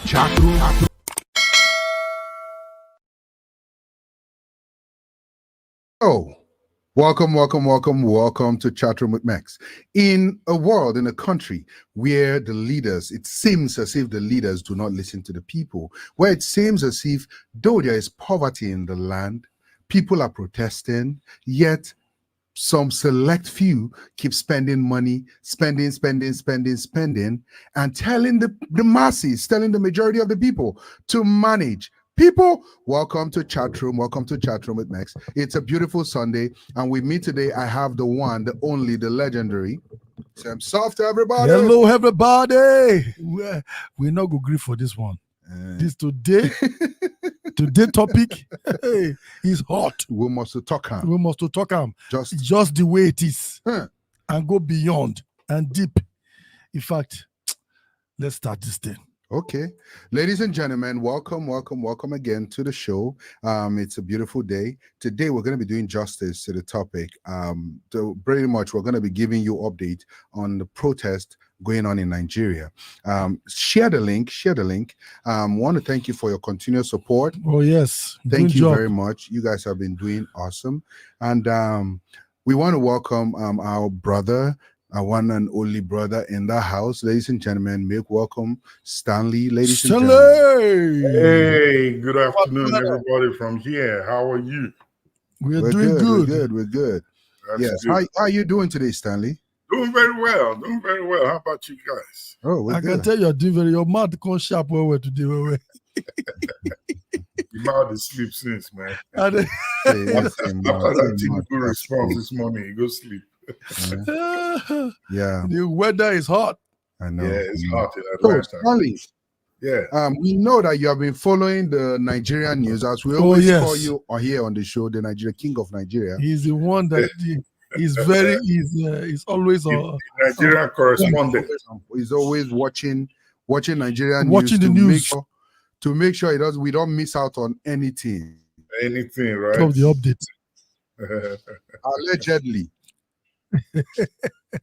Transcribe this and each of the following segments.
Chatroom. Oh, welcome to Chatroom with Max. In a world, in a country where the leaders, it seems as if the leaders do not listen to the people, where it seems as if though there is poverty in the land, people are protesting, yet some select few keep spending money, spending, and telling the masses, telling the majority of the people to manage. People, welcome to Chatroom. Welcome to Chatroom with Max. It's a beautiful Sunday, and with me today, I have the one, the only, the legendary Sam Soft, everybody. Hello, everybody. We're not going to agree for this one. This today topic is hot. We must talk him. We must talk him. Just the way it is, and go beyond and deep. In fact, let's start this thing. Okay, ladies and gentlemen, welcome again to the show. It's a beautiful day. Today we're going to be doing justice to the topic. Pretty much we're going to be giving you update on the protest going on in Nigeria. Share the link. Want to thank you for your continuous support. Oh yes, thank you very much. You guys have been doing awesome, and we want to welcome our brother, our one and only brother in the house. Ladies and gentlemen, make welcome Stanley. Ladies and gentlemen. Hey, good afternoon, everybody from here. How are you? We're doing good. We're good. Yes. Good. How are you doing today, Stanley? Doing very well. How about you guys? Oh, I can tell you're doing very. Your mouth can't sharp well today. Your mouth is sleep since, man. After that Tinubu response this morning, you go sleep. Yeah. The weather is hot. I know. Yeah, it's hot in Atlanta. So, Stanley, yeah. We know that you have been following the Nigerian news, as we always call you here on the show, the Nigeria King of Nigeria. He's the one that he's always a Nigerian correspondent. He's always watching Nigerian news to make sure we don't miss out on anything. Anything, right? Of the update. Allegedly.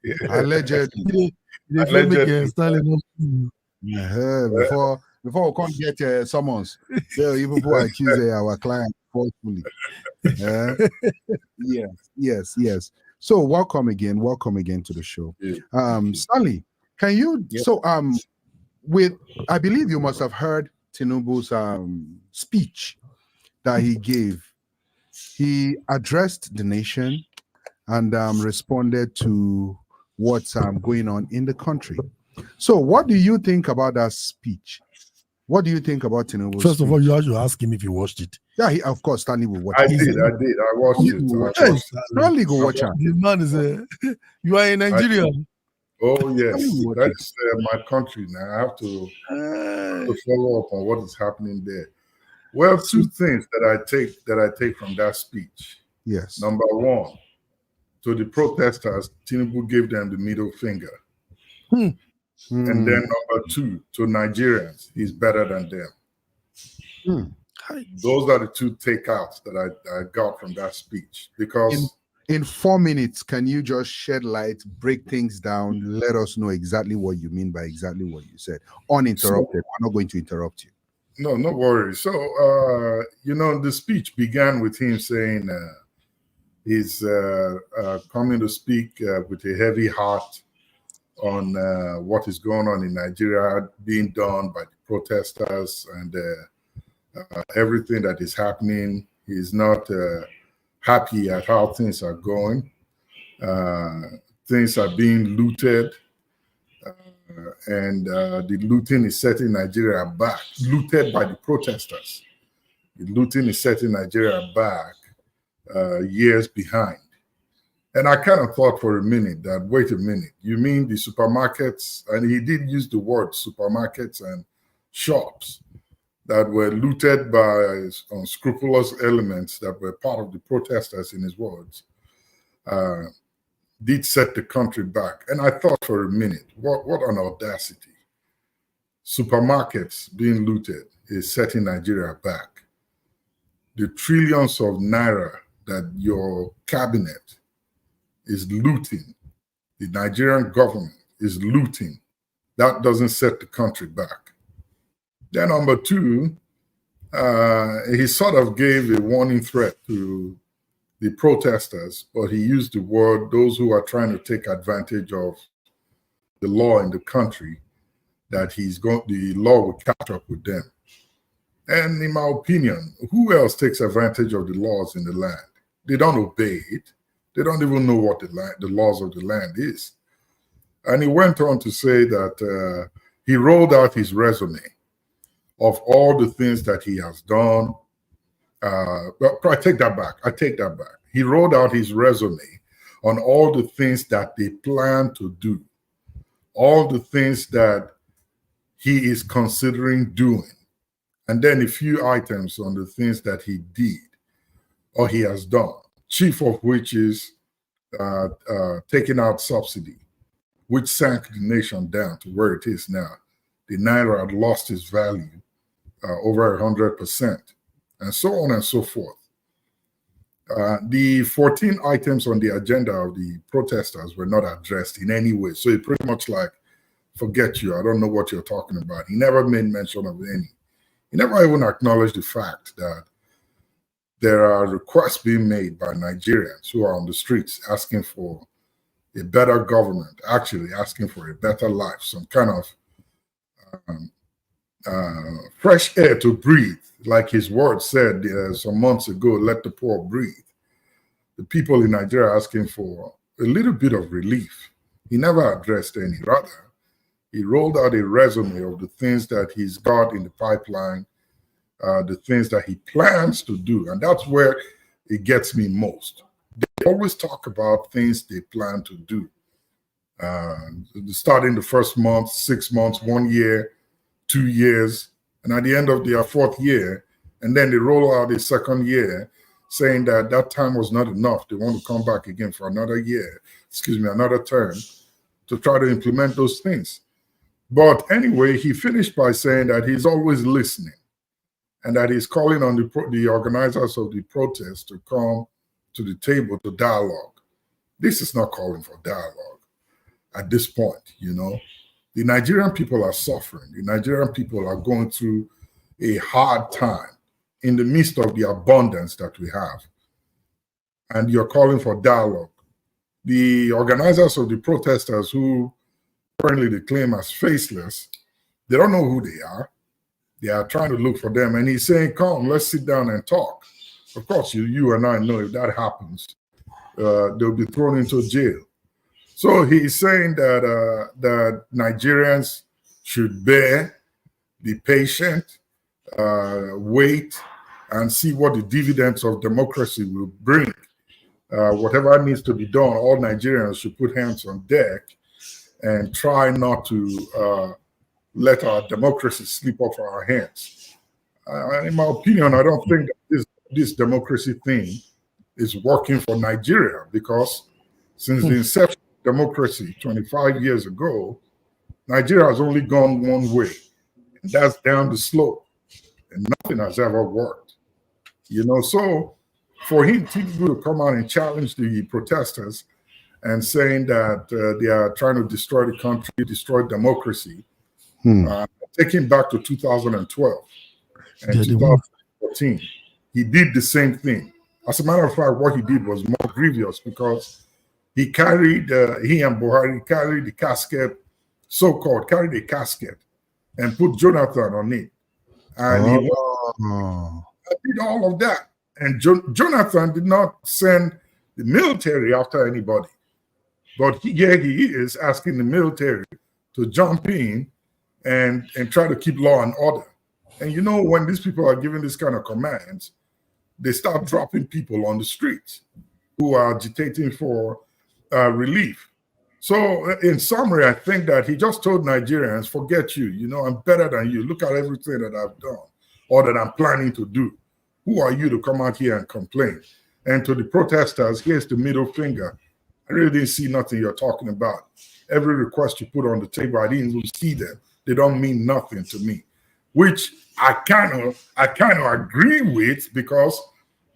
Yeah. Allegedly. Before we can't get summons, even people accuse our client falsely. Yes. So welcome again to the show. Stanley, can you I believe you must have heard Tinubu's speech that he gave. He addressed the nation and responded to what's going on in the country. So what do you think about that speech? What do you think about Tinubu's First speech? of all, you have to ask him if he watched it. Yeah, of course, Stanley will watch I it. did. I watched it. Stanley go watch it. The man is you are in Nigeria. Oh yes, that's my country now. I have to follow up on what is happening there. Well, two things that I take from that speech. Yes. Number one, to the protesters, Tinubu gave them the middle finger. And then number two, to Nigerians, he's better than them. Those are the two takeouts that I got from that speech. Because in 4 minutes, can you just shed light, break things down, let us know exactly what you mean by exactly what you said, uninterrupted? I'm not going to interrupt you. No worries. So, the speech began with him saying he's coming to speak with a heavy heart on what is going on in Nigeria, being done by the protesters and everything that is happening. He's not happy at how things are going. Things are being looted. And the looting is setting Nigeria back, looted by the protesters. The looting is setting Nigeria back years behind. And I kind of thought for a minute that, wait a minute, you mean the supermarkets, and he did use the word supermarkets and shops that were looted by unscrupulous elements that were part of the protesters, in his words, did set the country back. And I thought for a minute, what an audacity. Supermarkets being looted is setting Nigeria back. The trillions of naira that your cabinet is looting, the Nigerian government is looting, that doesn't set the country back. Then number two, he sort of gave a warning threat to the protesters, but he used the word, those who are trying to take advantage of the law in the country, that the law will catch up with them. And in my opinion, who else takes advantage of the laws in the land? They don't obey it. They don't even know what the laws of the land is. And he went on to say that he rolled out his resume of all the things that he has done. Well, I take that back. He rolled out his resume on all the things that they plan to do, all the things that he is considering doing, and then a few items on the things that he did or he has done, chief of which is taking out subsidy, which sank the nation down to where it is now. The naira had lost its value over 100%, and so on and so forth. The 14 items on the agenda of the protesters were not addressed in any way. So it pretty much like, forget you, I don't know what you're talking about. He never made mention of any. He never even acknowledged the fact that there are requests being made by Nigerians who are on the streets asking for a better government, actually asking for a better life, some kind of fresh air to breathe. Like his word said some months ago, let the poor breathe. The people in Nigeria are asking for a little bit of relief. He never addressed any. Rather, he rolled out a resume of the things that he's got in the pipeline, the things that he plans to do. And that's where it gets me most. They always talk about things they plan to do. Starting the first month, 6 months, 1 year, 2 years, and at the end of their fourth year, and then they roll out a second year saying that that time was not enough. They want to come back again for another year, another term, to try to implement those things. But anyway, he finished by saying that he's always listening and that he's calling on the organizers of the protest to come to the table to dialogue. This is not calling for dialogue at this point, you know. The Nigerian people are suffering. The Nigerian people are going through a hard time in the midst of the abundance that we have. And you're calling for dialogue. The organizers of the protesters, who currently they claim as faceless, they don't know who they are. They are trying to look for them. And he's saying, come, let's sit down and talk. Of course, you and I know if that happens, they'll be thrown into jail. So he's saying that that Nigerians should bear, be patient, wait, and see what the dividends of democracy will bring. Whatever needs to be done, all Nigerians should put hands on deck and try not to let our democracy slip off our hands. In my opinion, I don't think that this democracy thing is working for Nigeria, because since the inception of democracy 25 years ago, Nigeria has only gone one way, and that's down the slope, and nothing has ever worked. You know, so for him to come out and challenge the protesters and saying that they are trying to destroy the country, destroy democracy, taking back to 2012 and 2014, he did the same thing. As a matter of fact, what he did was more grievous, because he carried, he and Buhari carried the casket, carried a casket and put Jonathan on it. And he did all of that. And Jonathan did not send the military after anybody. But here he is asking the military to jump in and try to keep law and order. And you know, when these people are giving this kind of commands, they start dropping people on the streets who are agitating for relief. So in summary, I think that he just told Nigerians, forget you, you know, I'm better than you. Look at everything that I've done or that I'm planning to do. Who are you to come out here and complain? And to the protesters, here's the middle finger. I really didn't see nothing you're talking about. Every request you put on the table, I didn't even see them. They don't mean nothing to me, which I kind of agree with, because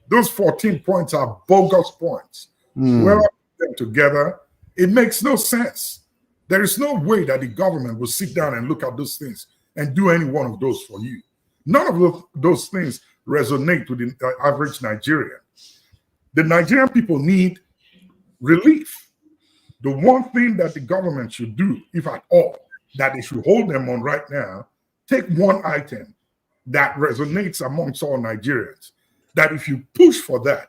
those 14 points are bogus points. Whoever put them together, it makes no sense. There is no way that the government will sit down and look at those things and do any one of those for you. None of those things resonate with the average Nigerian. The Nigerian people need relief. The one thing that the government should do, if at all, that they should hold them on right now, take one item that resonates amongst all Nigerians, that if you push for that,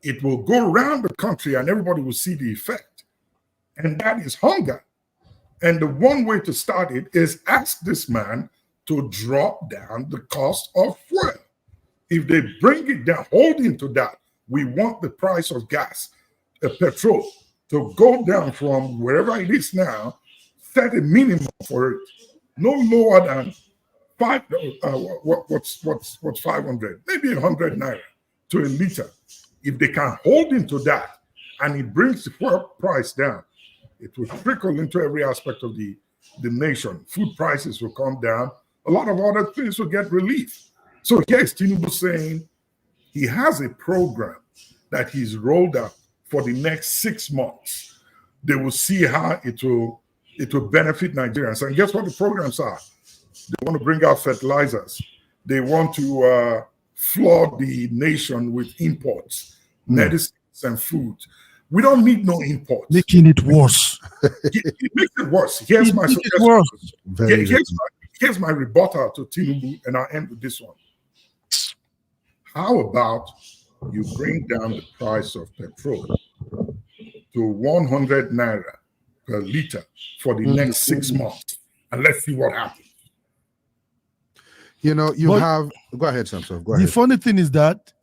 it will go around the country and everybody will see the effect. And that is hunger. And the one way to start it is ask this man to drop down the cost of fuel. If they bring it down, hold him to that. We want the price of gas, petrol, to go down from wherever it is now, set a minimum for it, no lower than what's 500, maybe 100 naira to a liter. If they can hold into that and it brings the fuel price down, it will trickle into every aspect of the nation. Food prices will come down. A lot of other things will get relief. So here's Tinubu saying he has a program that he's rolled out for the next 6 months. They will see how it will benefit Nigerians. And guess what the programs are? They want to bring out fertilizers. They want to flood the nation with imports, medicines and food. We don't need no imports. Making it worse. It makes it worse. Here's my suggestion. Here's my rebuttal to Tinubu, and I'll end with this one. How about you bring down the price of petrol to 100 naira per liter for the next 6 months, and let's see what happens. You know, go ahead, Samson. Go ahead. The funny thing is that,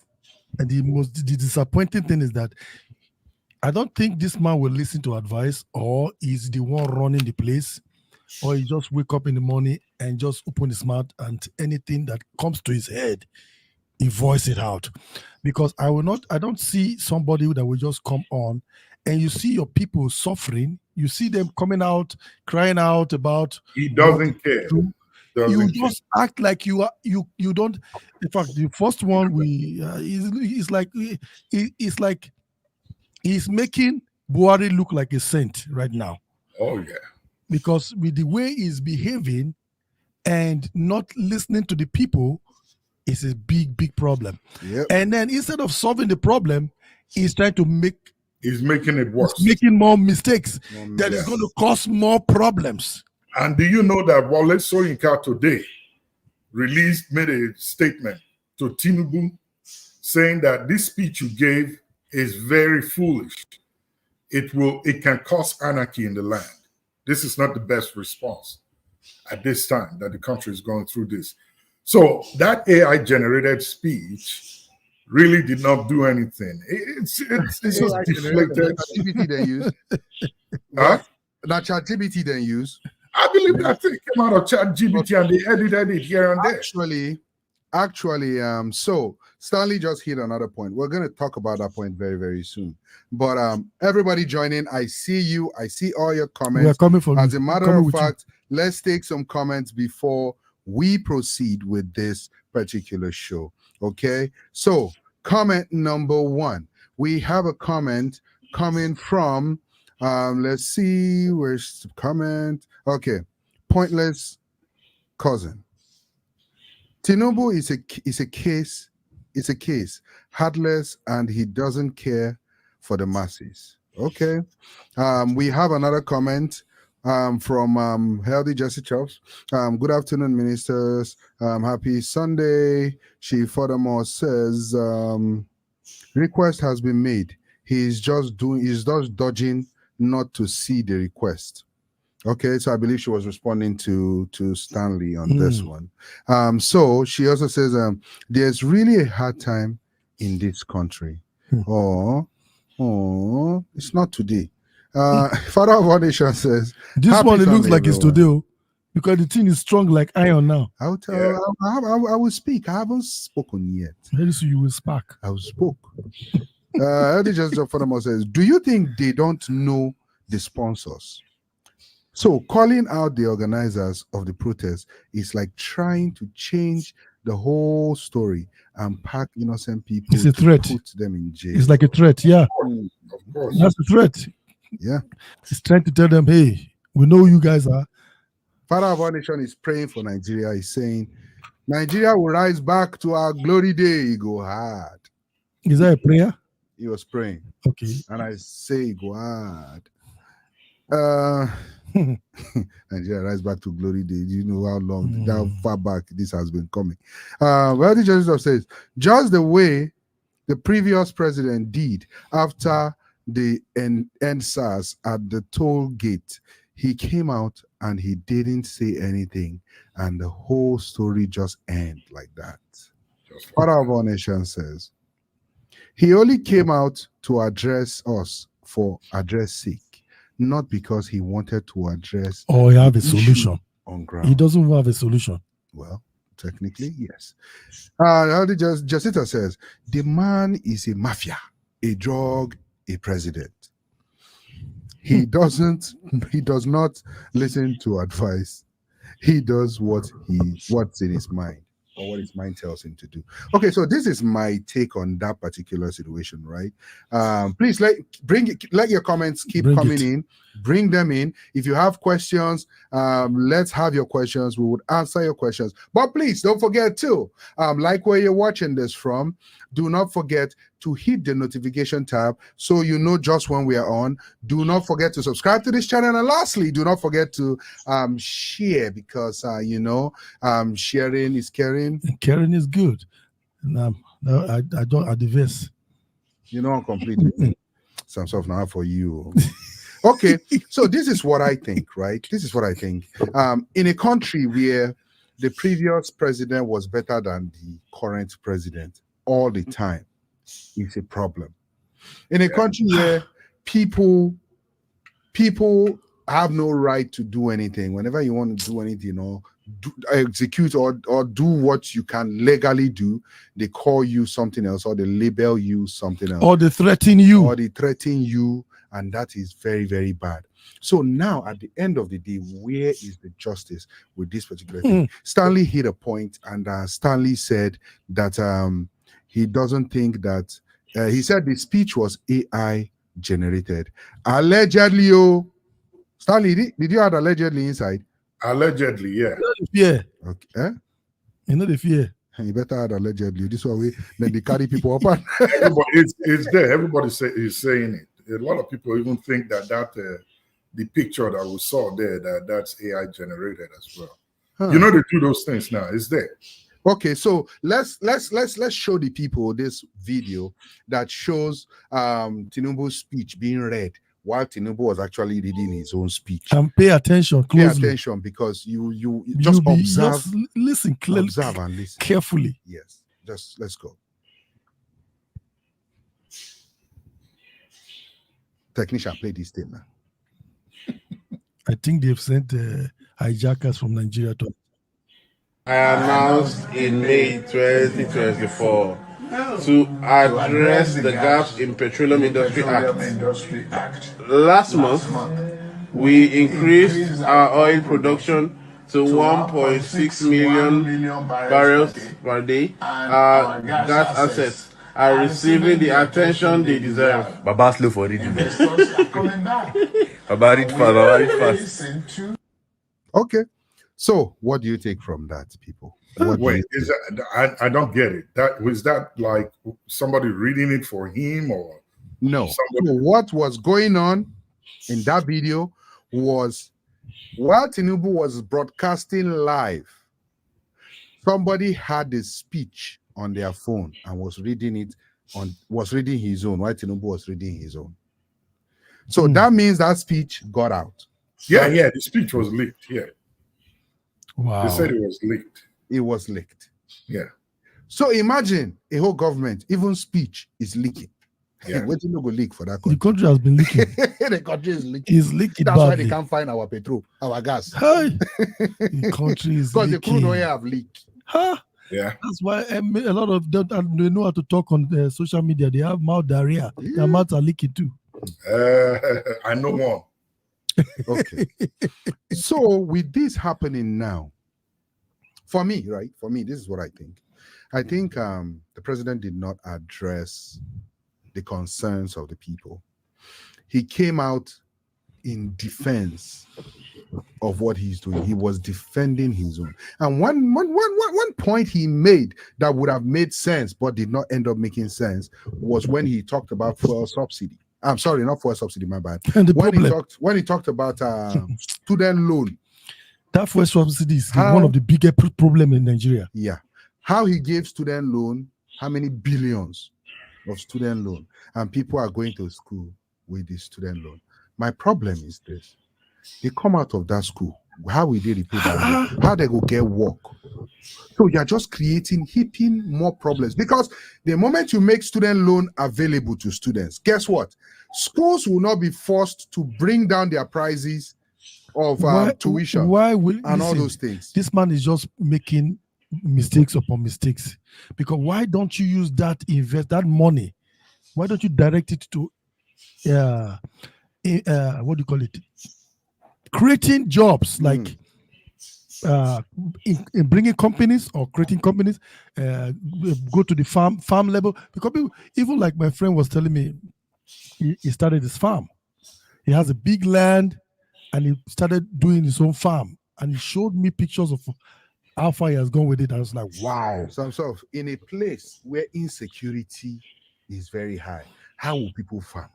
and the disappointing thing is that, I don't think this man will listen to advice, or he's the one running the place, or he just wake up in the morning and just open his mouth and anything that comes to his head, he voice it out. Because I don't see somebody that will just come on and you see your people suffering, you see them coming out, crying out about. He doesn't care. You just act like you don't. In fact, the first one he's like he's making Buhari look like a saint right now. Oh yeah. Because with the way he's behaving and not listening to the people, it's a big problem. Yep. And then instead of solving the problem, he's trying to he's making it worse. He's making more mistakes that is going to cause more problems. And do you know that Wole Soyinka today made a statement to Tinubu saying that this speech you gave is very foolish. It can cause anarchy in the land. This is not the best response at this time that the country is going through this. So that AI generated speech really did not do anything. It's just deflated. ChatGPT they use. Huh? That ChatGPT they use. I believe that thing came out of ChatGPT and they edited it here and there. Actually, so Stanley just hit another point. We're going to talk about that point very, very soon. But everybody join in. I see you. I see all your comments. We are coming for As a matter of fact, let's take some comments before we proceed with this particular show. Okay? So, comment number 1. We have a comment coming from, let's see, where's the comment? Okay. Pointless cousin. Tinubu is a case, heartless, and he doesn't care for the masses. Okay. We have another comment from Healthy Jesse Chops. Good afternoon, ministers. Happy Sunday. She furthermore says, request has been made. He's just dodging not to see the request. Okay, so I believe she was responding to Stanley on this one. So she also says, there's really a hard time in this country. Oh, it's not today. Father of One Nation says, this one it looks like it's today, because the thing is strong like iron now. I will speak. I haven't spoken yet. Very soon you will spark. I will spoke. Just furthermore says, do you think they don't know the sponsors? So calling out the organizers of the protest is like trying to change the whole story and pack innocent people. It's a threat. Put them in jail. It's like a threat, yeah. Of course. That's a threat. Yeah. It's trying to tell them, hey, we know who you guys are. Father of our nation is praying for Nigeria. He's saying, Nigeria will rise back to our glory day. He go hard. Is that a prayer? He was praying. Okay. And I say, go hard. Nigeria rise back to glory day. Do you know how long, how far back this has been coming? Well, the Judge says, just the way the previous president did after the NSAS at the toll gate, he came out and he didn't say anything, and the whole story just ended like that. Father of our nation says, he only came out to address us for address sake, not because he wanted to address or he have a solution on ground. He doesn't have a solution. Well, technically, yes. Jacinta says, the man is a mafia, a drug, a president. He does not listen to advice. He does what's in his mind, or what his mind tells him to do. Okay, so this is my take on that particular situation, right? Please let your comments keep coming in. Bring them in. If you have questions, let's have your questions. We would answer your questions. But please don't forget to like where you're watching this from. Do not forget to hit the notification tab so you know just when we are on. Do not forget to subscribe to this channel, and lastly, do not forget to share, because sharing is caring. Caring is good. No, I don't. I diverse. You know, completely. Some stuff now for you. Okay, so this is what I think, right? This is what I think. In a country where the previous president was better than the current president all the time, it's a problem. In a country where people have no right to do anything, whenever you want to do anything, execute or do what you can legally do, they call you something else, or they label you something else, or they threaten you, and that is very, very bad. So now, at the end of the day, where is the justice with this particular thing? Stanley hit a point, and Stanley said that he doesn't think that he said the speech was AI generated. Allegedly, Stanley, did you add allegedly inside? Allegedly, yeah. Yeah. Okay. You know the fear. You better add allegedly. This way, then they carry people up. It's there. Everybody is saying it. A lot of people even think that the picture that we saw there, that's AI generated as well. They do those things now. It's there. Okay, so let's show the people this video that shows Tinubu's speech being read while Tinubu was actually reading his own speech. And pay attention closely. Pay attention, because you just observe. Just listen clearly. Observe and listen carefully. Yes, just let's go. Technician, play this thing now. I think they've sent hijackers from Nigeria to. I announced in May 2024 to address the gaps in Petroleum Industry Act. Last month, we increased our oil production to 1.6 million barrels per day. Our gas assets are receiving the attention they deserve. Baba slow for reading. Baba read fast. Okay, so what do you take from that, people? Wait, is that, I don't get it. Was that like somebody reading it for him, or no? So what was going on in that video was, while Tinubu was broadcasting live, somebody had a speech on their phone and was reading his own, while Tinubu was reading his own. So that means that speech got out. Yeah, the speech was leaked. Yeah. Wow. They said it was leaked. It was leaked. Yeah. So imagine a whole government, even speech is leaking. Yeah. What you go leak for that country? The country has been leaking. The country is leaking. It's leaking. That's badly. why they can't find our petrol, our gas. Hey, the country is because leaking. the crude oil have leaked. Huh? Yeah. That's why a lot of them, and they know how to talk on social media. They have mouth diarrhea. Their mouths are leaking too. I know more. Okay. So with this happening now, for me, this is what I think. I think the president did not address the concerns of the people. He came out in defense of what he's doing. He was defending his own. And one point he made that would have made sense but did not end up making sense was when he talked about fuel subsidy. I'm sorry, not fuel subsidy, my bad. And When he talked about student loan. That fuel subsidy is one of the biggest problems in Nigeria. Yeah. How he gave student loan, how many billions of student loan, and people are going to school with the student loan. My problem is this. They come out of that school. How will they repay that loan? How they go get work? So you're just heaping more problems, because the moment you make student loan available to students, guess what? Schools will not be forced to bring down their prices of tuition and all those things. This man is just making mistakes upon mistakes, because why don't you use invest that money? Why don't you direct it to what do you call it? Creating jobs, like in bringing companies or creating companies, go to the farm level, because people, even like my friend was telling me, he started his farm. He has a big land and he started doing his own farm, and he showed me pictures of how far he has gone with it. I was like, wow. So in a place where insecurity is very high, how will people farm?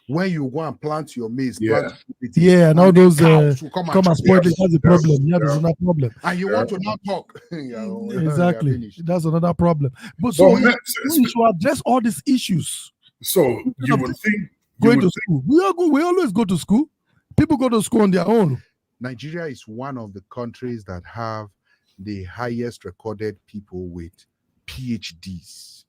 When you go and plant your maize, and all those come and spoil it, that's a problem. There's another problem. And you want to not talk. Exactly. That's another problem. But so we should address all these issues. So you would think going to school. We always go to school. People go to school on their own. Nigeria is one of the countries that have the highest recorded people with PhDs.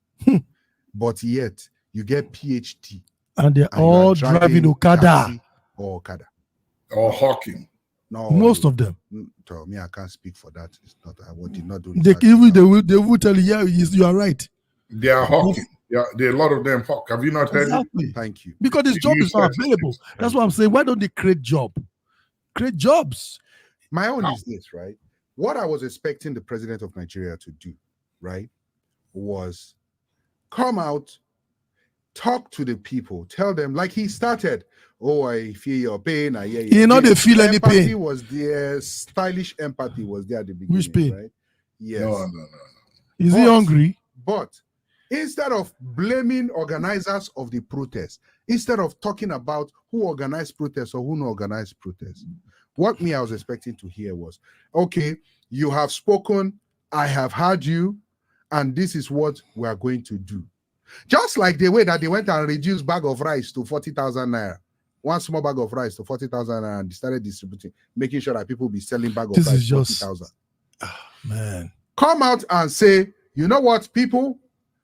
But yet you get PhD. And they're all driving Okada. Or Okada. Or hawking. No, most of them. To me, I can't speak for that. It's not. I did not do. They will tell you, you are right. They are hawking. Yeah, there are a lot of them hawk. Have you not heard it? Thank you. Because this job is not available. That's why I'm saying, why don't they create jobs? Create jobs. My own is this, right? What I was expecting the president of Nigeria to do, right, was come out, talk to the people, tell them, like he started, I feel your pain. They feel any pain. Empathy was there, stylish empathy was there at the beginning. Which pain? Right? Yes. No. Is he hungry? But instead of blaming organizers of the protest, instead of talking about who organized protests or who not organized protests, what I was expecting to hear was, okay, you have spoken, I have heard you, and this is what we are going to do. Just like the way that they went and reduced bag of rice to 40,000 naira. One small bag of rice to 40,000 naira, and they started distributing, making sure that people be selling bag of rice 40,000. Man. Come out and say, you know what, people,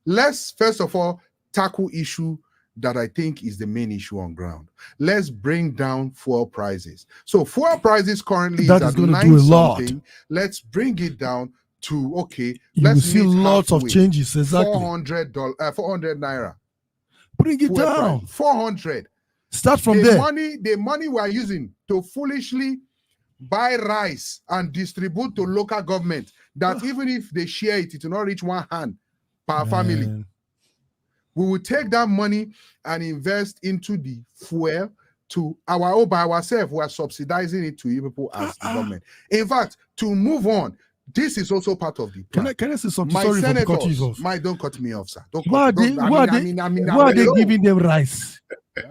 let's first of all tackle issue that I think is the main issue on ground. Let's bring down fuel prices. So fuel prices currently that is going to do a lot. Let's bring it down to, okay, let's see lots of changes. Exactly. 400 naira. Bring it down. 400. Start from there. The money we are using to foolishly buy rice and distribute to local government, that even if they share it, it will not reach one hand per family. We will take that money and invest into the fuel to our own by ourselves. We are subsidizing it to you people as the government. In fact, to move on, this is also part of the plan. Can I say something? My Sorry senators, for cutting you off. Don't cut me off, sir. Why are they giving them rice?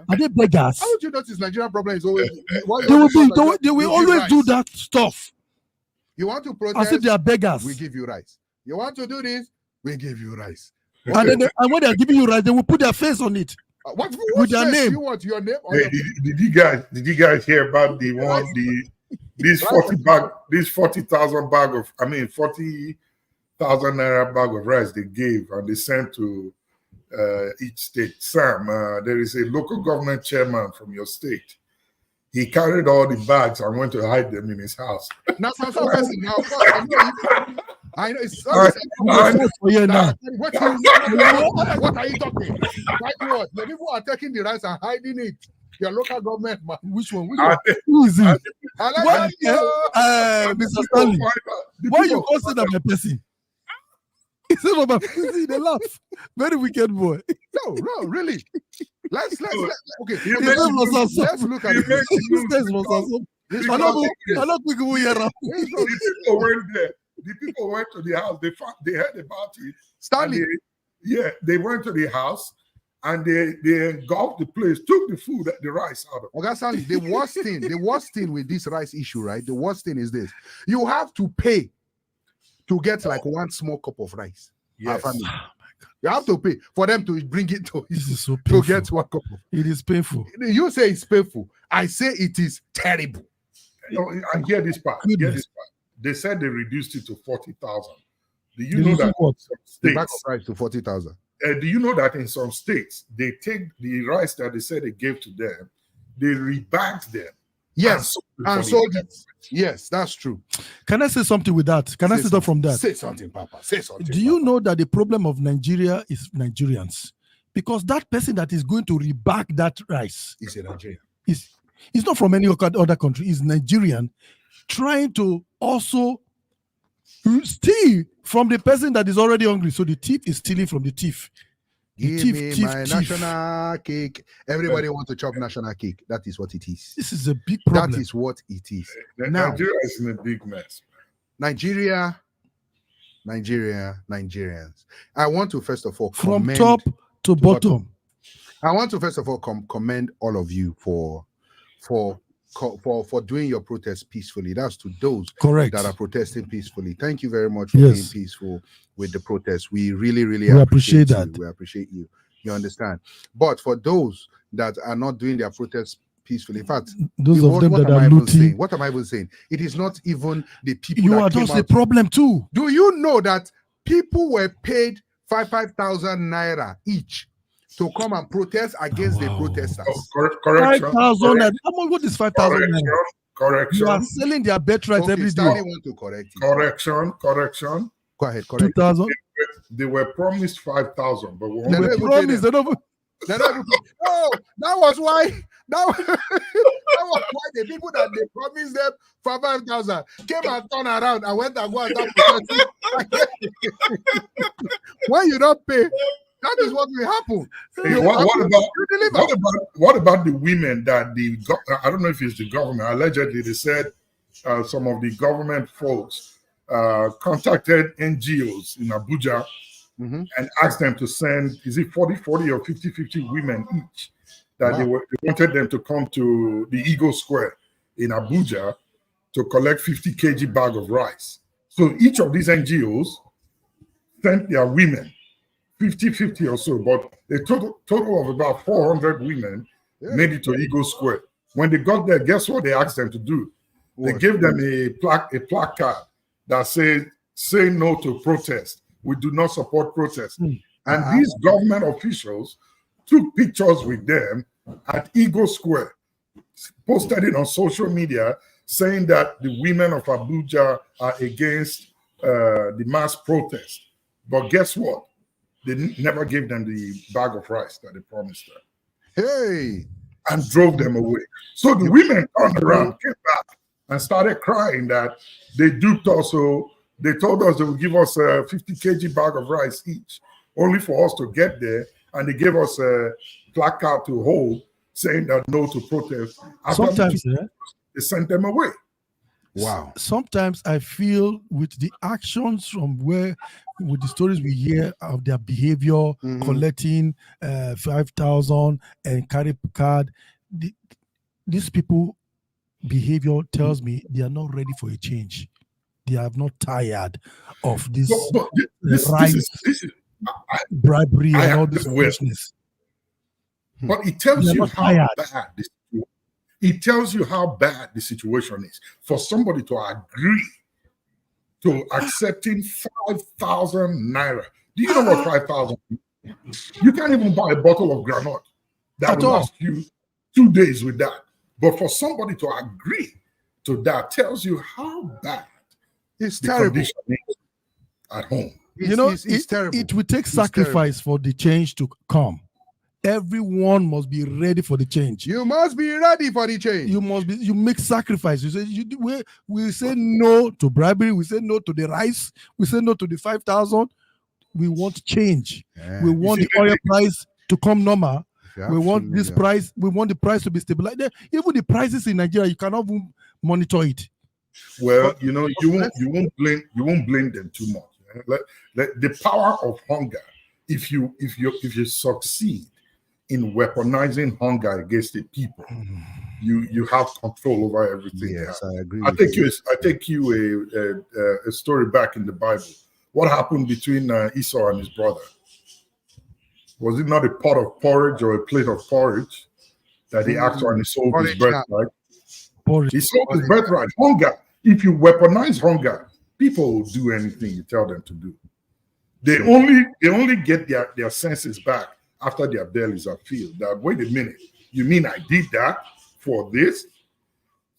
Are they beggars? How would you notice Nigerian problem is always they will always do that stuff. You want to protest? As if they are beggars. We give you rice. You want to do this? We give you rice. And when they are giving you rice, they will put their face on it. With their name. You want your name? Did you guys hear about this 40,000 bag of 40,000 naira bag of rice they gave and they sent to each state? Sam, there is a local government chairman from your state. He carried all the bags and went to hide them in his house. Now, I know it's what are you talking? Like what? The people are taking the rice and hiding it. Your local government, man. Which one? Who is it? Mr. Stanley, why you consider my person? He said, "Mama, see, they laugh. Very wicked boy." No, really. Let's okay. You He make said, it "Must have Let's some." look at You it. make it He look says, "Must have some." This because I one- don't think we hear him. this the one- people went there. The people went to the house. They heard about it. Stanley. And they went to the house and they engulfed the place, took the food, the rice out of it. Okay, Stanley, the worst thing with this rice issue, right? The worst thing is this: you have to pay to get like one small cup of rice. Our Yes. family. You have to pay for them to bring it to This is so to painful. get one cup of. It is painful. You say it's painful. I say it is terrible. And hear this part. Hear Goodness. this part. They said they reduced it to 40,000. Do you They know reduced that what? in some The bag of states, rice to 40,000. do you know that in some states they take the rice that they said they gave to them, they rebagged them. Yes, and for sold the- it. Yes, that's true. Can I say something with that? Can I say something from that? Say something, Papa. Say something. Do you Papa. know that the problem of Nigeria is Nigerians? Because that person that is going to reback that rice He's a Nigerian. is not from any other country. Is Nigerian trying to also steal from the person that is already hungry. So the thief is stealing from the thief. The Give me my thief. national cake. Everybody wants to chop national cake. That is what it is. This is a big problem. That is what it is. Now- Nigeria is in a big mess. Nigerians. I want to first of all From commend, top to bottom. I want to first of all commend all of you for doing your protest peacefully. That's to those Correct. that are protesting peacefully. Thank you very much for Yes. being peaceful with the protest. We really, really We appreciate appreciate you. that. We appreciate you. You understand? But for those that are not doing their protest peacefully, in fact, Those of them what that am I are even looting, saying? What am I even saying? It is not even the people you that are came just a out. problem too. Do you know that people were paid 5,000 naira each to come and protest against the Wow. protesters? Correction. 5,000. What is 5,000? You Correction. are selling their birthrights Okay, every Stanley day. want to correct it. Correction. Go ahead, correct. 2,000. They were promised 5,000, but we They They only don't even pay promise. them. They don't. They don't even- Oh, that was why. That was why the people that they promised them for 5,000 came and turned around and went and go and start protesting. When you don't pay, that is what will happen. Hey, You what happen- about you deliver. what about the women that I don't know if it's the government, allegedly they said some of the government folks contacted NGOs in Abuja Mhm. and asked them to send, is it 40 or 50 women each, that Wow. they wanted them to come to the Eagle Square in Abuja to collect 50 kg bag of rice. So each of these NGOs sent their women 50 or so, but a total of about 400 women Yeah. made it to Eagle Square. When they got there, guess what they asked them to do? They What? gave them a placard that says, "Say no to protest. We do not support protest." And these government officials took pictures with them at Eagle Square, posted it on social media, saying that the women of Abuja are against the mass protest. But guess what? They never gave them the bag of rice that they promised them Hey, and drove them away. So the women turned around, came back, and started crying that they duped us. So they told us they would give us a 50 kg bag of rice each, only for us to get there. And they gave us a placard to hold saying that no to protest. After Sometimes, they sent them away. wow. sometimes I feel with the actions from with the stories we hear of their behavior, Mhm. collecting 5,000 and carry card, these people behavior tells me they are not ready for a change. They are not tired of this But this rice, is bribery, I and all am this aware. foolishness. but it tells They're you not how tired. bad this. It tells you how bad the situation is for somebody to agree to accepting 5,000 naira. Do you know what 5,000 is? You can't even buy a bottle of granite that At will all. last you 2 days with that. But for somebody to agree to that tells you how bad It's the terrible. condition is at home. It's terrible. It will take It's sacrifice for the change to come. Everyone must be ready for the change. You must be ready for the change. You make sacrifice. You say we say no to bribery, we say no to the rice, we say no to the 5,000. We want change. Yeah. We want the oil price to come normal. If you have We 2 want this million. price. We want the price to be stabilized. Even the prices in Nigeria, you cannot even monitor it. Well, you won't blame them too much. The power of hunger. If you succeed in weaponizing hunger against the people, you have control over everything. Yes, I agree. I take you a story back in the Bible. What happened between Esau and his brother? Was it not a pot of porridge or a plate of porridge that he actually sold his birthright? He sold his birthright. Hunger. If you weaponize hunger, people will do anything you tell them to do. They only get their senses back after their bellies are filled. That, wait a minute, you mean I did that for this?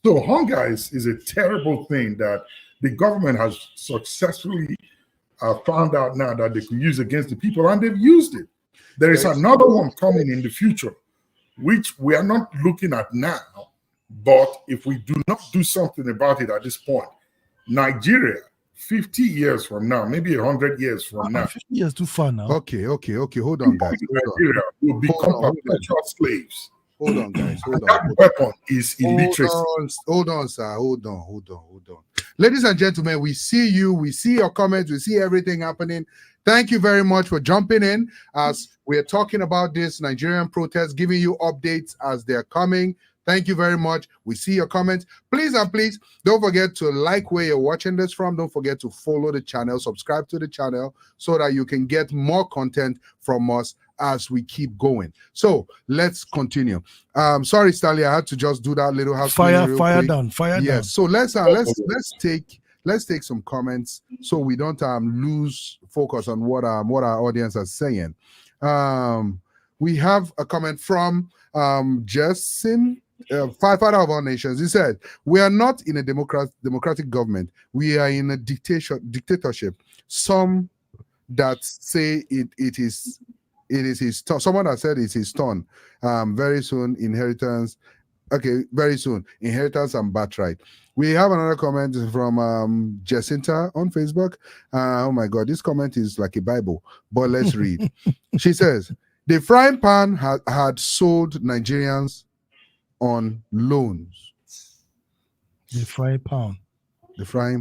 So hunger is a terrible thing that the government has successfully found out now that they could use against the people, and they've used it. There is another one coming in the future, which we are not looking at now, but if we do not do something about it at this point, Nigeria, 50 years from now, maybe 100 years from now. 50 years too far now. Okay. Hold on, guys. Nigeria will become perpetual slaves. Hold on, guys. That weapon is illiteracy. Hold on, sir. Hold on. Ladies and gentlemen, we see you. We see your comments. We see everything happening. Thank you very much for jumping in as we're talking about this Nigerian protest, giving you updates as they're coming. Thank you very much. We see your comments. Please don't forget to like where you're watching this from. Don't forget to follow the channel, subscribe to the channel so that you can get more content from us as we keep going. So let's continue. Sorry, Stanley, I had to just do that little house fire quick. down. Yes. So let's take some comments so we don't lose focus on what our audience is saying. We have a comment from Justin, father of all nations. He said, "We are not in a democratic government. We are in a dictatorship. Some that say it is his turn. Someone that said it's his turn. Very soon, inheritance. Okay, very soon, inheritance and birthright." We have another comment from Jacinta on Facebook. Oh my God, this comment is like a Bible, but let's read. She says, "The frying pan had sold Nigerians on loans." The frying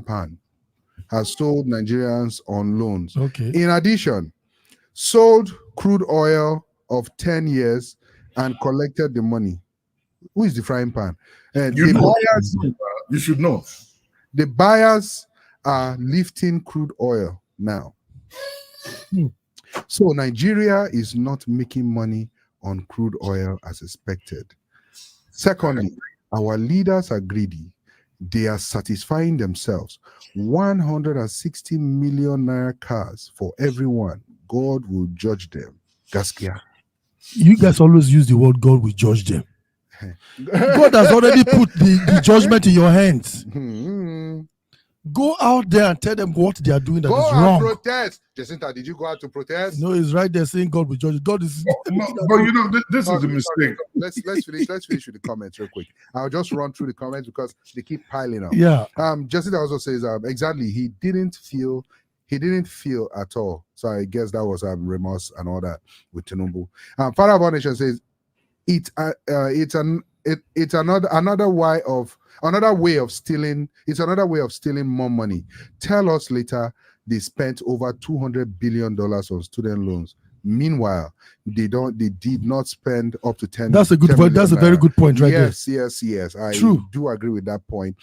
pan has sold Nigerians on loans. Okay. In addition, sold crude oil of 10 years and collected the money. Who is the frying pan? And you should know. The buyers are lifting crude oil now. So Nigeria is not making money on crude oil as expected. Secondly, our leaders are greedy. They are satisfying themselves. 160 million naira cars for everyone. God will judge them. Gaskia. You guys always use the word God will judge them. God has already put the judgment in your hands. Go out there and tell them what they are doing that is wrong. Go and protest. Jacinta, did you go out to protest? No, it's right there saying God will judge. God is. But you know, this is a mistake. Let's finish with the comments real quick. I'll just run through the comments because they keep piling up. Yeah. Jacinta also says exactly he didn't feel at all. So I guess that was remorse and all that with Tinubu. Father of our nation says it's another way of stealing. It's another way of stealing more money. Tell us later they spent over $200 billion on student loans. Meanwhile, they did not spend up to 10. That's a good point. That's a very good point, right there. Yes. I True. do agree with that point.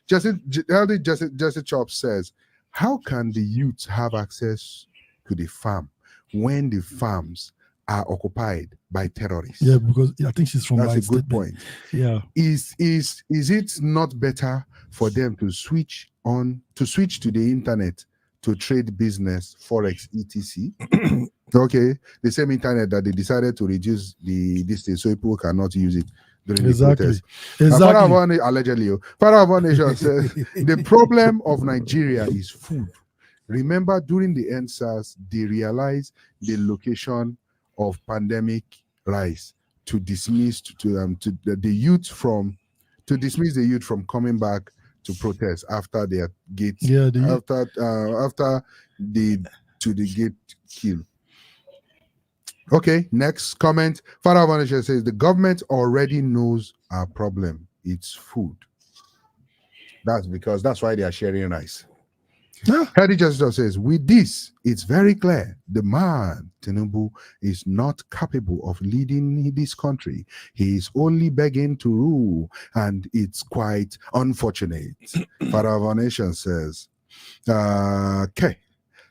Jesse Chop says, "How can the youth have access to the farm when the farms are occupied by terrorists?" Yeah, because I think she's from. That's a good point. Yeah. Is it not better for them to switch to the internet to trade business, forex, etc.? Okay, the same internet that they decided to reduce the distance so people cannot use it during the protest. Allegedly, Father of our nation says the problem of Nigeria is food. Remember, during the EndSARS, they realized the location of pandemic rise to dismiss the youth from coming back to protest after their gate. Yeah, after the gate kill. Okay, next comment. Father Vanisha says the government already knows our problem. It's food. That's why they are sharing rice. Hedy Justice says, with this, it's very clear the man, Tinubu, is not capable of leading this country. He is only begging to rule, and it's quite unfortunate. Father of our Nation says, okay,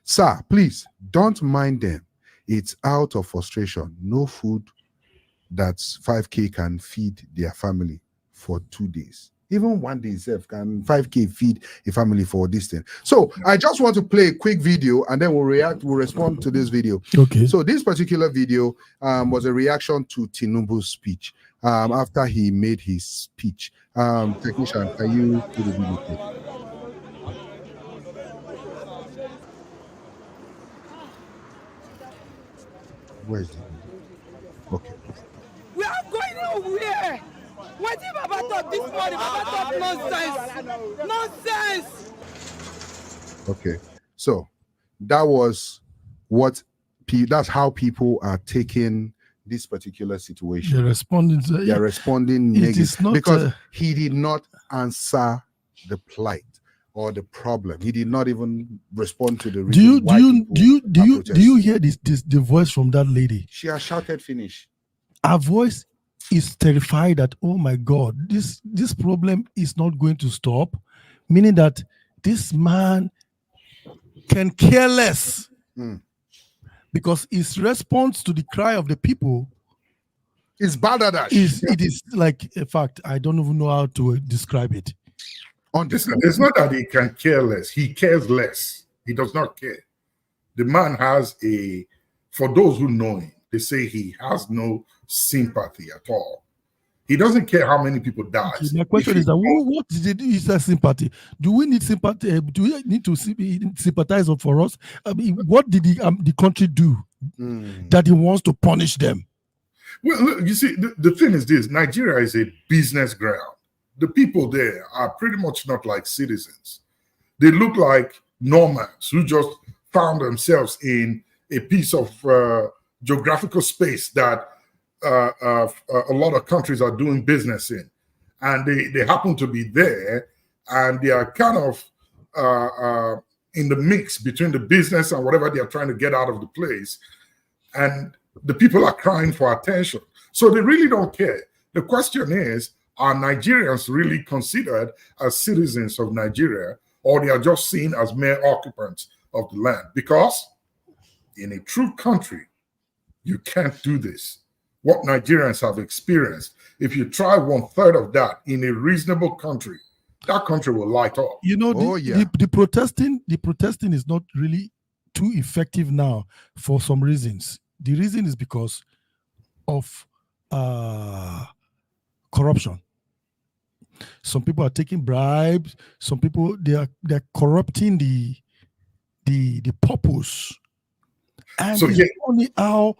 sir, please don't mind them. It's out of frustration. No food that's 5K can feed their family for 2 days. Even 1 day itself can 5K feed a family for this thing. So I just want to play a quick video and then we'll respond to this video. Okay. So this particular video was a reaction to Tinubu's speech after he made his speech. Technician, can you do the video, please? Where's the video? Okay. We are going nowhere. What if Baba talk this morning? Baba talk nonsense. Nonsense. Okay. So that was that's how people are taking this particular situation. They're responding. They're responding negatively because he did not answer the plight or the problem. He did not even respond to the reason do you hear the voice from that lady? She has shouted finish. Her voice is terrified that, oh my God, this problem is not going to stop, meaning that this man can care less because his response to the cry of the people is balderdash. It is like, in fact, I don't even know how to describe it. It's not that he can care less. He cares less. He does not care. The man has for those who know him, they say he has no sympathy at all. He doesn't care how many people die. My question is that what is that sympathy? Do we need sympathy? Do we need to sympathize for us? I mean, what did the country do that he wants to punish them? Well, look, you see, the thing is this: Nigeria is a business ground. The people there are pretty much not like citizens. They look like nomads who just found themselves in a piece of geographical space that a lot of countries are doing business in. And they happen to be there, and they are kind of in the mix between the business and whatever they are trying to get out of the place. And the people are crying for attention. So they really don't care. The question is, are Nigerians really considered as citizens of Nigeria, or they are just seen as mere occupants of the land? Because in a true country, you can't do this. What Nigerians have experienced, if you try 1/3 of that in a reasonable country, that country will light up. You know, the protesting is not really too effective now for some reasons. The reason is because of corruption. Some people are taking bribes. Some people they're corrupting the purpose. And so it's only how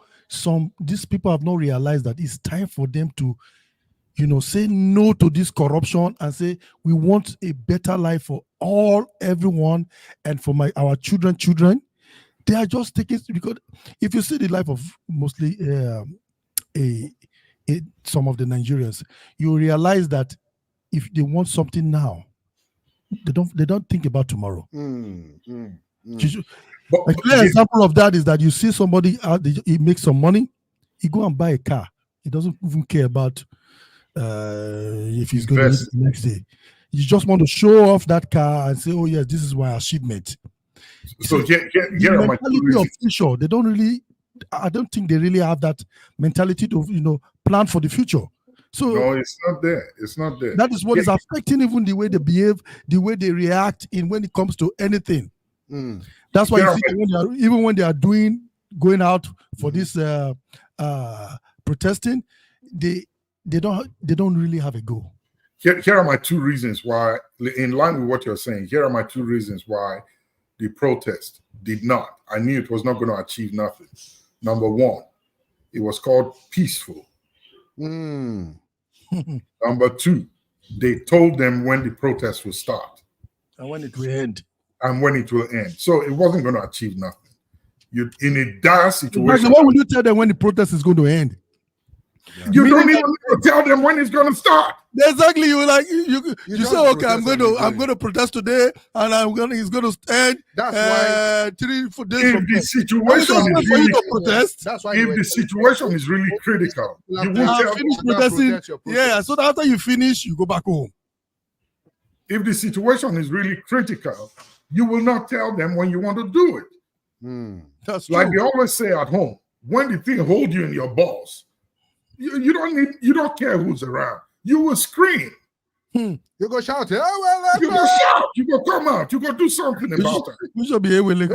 these people have not realized that it's time for them to, say no to this corruption and say we want a better life for everyone, and for our children. They are just taking, because if you see the life of mostly some of the Nigerians, you realize that if they want something now, they don't think about tomorrow. A clear example of that is that you see somebody out, he makes some money, he go and buy a car. He doesn't even care about if he's going to use it the next day. You just want to show off that car and say, "Oh yes, this is my achievement." So the mentality of future, they don't really. I don't think they really have that mentality to plan for the future. So no, it's not there. It's not there. That is what is affecting even the way they behave, the way they react when it comes to anything. That's why you see when they are going out for this protesting, they don't really have a goal. Here are my two reasons why, in line with what you're saying, here are my two reasons why the protest did not. I knew it was not going to achieve nothing. Number one, it was called peaceful. Number two, they told them when the protest will start And when it will end. and when it will end. So it wasn't going to achieve nothing. You in a dire situation. Why will you tell them when the protest is going to end? You don't even need to tell them when it's going to start. Exactly. You like you say, okay, I'm protest going to protest today, and it's going to end. That's why 3-4 days If from the now. situation Why is for you really, to protest? That's why if the situation is really critical, you won't tell Finish them. protesting. Yeah. So that after you finish, you go back home. If the situation is really critical, you will not tell them when you want to do it. That's true. Like they always say at home, when the thing hold you in your balls, you don't care who's around. You will scream. You go shout, oh, well, You go shout. You go come out. You go do something about it. We should be able to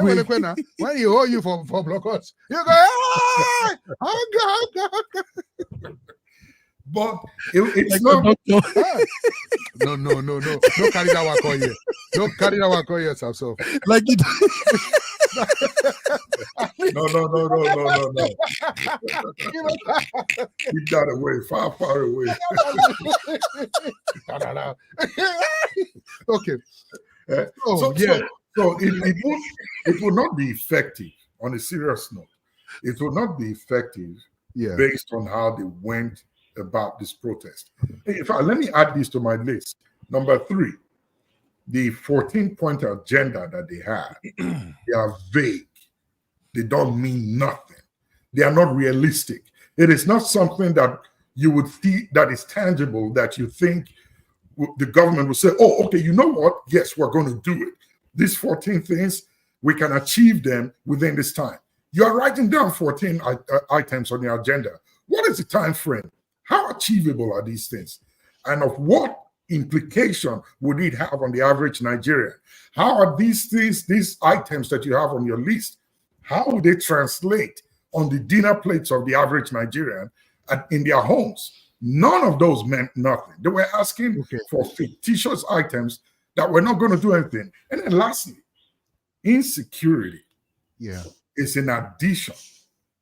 when you hold you for blockers, you go, ah! Oh, God. But it's like not. No. Don't carry that one call here. Don't carry that one call yourself. So. Like it. No. Keep that away, far away. Okay. So it will not be effective. On a serious note, it will not be effective based on how they went about this protest. In fact, let me add this to my list. Number 3, the 14-point agenda that they had. They are vague. They don't mean nothing. They are not realistic. It is not something that you would see that is tangible, that you think the government will say, oh, okay, you know what? Yes, we're going to do it. These 14 things, we can achieve them within this time. You are writing down 14 items on the agenda. What is the time frame? How achievable are these things? And of what implication would it have on the average Nigerian? How are these things, these items that you have on your list, how would they translate on the dinner plates of the average Nigerian in their homes? None of those meant nothing. They were asking for fictitious items that were not going to do anything. And then lastly, insecurity is in addition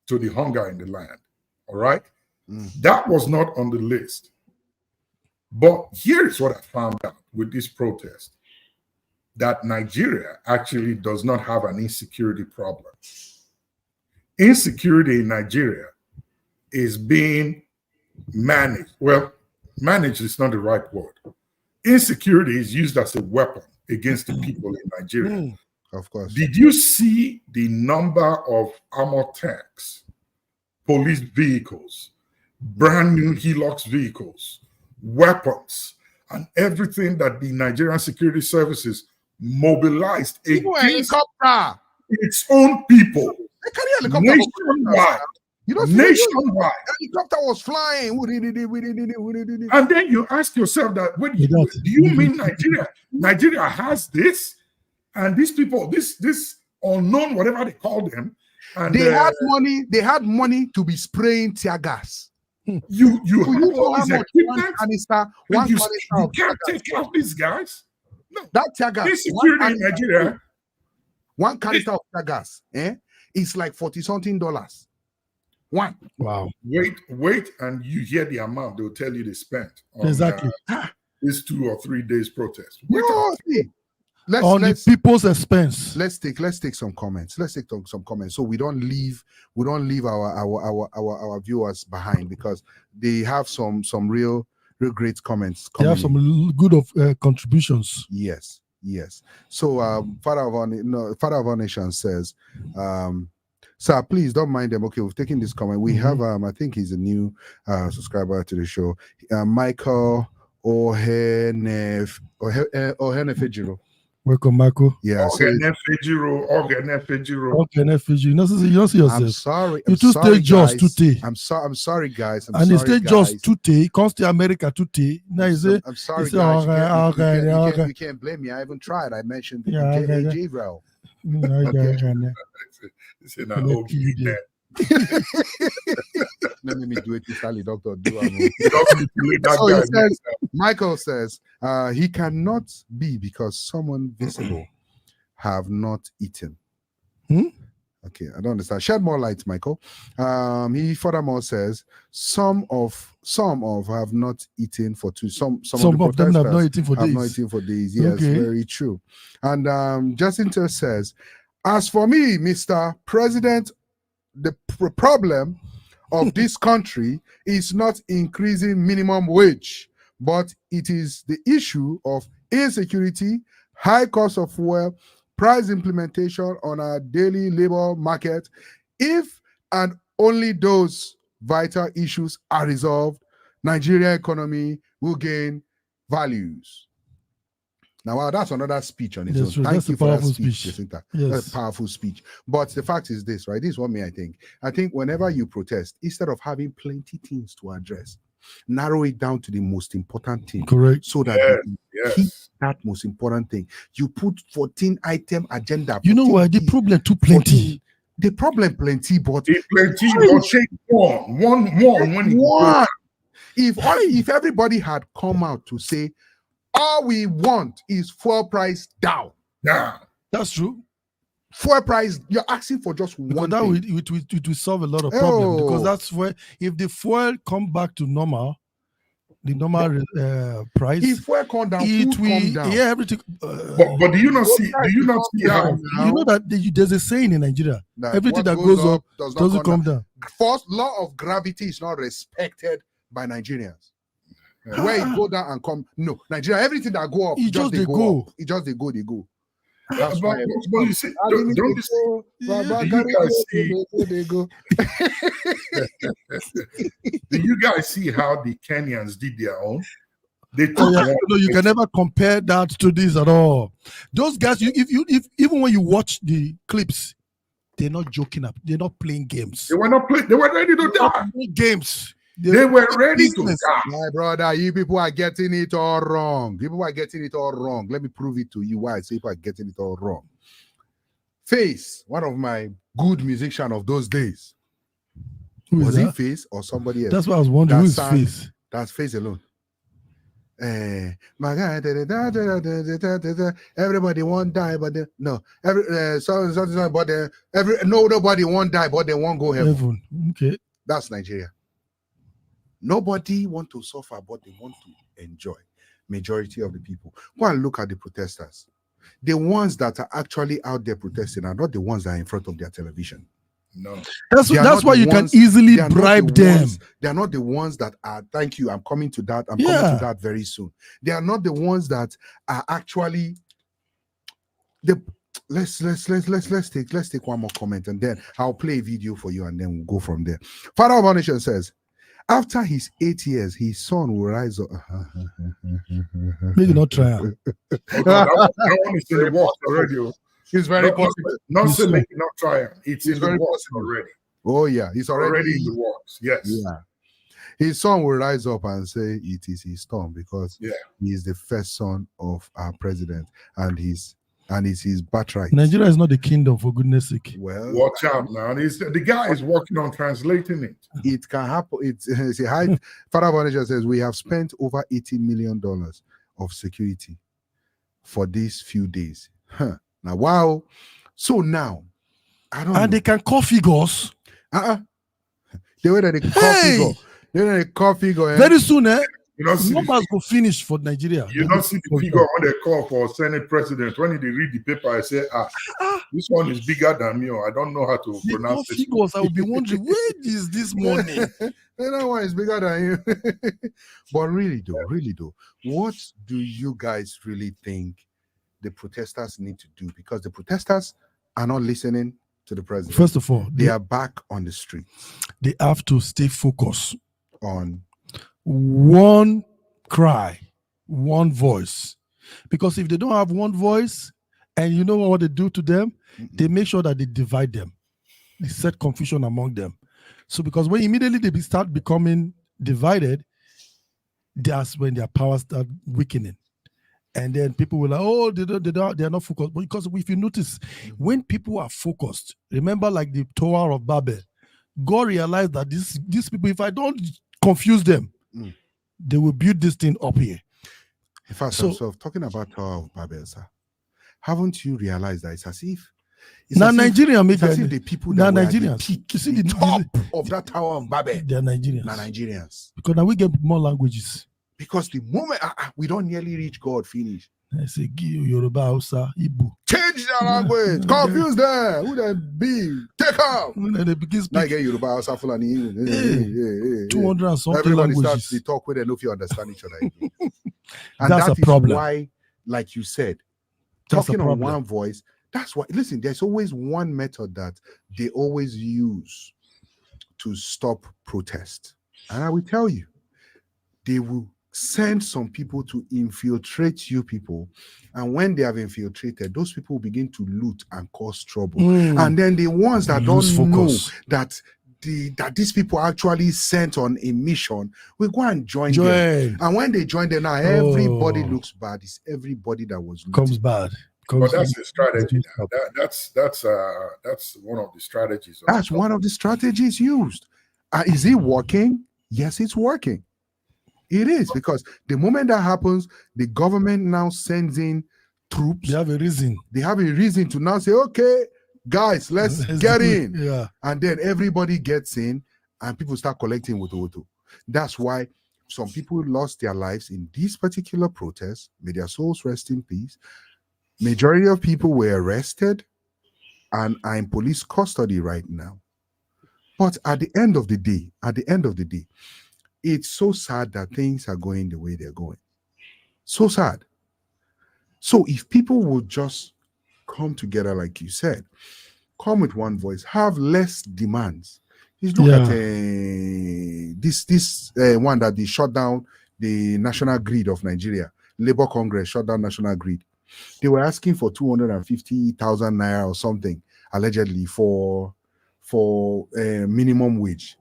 to the hunger in the land. All right? That was not on the list. But here's what I found out with this protest, that Nigeria actually does not have an insecurity problem. Insecurity in Nigeria is being managed. Well, managed is not the right word. Insecurity is used as a weapon against the people in Nigeria. Of course. Did you see the number of armored tanks, police vehicles, brand new Hilux vehicles, weapons, and everything that the Nigerian security services mobilized against its own people nationwide? Nationwide. Helicopter was flying. And then you ask yourself that, do you mean Nigeria? Nigeria has this, and these people, this unknown, whatever they call them, and they had money. They had money to be spraying tear gas. You have all these equipment. You can't take out these guys. No, that tear gas. Insecurity in Nigeria. One canister of tear gas, it's like $40-something. One. Wow. Wait, and you hear the amount they'll tell you they spent on this 2 or 3 days protest. The people's expense. Let's take some comments. So we don't leave our viewers behind, because they have some real great comments coming. They have some good contributions. Yes. So Father of our Nation says, sir, please don't mind them. Okay, we've taken this comment. We have I think he's a new subscriber to the show. Michael Ohenefejiro. Welcome, Michael. Yeah. Ohenefejiro. You don't see yourself. I'm sorry. You two stay just today. I'm sorry, guys. And he stay just today. Comes to America today. Now I'm sorry, guys. You can't blame me. I haven't tried. I mentioned Gabriel. Let me do it. Sally, doctor. Michael says he cannot be because someone visible have not eaten. Okay, I don't understand. Shed more light, Michael. He furthermore says some of have not eaten for two. Some Some of them have not eaten for have days. not eaten for days. Yes, Okay. very true. And Jacinta says, as for me, Mr. President, the problem of this country is not increasing minimum wage, but it is the issue of insecurity, high cost of fuel, price implementation on our daily labor market. If and only those vital issues are resolved, Nigerian economy will gain values. Now, wow, that's another speech on its That's own. true. Thank That's you a for that powerful speech, speech. Jacinta. Yes. That's a powerful speech. But the fact is this, right? This is what me I think. I think whenever you protest, instead of having plenty things to address, narrow it down to the most important thing. Correct. So that keep that most important thing. You put 14-item agenda. You know why? The problem too plenty. The problem plenty, but It plenty, but take one when it one. If everybody had come out to say, all we want is fuel price down. Yeah, that's true. Fuel price, you're asking for just because one that thing. it will solve a lot of problems. Because that's where, if the fuel come back to normal, the normal price, if fuel come down, it food will, come down. yeah, everything. But do you not see? Do you not see how? You know that there's a saying in Nigeria: everything that goes up doesn't come down. First law of gravity is not respected by Nigerians. Where it go down and come, no, Nigeria, everything that go up, it just they go up. It just they go. That's but you see, don't you see? Do you guys see? They go. Do you guys see how the Kenyans did their own? They took no, you can never compare that to this at all. Those guys, if even when you watch the clips, they're not joking up. They're not playing games. They were not playing. They were ready to die. Games. They were ready to die. My brother, you people are getting it all wrong. People are getting it all wrong. Let me prove it to you why I say people are getting it all wrong. Face, one of my good musicians of those days. Was he Face or somebody else? That's what I was wondering. Who's Face? That's Face alone. My guy, everybody won't die, but nobody won't die, but they won't go heaven. Okay, that's Nigeria. Nobody want to suffer, but they want to enjoy. Majority of the people. Go and look at the protesters. The ones that are actually out there protesting are not the ones that are in front of their television. No, that's why you can easily bribe them. They are not the ones that are. Thank you. I'm coming to that. I'm coming to that very soon. They are not the ones that are actually. Let's take one more comment and then I'll play a video for you and then we'll go from there. Father of our nation says, after his 8 years, his son will rise up. Maybe not try. That one is in the works already. It's very possible. Not saying not try. It's in the works already. Oh yeah, it's already in the works. Yes. Yeah. His son will rise up and say it is his turn because he is the first son of our president and it's his birthright. Nigeria is not the kingdom, for goodness sake. Well, watch out now. The guy is working on translating it. It can happen. It's a high. Father Bonaja says we have spent over $80 million of security for these few days. Huh. Now, wow. So now, I don't know. And they can call figures. The way that they call figure. The way that they call figure. Very soon, numbers go finish for Nigeria. You don't see the figure on the call for Senate president. When they read the paper, I say, this one is bigger than me. Or I don't know how to pronounce it. Figures, I will be wondering, where is this money? That one is bigger than you. But really though, what do you guys really think the protesters need to do? Because the protesters are not listening to the president. First of all, they are back on the streets. They have to stay focused on one cry, one voice. Because if they don't have one voice, and you know what they do to them, they make sure that they divide them. They set confusion among them. So because when immediately they start becoming divided, that's when their power start weakening. And then people will like, they're not focused. Because if you notice, when people are focused, remember like the Tower of Babel, God realized that these people, if I don't confuse them, they will build this thing up here. In fact, so talking about Tower of Babel, sir, haven't you realized that it's as if It's Now as if- Nigerian make it's as if it. the people Now that were at the Nigerians. peak, You see the the- top of that Tower of Babel, They're Nigerians. na Nigerians. Because now we get more languages. Because the moment we don't nearly reach God, finish. I say Yoruba, Hausa, Igbo. Change their language, confuse them. Who they be? Take out. When they begin Now speak you get Yoruba, Hausa, Fulani. 200 and something Everybody starts languages. to talk with them if you understand each other again. And That's that a is problem. why, like you said, That's a talking on problem. one voice. That's why. Listen, there's always one method that they always use to stop protest, and I will tell you, they will send some people to infiltrate you people, and when they have infiltrated, those people will begin to loot and cause trouble. And then the ones that Lose don't know focus. that these people actually sent on a mission will go and join them. And when they join them now, everybody looks bad. It's everybody that was looting. Comes bad. But that's a strategy. That's one of the strategies. That's one of the strategies used. Is it working? Yes, it's working. It is, because the moment that happens, the government now sends in troops. They have a reason. They have a reason to now say, okay, guys, let's get in. Yeah. And then everybody gets in and people start collecting woto. That's why some people lost their lives in this particular protest. May their souls rest in peace. Majority of people were arrested and are in police custody right now. But at the end of the day, it's so sad that things are going the way they're going. So sad. So if people would just come together, like you said, come with one voice, have less demands. Just look at this one that they shut down the national grid of Nigeria. Labour Congress shut down national grid. They were asking for 250,000 naira or something, allegedly, for minimum wage.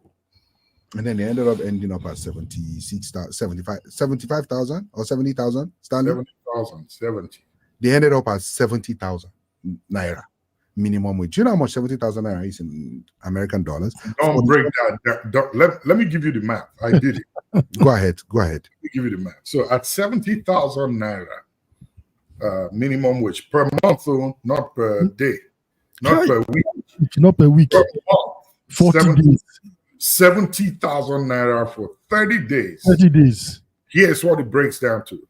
And then they ended up ending up at 75,000 or 70,000 standard. 70. They ended up at 70,000 naira minimum wage. Do you know how much 70,000 naira is in American dollars? Don't break that. Let me give you the math. I did it. Go ahead. Let me give you the math. So at 70,000 naira minimum wage per month, not per day, not per week. Not per week. Per month, 40 days. 70,000 naira for 30 days. 30 days. Here's what it breaks down to.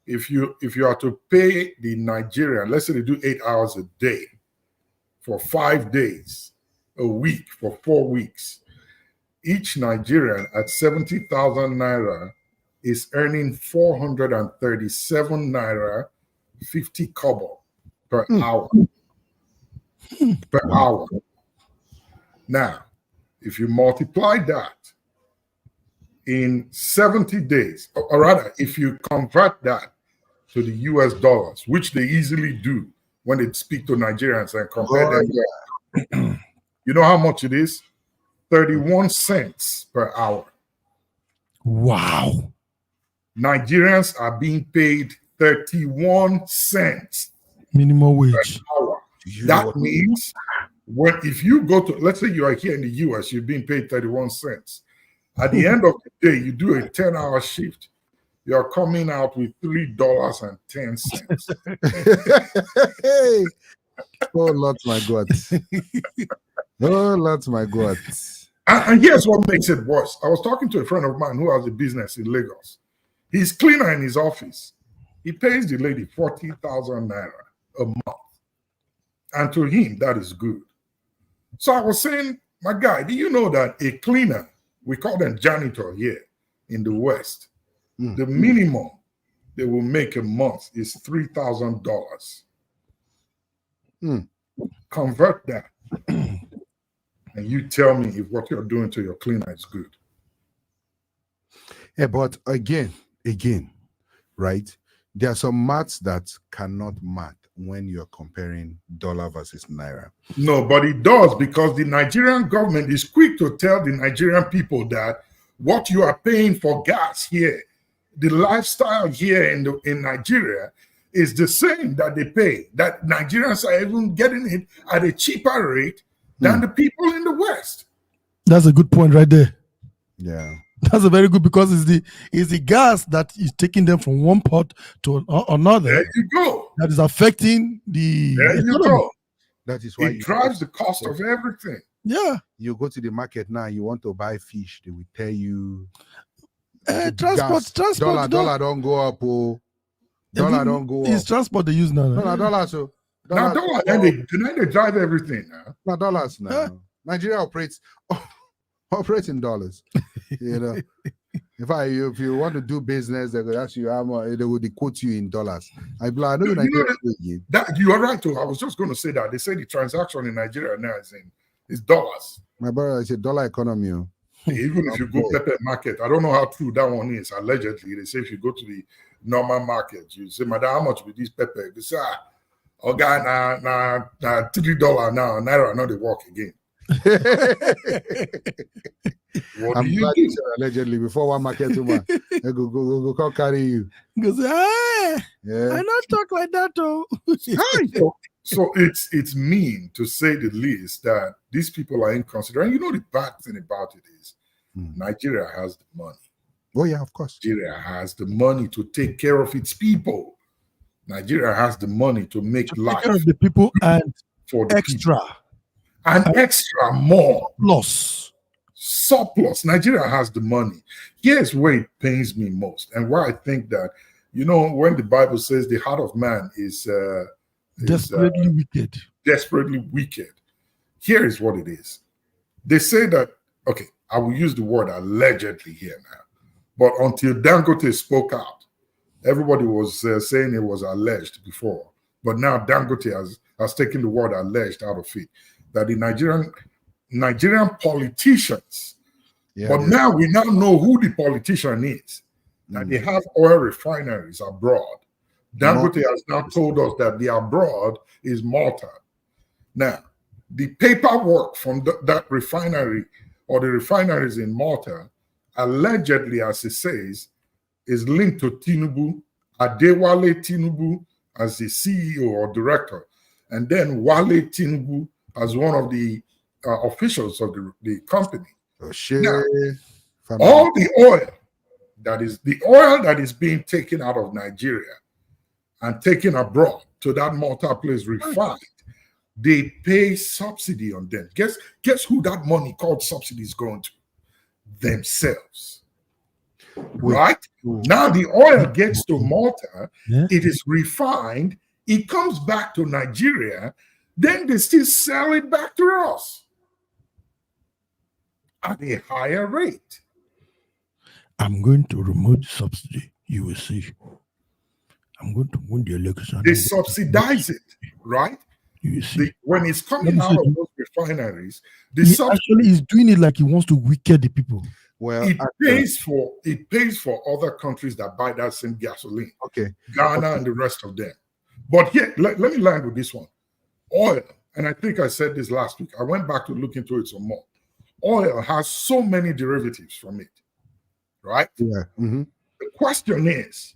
If you are to pay the Nigerian, let's say they do 8 hours a day for 5 days, a week for 4 weeks, each Nigerian at 70,000 naira is earning 437 naira 50 kobo per hour. Per hour. Now, if you multiply that in 70 days, or rather, if you convert that to the US dollars, which they easily do when they speak to Nigerians and compare them, you know how much it is? 31 cents per hour. Wow. Nigerians are being paid 31 cents minimum wage per hour. That means if you go to, let's say you are here in the US, you're being paid 31 cents. At the end of the day, you do a 10-hour shift, you're coming out with $3.10. Hey. Oh, Lord, my God. Oh, Lord, my God. And here's what makes it worse. I was talking to a friend of mine who has a business in Lagos. He's cleaner in his office. He pays the lady 40,000 naira a month. And to him, that is good. So I was saying, my guy, do you know that a cleaner, we call them janitor here in the West, the minimum they will make a month is $3,000. Convert that. And you tell me if what you're doing to your cleaner is good. Yeah, but again, right? There are some maths that cannot math when you're comparing dollar versus naira. No, but it does, because the Nigerian government is quick to tell the Nigerian people that what you are paying for gas here, the lifestyle here in Nigeria is the same that they pay, that Nigerians are even getting it at a cheaper rate than the people in the West. That's a good point right there. Yeah. That's a very good, because it's the gas that is taking them from one pot to another. There you go. That is affecting the There you economy. go. That is why it drives the cost of everything. Yeah. You go to the market now, you want to buy fish, they will tell you Transport. dollar don't go up. Oh, dollar don't go It's up. transport they use now. No, dollars. So Now, then they drive everything now. No, dollars now. Nigeria operates in dollars. You know, if you want to do business, they will ask you how much, they will quote you in dollars. I know Nigeria. You are right too. I was just going to say that they say the transaction in Nigeria now is dollars. My brother, it's a dollar economy. Even if you go pepper market, I don't know how true that one is. Allegedly, they say if you go to the normal market, you say, "Madam, how much with this pepper?" They say, "Okay, na $3 now. Naira not the work again." What do you do? Allegedly, before one market woman, they go come carry you. Because I not talk like that though. So it's mean, to say the least, that these people are inconsiderate. And you know the bad thing about it is Nigeria has the money. Oh yeah, of course. Nigeria has the money to take care of its people. Nigeria has the money to make life take care of the people and for the extra. people. And extra more. Surplus. Nigeria has the money. Here's where it pains me most, and why I think that, when the Bible says the heart of man is desperately wicked. Desperately wicked. Here is what it is. They say that, okay, I will use the word allegedly here now, but until Dangote spoke out, everybody was saying it was alleged before, but now Dangote has taken the word alleged out of it, that the Nigerian politicians, now we now know who the politician is, that they have oil refineries abroad. Dangote has now told us that the abroad is Malta. Now, the paperwork from that refinery or the refineries in Malta, allegedly, as it says, is linked to Tinubu, Adewale Tinubu as the CEO or director, and then Wale Tinubu as one of the officials of the company. Now, all the oil that is being taken out of Nigeria and taken abroad to that Malta place refined, they pay subsidy on them. Guess who that money called subsidy is going to? Themselves. Right? Now the oil gets to Malta, it is refined, it comes back to Nigeria, then they still sell it back to us at a higher rate. I'm going to remove subsidy. You will see. I'm going to win the election. They subsidize it, right? You see. When it's coming out of those refineries, actually is doing it like he wants to wicked the people. Well, it pays for other countries that buy that same gasoline. Okay. Ghana and the rest of them. But here, let me land with this one. Oil, and I think I said this last week. I went back to look into it some more. Oil has so many derivatives from it, right? Yeah. Mm-hmm. The question is,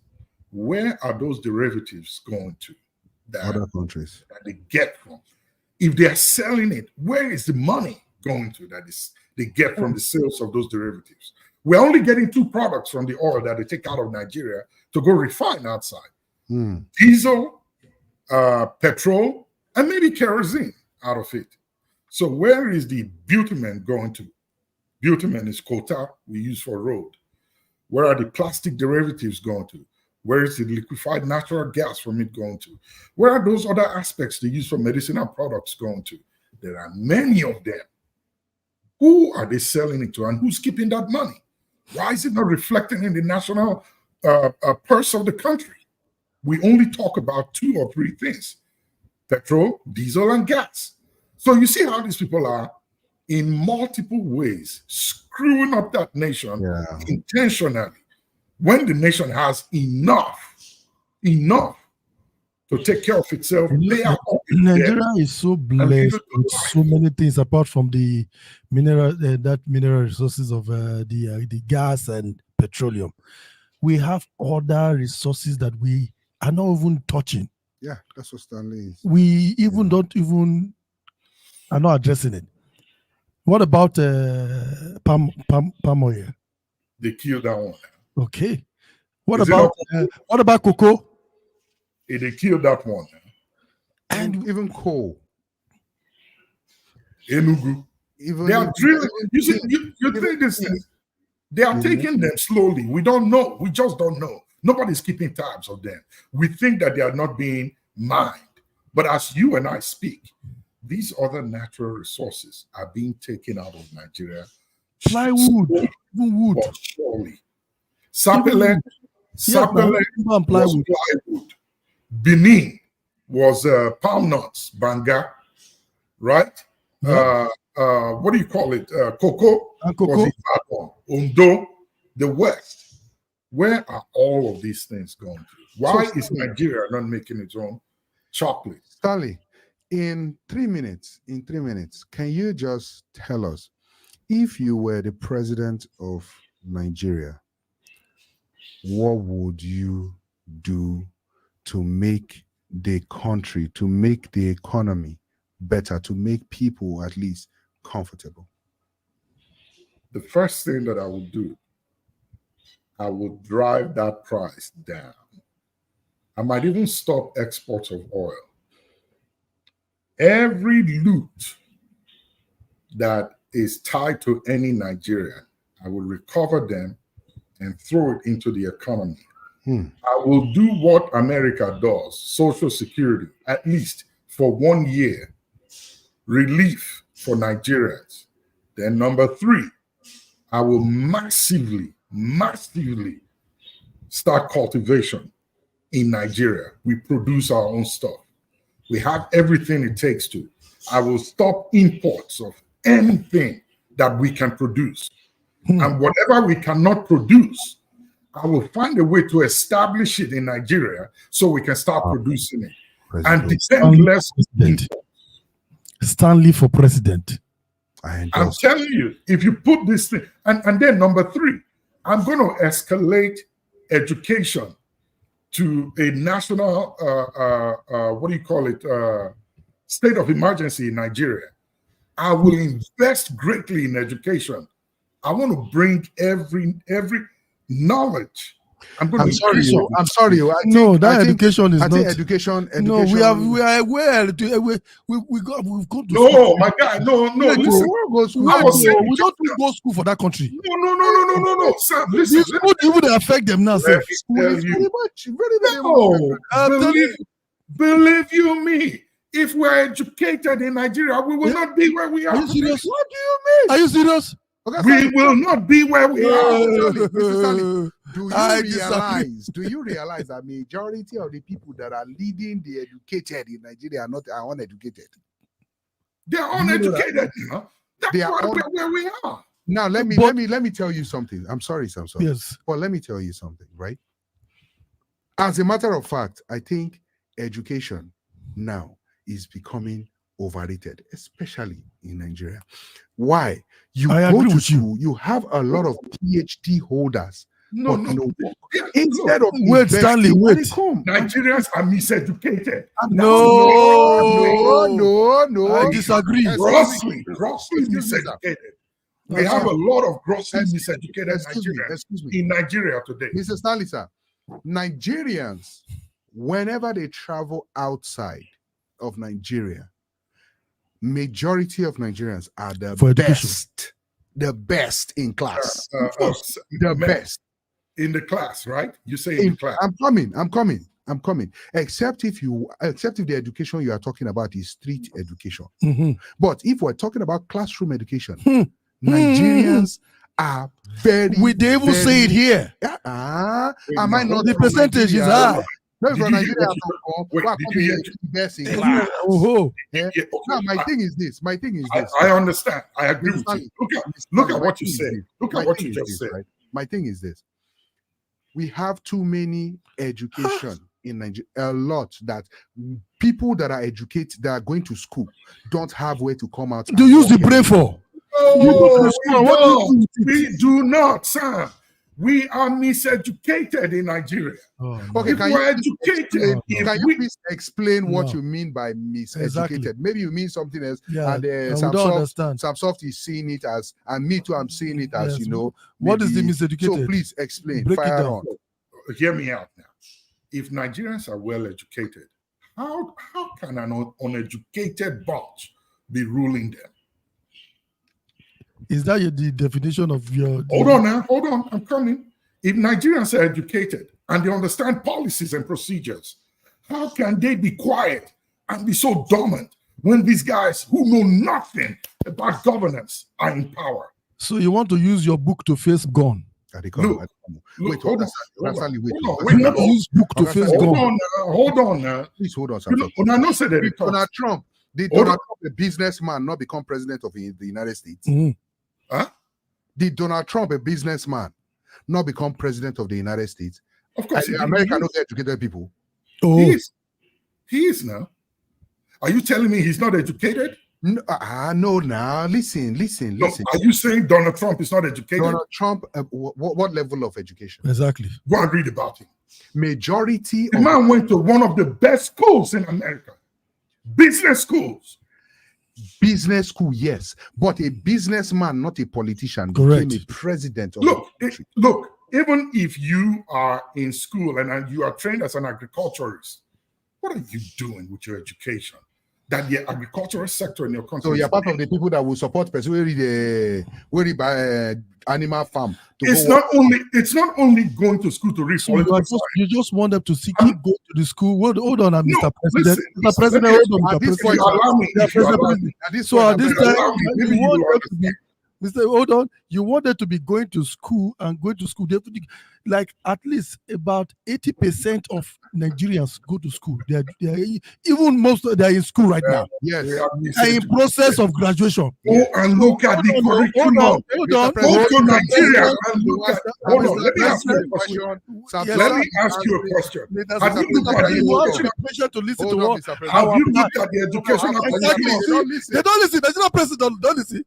where are those derivatives going to? Other countries. That they get from. If they are selling it, where is the money going to they get from the sales of those derivatives? We're only getting two products from the oil that they take out of Nigeria to go refine outside. Diesel, petrol, and maybe kerosene out of it. So where is the bitumen going to? Bitumen is quota we use for road. Where are the plastic derivatives going to? Where is the liquefied natural gas from it going to? Where are those other aspects they use for medicinal products going to? There are many of them. Who are they selling it to, and who's keeping that money? Why is it not reflecting in the national purse of the country? We only talk about 2 or 3 things: petrol, diesel, and gas. So you see how these people are, in multiple ways, screwing up that nation intentionally, when the nation has enough to take care of itself. Nigeria is so blessed with so many things apart from the mineral resources of the gas and petroleum. We have other resources that we are not even touching. Yeah, that's what Stanley is. We even are not addressing it. What about palm oil? They killed that one. Okay. What about cocoa? They killed that one. And even coal. Enugu. Even They are if- drilling. You see, you even- think this thing, they are taking them slowly. We don't know. We just don't know. Nobody's keeping tabs of them. We think that they are not being mined. But as you and I speak, these other natural resources are being taken out of Nigeria. Plywood, even wood. But surely. Sapele was Plywood. plywood. Benin was palm nuts, banga, right? Yeah. What do you call it? Cocoa And was cocoa. Ibadan, Ondo, the West. Where are all of these things going to? Why So, is Nigeria not making its own chocolate? Stanley, in 3 minutes, can you just tell us, if you were the president of Nigeria, what would you do to make the country, to make the economy better, to make people at least comfortable? The first thing that I would do, I would drive that price down. I might even stop exports of oil. Every loot that is tied to any Nigerian, I will recover them and throw it into the economy. I will do what America does, social security, at least for 1 year, relief for Nigerians. Then number 3, I will massively start cultivation in Nigeria. We produce our own stuff. We have everything it takes to. I will stop imports of anything that we can produce. And whatever we cannot produce, I will find a way to establish it in Nigeria so we can start producing it. And depend less on imports. Stanley for president. I'm telling you, if you put this thing, and then number 3, I'm going to escalate education to a national, state of emergency in Nigeria. I will invest greatly in education. I want to bring every knowledge. I'm sorry. Education is I not. think education. No, we are aware. We've gone to No, school. my guy, no. Wait, Listen, I was saying we don't go school for that country. no. Sir, listen. This school even affect them now, sir. Let me tell you. Believe you me, if we're educated in Nigeria, we will not be where we are. Are you serious? What do you mean? Are you serious? We will not be where we are. Mr. Stanley, do you disagree. realize that majority of the people that are leading the educated in Nigeria are uneducated? They are Do you know that? uneducated. You know? That's They are where we are. Now let me tell you something. I'm sorry. Yes. But let me tell you something, right? As a matter of fact, I think education now is becoming overrated, especially in Nigeria. Why? I go agree to with you. school, you have a lot of PhD holders, No. instead of Wait, Stanley, investing, wait. when it come, Nigerians are miseducated. No. I disagree. Grossly Excuse me, sir. miseducated. We have a lot of grossly Excuse miseducated me. Nigerians in Nigeria today. Mr. Stanley, sir, Nigerians, whenever they travel outside of Nigeria, majority of Nigerians are the best in class. The best in the class, right? You say in the class. I'm coming. Except if the education you are talking about is street education. But if we're talking about classroom education, Nigerians are very. We they even say it here. Am I not? The percentage is high. No, from Nigeria. Best in class. Now, my thing is this. I understand. I agree with you. Look at what you said. Look at what you just said. Right? My thing is this. We have too many education in Nigeria. A lot that people that are educated, that are going to school, don't have where to come out. Do use the brain for? We do not, sir. We are miseducated in Nigeria. Okay, can you please explain what No. you mean by miseducated? Exactly. Maybe you mean something else. Yeah, And we don't understand. Samsoft is seeing it as, and me too, I'm seeing it as, Yes. you know. What is the maybe- miseducated? So please explain. Break it Fire down. on. Hear me out now. If Nigerians are well educated, how can an uneducated bunch be ruling them? Is that the definition of your? Hold on now. Hold on. I'm coming. If Nigerians are educated and they understand policies and procedures, how can they be quiet and be so dormant when these guys who know nothing about governance are in power? So you want to use your book to face gun? Look, Wait, hold on. You want to use book to face gun? Hold on now. Please hold on. Donald Trump, did Donald Trump, a businessman, not become president of the United States? Huh? Did Donald Trump, a businessman, not become president of the United States? Of course, America don't get educated people. Oh, he is now. Are you telling me he's not educated? No, now listen. No, are you saying Donald Trump is not educated? Donald Trump, what level of education? exactly. Go and read about him. Majority The of man went to one of the best schools in America, business schools. business school, yes, but a businessman, not a politician, Correct. became a president of Look, the country. look. Even if you are in school and you are trained as an agriculturist, what are you doing with your education? That the agricultural sector in your country. So you're part of the people that will support person where they buy animal farm. It's not only going to school to read So you just want them to keep going to the school. Hold on, Mr. No, President. listen, Mr. President, hold on, at Mr. this point, President. allow me, if you allow me. So at this time, allow me, maybe you you want don't them to be, Mr. Hold on, you want them to be going to school and going to school. Like at least about 80% of Nigerians go to school. They're even most they're in school right now. yes. They're in process of graduation. Go and look at the curriculum. Hold on. Go to Nigeria and look at. Hold on, let me ask you a Mr. question. Yes, Let sir. me ask you a question. Have you Mr. looked at President, you have the the permission to listen to Hold on, what? Mr. President. Have you looked at the educational Exactly. curriculum? They don't listen. There's no president. Don't listen.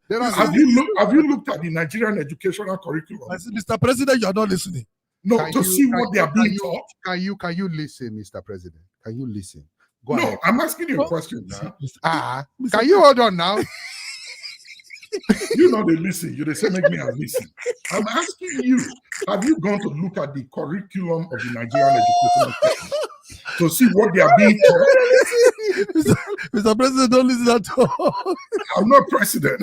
Have you looked at the Nigerian educational curriculum? I said, Mr. President, you are not listening. No, Can to you- see can what they are you- being can you- taught. Can you listen, Mr. President? Can you listen? Go No, ahead. I'm asking you a question now. Can you hold on now? You know they listen. You they say make me and listen. I'm asking you, have you gone to look at the curriculum of the Nigerian educational system to see what they are being taught? Mr. President, don't listen at all. I'm not president.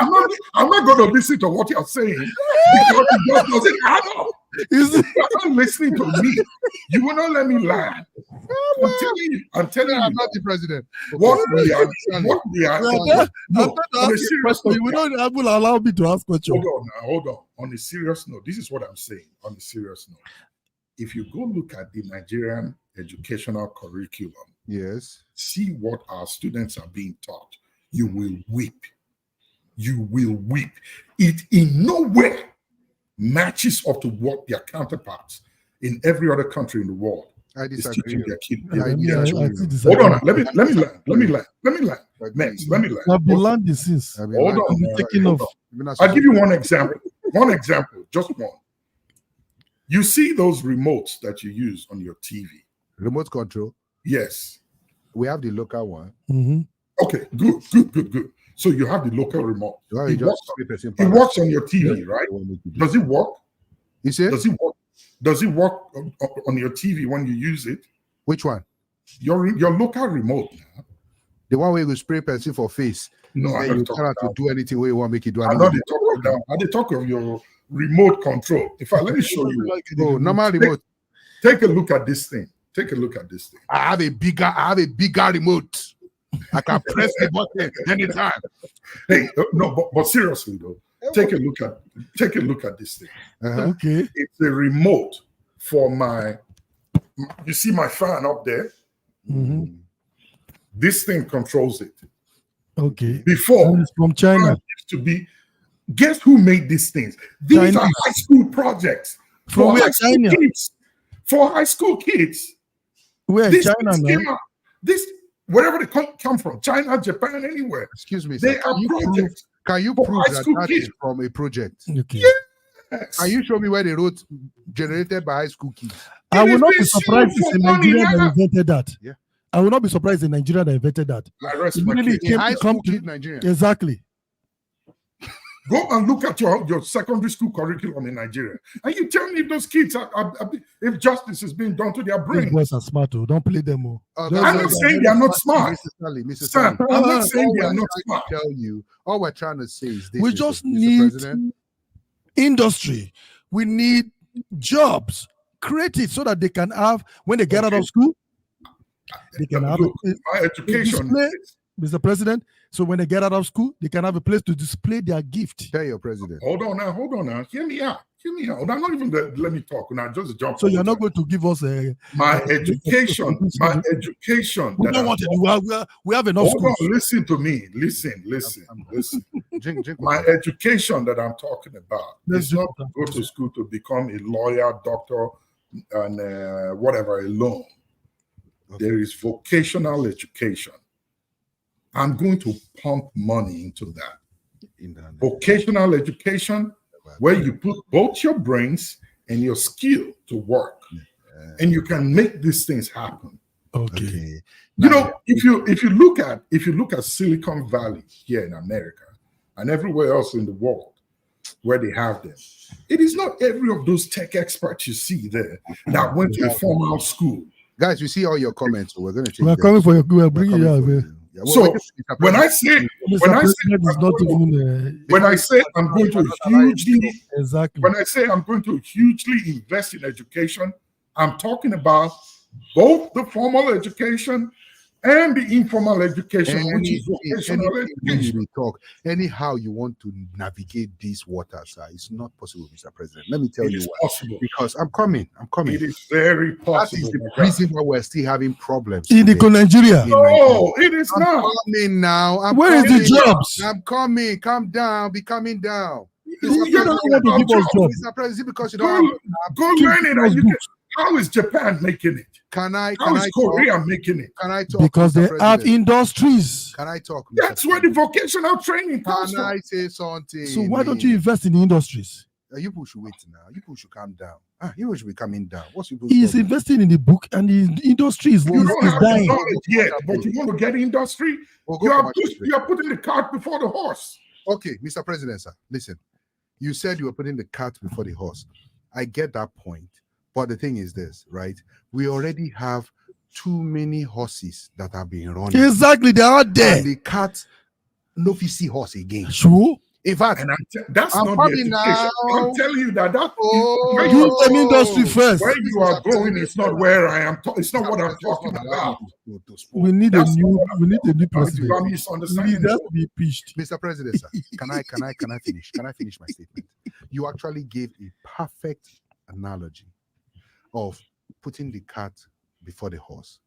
I'm not going to listen to what you're saying because it just doesn't add up. You're not listening to me. You will not let me lie. I'm telling you. I'm not the president. What we are. No, on a serious note. You will not able to allow me to ask questions. Hold on. On a serious note, this is what I'm saying. On a serious note, if you go look at the Nigerian educational curriculum, Yes. see what our students are being taught, you will weep. You will weep. It in no way matches up to what their counterparts in every other country in the world I is disagree. teaching their kids. Yeah, Hold on. Let me land. Next, let me land. I've been landing since. Hold on. Taking off. I'll give you one example. Just one. You see those remotes that you use on your TV? Remote control. Yes. We have the local one. Mm-hmm. Okay, good. So you have the local remote. Well, It it works on your TV, right? Does it work? You see? Does it work on your TV when you use it? Which one? Your local remote now. The one where you spray pencil for face. No, I And you don't try to do anything where you want to make it do. I'm not talking about. I talk of your remote control. In fact, let me show you. Oh, normal remote. Take a look at this thing. I have a bigger remote. I can press the button anytime. Hey, no, but seriously though, take a look at this thing. Okay. It's a remote for you see my fan up there? Mm-hmm. This thing controls it. Okay. Before, it's from China. Used to be, guess who made these things? These China. are high school projects. From where? China. For high school kids. Where? China now? Wherever they come from, China, Japan, anywhere. Excuse me, They sir. are projects. Can you for prove high school that kids. is from a project? Okay. Yes. Can you show me where they wrote generated by high school kids? I will is not being be surprised sold if a for money Nigerian now. that invented that. Yeah. I will not be surprised in Nigeria that invented that. I rest my Immediately case. it came High to come school to kid Nigerian. exactly. Go and look at your secondary school curriculum in Nigeria, and you tell me if those kids if justice is being done to their brains. These boys are smart, too. Don't play them. I'm not saying they are not smart. Mr. Sam, I'm not saying they are not smart. Tell you, all we're trying to say is this: we just need industry. We need jobs. Create it so that they can have, when they get out of school, they can have my education. Mr. President, so when they get out of school, they can have a place to display their gift. Tell your president. Hold on now. Hear me out. I'm not even let me talk now. Just jump. So you're not going to give us my education. My education. We don't want to. We have enough schools. Listen to me. Listen. Drink. My education that I'm talking about is not to go to school to become a lawyer, doctor, and whatever alone. Okay. There is vocational education. I'm going to pump money into that. Vocational education, where you put both your brains and your skill to work, and you can make these things happen. Okay. You know, if you look at Silicon Valley here in America and everywhere else in the world where they have them, it is not every of those tech experts you see there that went to a formal school. Guys, we see all your comments. So we're going to take. We're coming for you. We're bringing you out there. So when I say I'm going to hugely invest in education, I'm talking about both the formal education and the informal education, which is vocational education. Anyhow you want to navigate these waters, it's not possible, Mr. President. Let me tell you why. Possible. Because I'm coming. It is very possible. That is the reason why we're still having problems in Nigeria. No, it is not. Coming now. Where is the jobs? I'm coming. Calm down. Be coming down. You don't want to give us jobs. Mr. President, because you don't go learn it. How is Japan making it? How is Korea making it? Can I talk? Because they have industries. Can I talk? That's where the vocational training comes from. Can I say something? So why don't you invest in the industries? You people should wait now. You people should calm down. You should be coming down. He's investing in the book and the industry is dying. Yet, but you want to get industry? You are putting the cart before the horse. Okay, Mr. President, sir, listen. You said you were putting the cart before the horse. I get that point. But the thing is this, right? We already have too many horses that have been running. Exactly, they are there. And the cat, no see horse again. Sure. In fact, that's not the education. Now. I'm telling you that industry first. Where you are going is not where I am. It's not what I'm talking about. We need a new president. I'm misunderstanding. That to be pitched. Mr. President, sir, can I finish? Can I finish my statement? You actually gave a perfect analogy of putting the cart before the horse.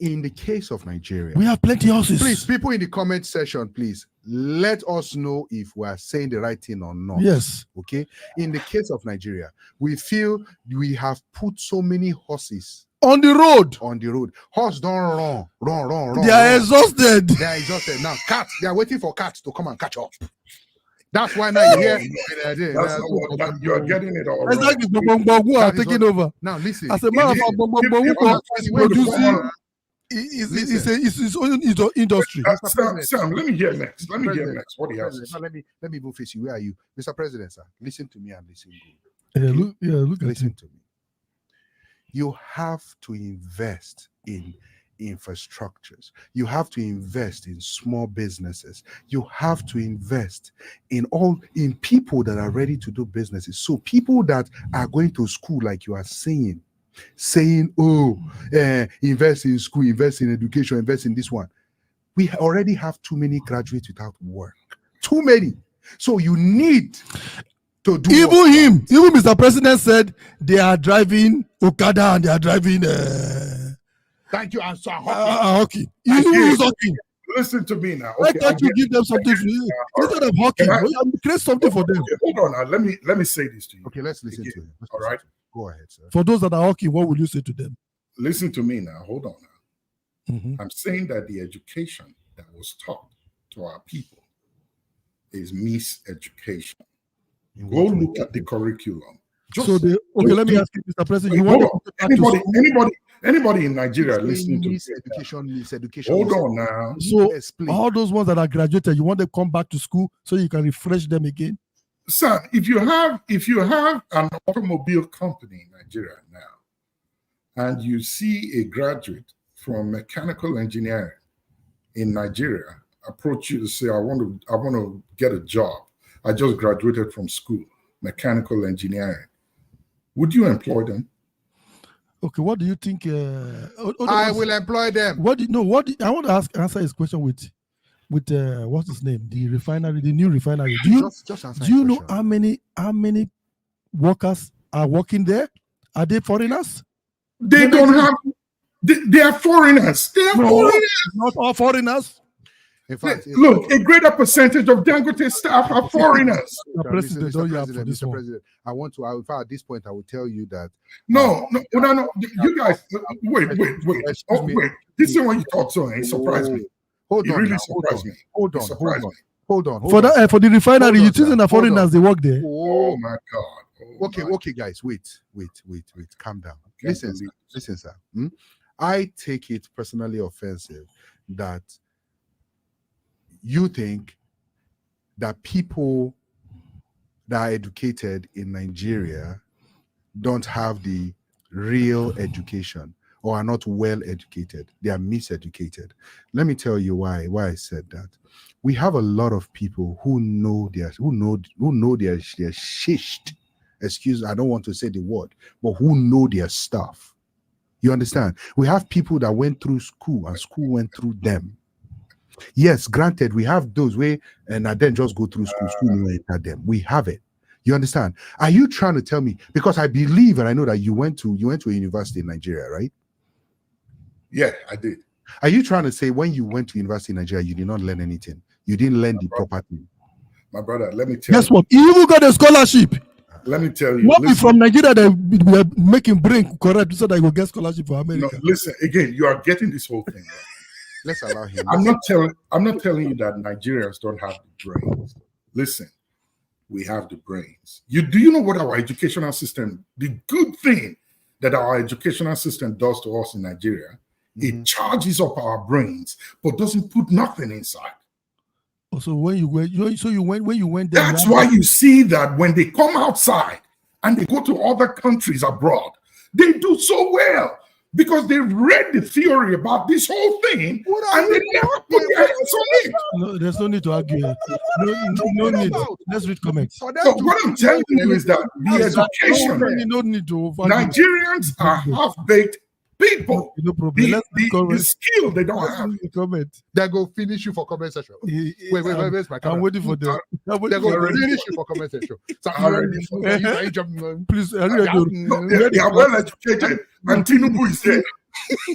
In the case of Nigeria, we have plenty of horses. Please, people in the comment section, please let us know if we are saying the right thing or not. Yes. Okay. In the case of Nigeria, we feel we have put so many horses on the road. Horse don't run. They are exhausted. Now, cats, they are waiting for cats to come and catch up. That's why now you're here. You're getting it all right. Exactly. Bongbong are taking over. Now listen. As a matter of fact, Bongbong is producing. It's his own industry. Sam, let me hear next. What he has. Let me even face you. Where are you, Mr. President? Sir, listen to me and listen good. Look at listen to me. You have to invest in infrastructures. You have to invest in small businesses. You have to invest in people that are ready to do businesses. So people that are going to school, like you are saying, invest in school, invest in education, invest in this one. We already have too many graduates without work. Too many. So you need to do even Mr. President said they are driving Okada and they are driving thank you, answer hockey. Who's hockey? Listen to me now. Why can't you give them something for you? Instead of hockey, create something for them. Hold on now. Let me say this to you. Okay, let's listen to you. All right. Go ahead, sir. For those that are hockey, what will you say to them? Listen to me now. Hold on now. Mm-hmm. I'm saying that the education that was taught to our people is miseducation. Go look at the curriculum. So let me ask you, Mr. President, you hold want on. to go back to school? Anybody in Nigeria listening to miseducation. Hold on now. So explain. all those ones that are graduated, you want them to come back to school so you can refresh them again? Sir, if you have an automobile company in Nigeria now, and you see a graduate from mechanical engineering in Nigeria approach you to say, I want to get a job. I just graduated from school, mechanical engineering. Would you employ them? Okay, what do you think? I will employ them. I want to answer his question with what's his name? The refinery, the new refinery. Do you know how many workers are working there? Are they foreigners? They don't have. They are foreigners. They are foreigners. Not all foreigners. In fact, look, a greater percentage of Dangote staff are foreigners. Mr. President, I want to. In fact, at this point, I will tell you that. No. You guys, wait. This is when you talk so. It surprised me. Hold on. It really surprised me. Hold on. For the refinery, you think the foreigners they work there? Oh my God. Okay, guys, wait. Calm down. Listen, sir. I take it personally offensive that you think that people that are educated in Nigeria don't have the real education or are not well educated. They are miseducated. Let me tell you why I said that. We have a lot of people who know their shisht. Excuse, I don't want to say the word, but who know their stuff. You understand? We have people that went through school and school went through them. Yes, granted, we have those way and then just go through school and enter them. We have it. You understand? Are you trying to tell me? Because I believe and I know that you went to a university in Nigeria, right? Yeah, I did. Are you trying to say when you went to university in Nigeria, you did not learn anything? You didn't learn the proper thing? My brother, let me tell you. Guess what? You even got a scholarship. Let me tell you. What if from Nigeria they were making brain correct so that you will get scholarship for America? No, listen, again, you are getting this whole thing. Let's allow him. I'm not telling you that Nigerians don't have the brains. Listen, we have the brains. Do you know what our educational system, the good thing that our educational system does to us in Nigeria? It charges up our brains, but doesn't put nothing inside. So when you went there, that's why you see that when they come outside and they go to other countries abroad, they do so well because they read the theory about this whole thing and they never put their hands on it. No, there's no need to argue. No need. Let's read comments. So what I'm telling you is that the education, no need to Nigerians are half-baked people. No problem. The skill they don't have. Comment. They go finish you for comment section. Wait, where's my camera? I'm waiting for them. They go finish you for comment section. So please, they are well educated, and Tinubu is there.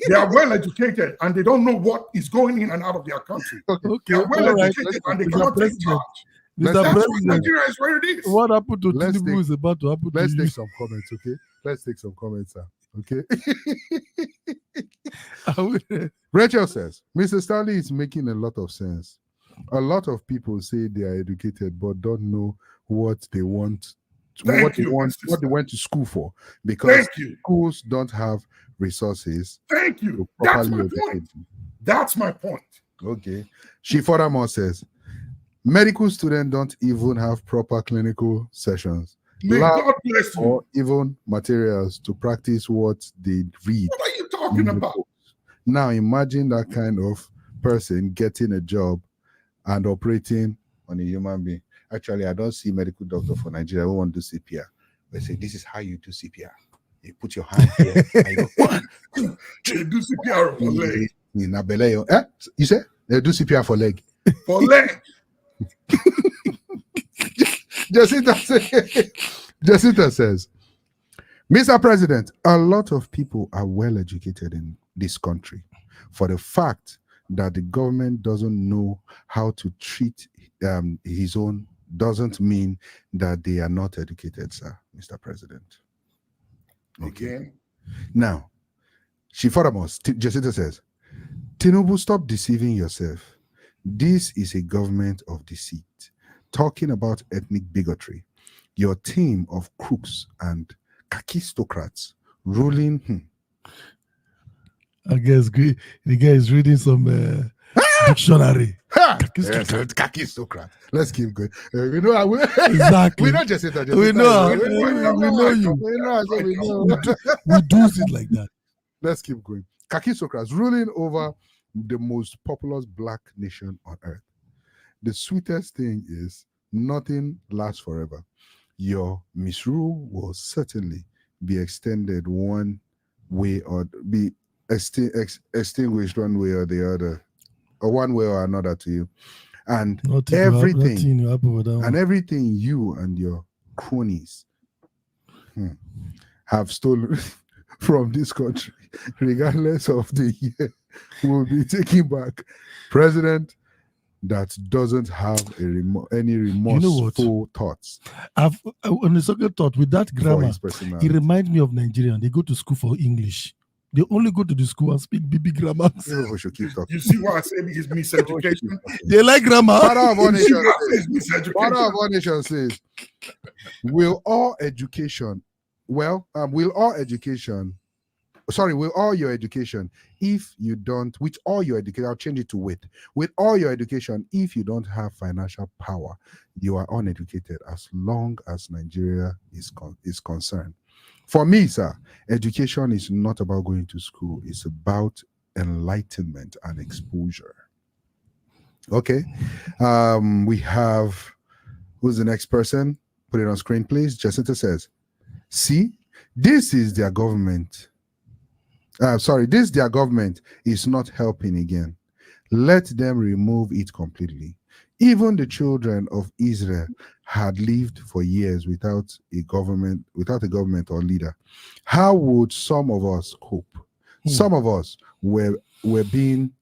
They are well educated, and they don't know what is going in and out of their country. Okay, they are well educated, and they cannot take charge. Mr. President, Nigeria is where it is. What happened to Tinubu is about to happen to you. Let's take some comments, okay? Let's take some comments, sir. Okay. Rachel says, Mr. Stanley is making a lot of sense. A lot of people say they are educated but don't know what they want, what they went to school for, because schools don't have resources. Thank you. That's my point. That's my point. Okay. She furthermore says, medical students don't even have proper clinical sessions. May God bless you. Or even materials to practice what they read. What are you talking about? Now imagine that kind of person getting a job and operating on a human being. Actually, I don't see medical doctor for Nigeria who want to do CPR. They say this is how you do CPR. You put your hand here and you go, they do CPR for leg. You say they do CPR for leg. For leg. Jacinta says, Mr. President, a lot of people are well educated in this country. For the fact that the government doesn't know how to treat his own doesn't mean that they are not educated, sir, Mr. President. Okay. Now, she furthermore, Jacinta says, Tinubu, stop deceiving yourself. This is a government of deceit. Talking about ethnic bigotry. your team of crooks and kakistocrats ruling. I guess the guy is reading some dictionary. Yes, kakistocrat. Let's keep going. We know Exactly. we not just say that. We know. We know you. We know. We do it like that. Let's keep going. Kakistocrats ruling over the most populous black nation on earth. The sweetest thing is nothing lasts forever. Your misrule will certainly be extended one way or be extinguished one way or the other, or one way or another to you. And everything you and your cronies have stolen from this country, regardless of the year, will be taken back. President that doesn't have any remorseful thoughts. On the second thought, with that grammar, it reminds me of Nigerian. They go to school for English. They only go to the school and speak BB grammar. We should keep talking. You see what I said is miseducation. They like grammar. Father of all nations says, will all your education, if you don't, with all your education, I'll change it to with all your education, if you don't have financial power, you are uneducated as long as Nigeria is concerned. For me, sir, education is not about going to school. It's about enlightenment and exposure. Okay. We have, who's the next person? Put it on screen, please. Jacinta says, see, this is their government. This their government is not helping again. Let them remove it completely. Even the children of Israel had lived for years without a government or leader. How would some of us cope? Some of us were being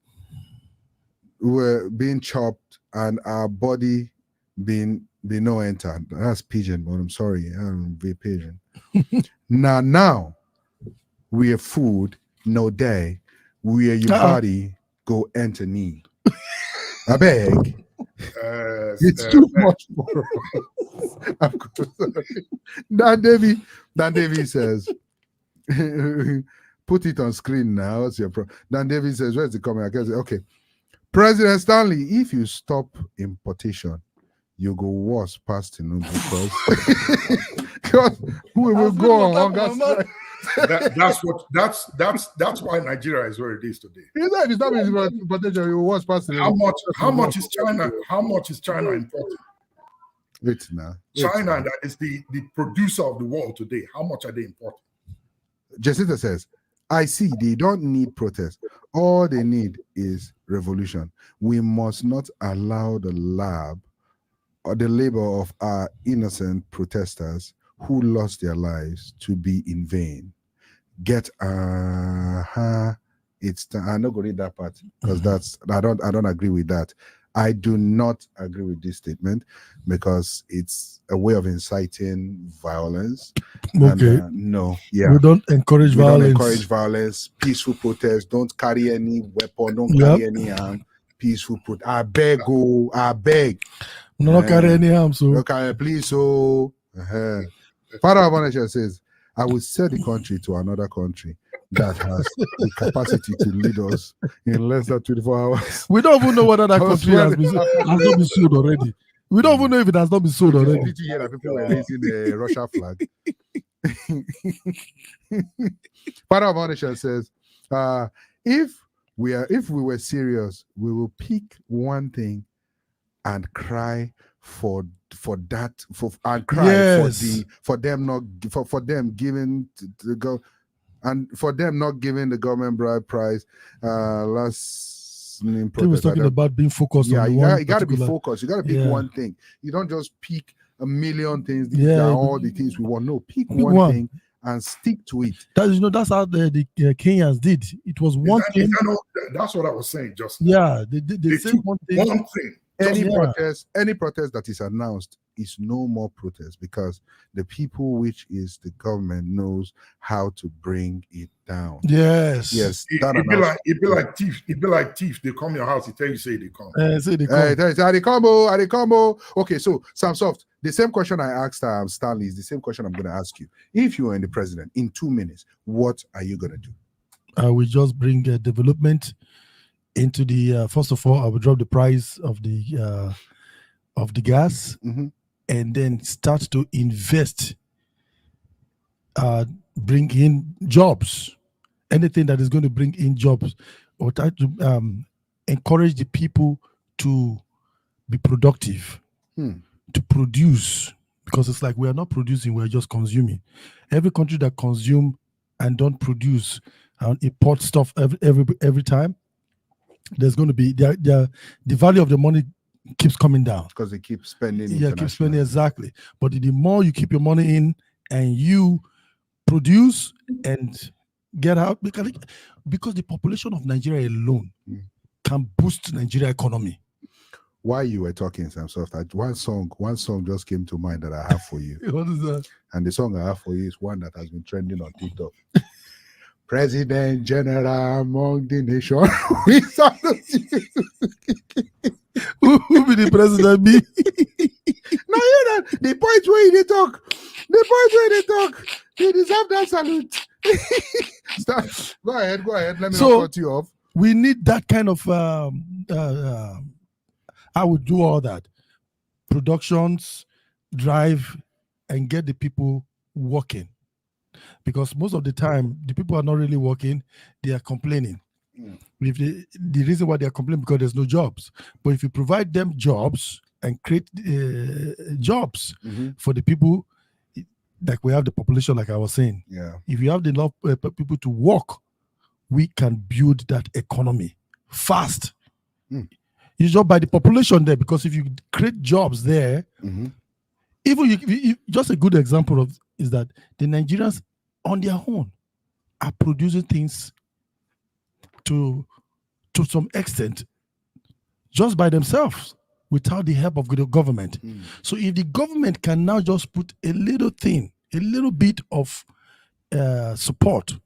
chopped and our body being no enter. That's pigeon, but I'm sorry, I'm very pigeon. now we are food. No day where your body go enter knee. I beg. It's too much for us. I'm sorry. Dan Davy says, put it on screen now. What's your problem? Dan Davy says, where's the comment? I can say, okay. President Stanley, if you stop importation, you go worse past Tinubu because we will go on hunger strike. That's why Nigeria is where it is today. It's not potential. What's past how much is China? How much is China importing? China, that is the producer of the world today. How much are they importing? Jacinta says, I see they don't need protest. All they need is revolution. We must not allow the lab or the labor of our innocent protesters who lost their lives to be in vain. It's I'm not going to read that part because I don't agree with that. I do not agree with this statement because it's a way of inciting violence. Okay. And, we don't encourage violence. Don't encourage violence. Peaceful protest. Don't carry any weapon. Don't carry any arm. Peaceful protest. I beg. No carry any arm, so. No carry, please, so. Father of Nation says, I will sell the country to another country that has the capacity to lead us in less than 24 hours. We don't even know whether that country has not been sold already. We don't even know if it has not been sold already. Did you hear that people were raising the Russia flag? Father of Nation says, if we were serious, we will pick one thing and cry for them giving the go and for them not giving the government bride prize last name protest. He was talking about being focused on you got to be focused. You got to pick one thing. You don't just pick a million things. These are all the things we want. No, pick one thing and stick to it. That's how the Kenyans did. It was one thing. That's what I was saying just now. Yeah, they said one thing. Any protest that is announced is no more protest because the people, which is the government, knows how to bring it down. Yes. It'd be like thief. It'd be like thief. They come your house. They tell you say they come. Say they come. They come. Okay, so Sam Soft, The same question I asked Stanley is the same question I'm going to ask you. If you are in the president in 2 minutes, what are you going to do? I will just bring development into the. First of all, I will drop the price of the gas, and then start to invest. Bring in jobs, anything that is going to bring in jobs, or try to encourage the people to be productive, to produce, because it's like we are not producing, we're just consuming. Every country that consume and don't produce and import stuff every time, there's going to be the value of the money keeps coming down because they keep spending. Yeah, keep spending, exactly. But the more you keep your money in and you produce and get out, because the population of Nigeria alone can boost Nigeria economy. While you were talking, Sam Soft, one song just came to mind that I have for you. What is that? And the song I have for you is one that has been trending on TikTok. President General among the nation. Who be the president be? No, you know, the point where they talk. The point where they talk. They deserve that salute. Stop. Go ahead. Let me not cut you off. We need that kind of I would do all that. Productions, drive, and get the people working. Because most of the time, the people are not really working, they are complaining. If the reason why they are complaining because there's no jobs. But if you provide them jobs and create jobs for the people, like we have the population, like I was saying. Yeah. If you have enough people to work, we can build that economy fast. It's just by the population there, because if you create jobs there, even you, just a good example of is that the Nigerians on their own are producing things to some extent just by themselves without the help of the government. So if the government can now just put a little bit of support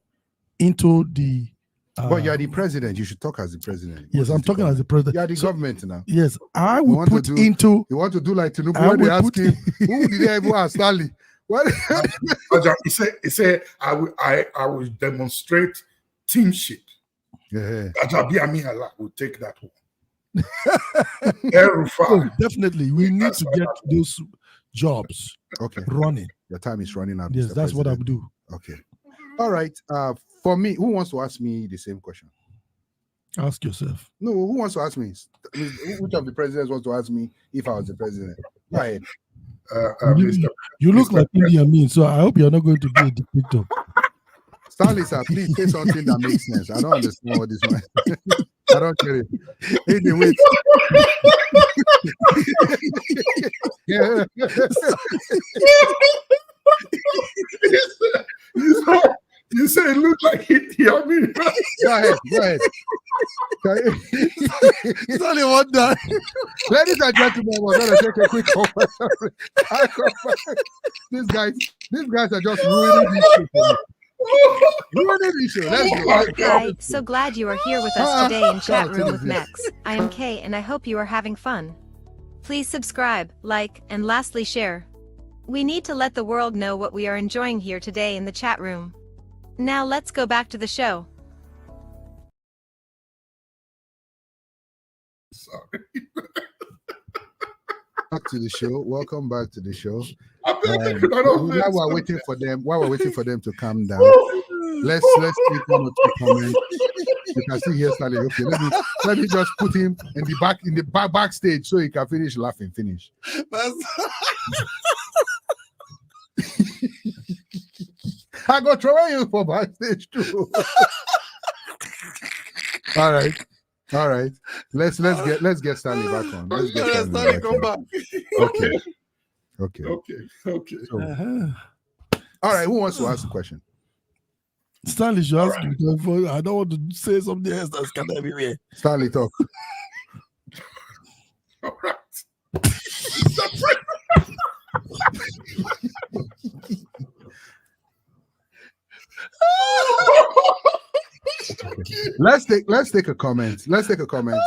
into the but you're the president. You should talk as the president. Yes, I'm talking as the president. You're the government now. Yes, I will put into. You want to do like Tinubu when they ask him, who did they ever ask Stanley? What? He said, I will demonstrate teamship. Yeah. Ajabi will take that one. Definitely, we need to get those jobs running. Your time is running out. Yes, that's what I would do. Okay. All right. For me, who wants to ask me the same question? Ask yourself. No, who wants to ask me? Which of the presidents wants to ask me if I was the president? Go ahead. You look like Indian mean, so I hope you're not going to be a dictator. Stanley, sir, please say something that makes sense. I don't understand what this means. I don't get it. Hey, wait. Yeah. You say it looked like Indian mean. Go ahead. It's only one time. Ladies and gentlemen, we're going to take a quick commercial. These guys are just ruining this shit for me. Hi, so glad you are here with us today in Chat Room with Mex. I am Kay and I hope you are having fun. Please subscribe, like, and lastly share. We need to let the world know what we are enjoying here today in the chat room. Now let's go back to the show. Sorry. Back to the show. Welcome back to the show. While we're waiting for them to calm down, let's take one or two comments. You can see here Stanley. Okay, let me just put him in the backstage so he can finish laughing. Finish. I got throw you for backstage too. All right. Let's get Stanley back on. Let's get Stanley back on. Okay. So, all right. Who wants to ask the question? Stanley should ask you. I don't want to say something else that's kind of everywhere. Stanley, talk. All right. Let's take a comment. Let's take a comment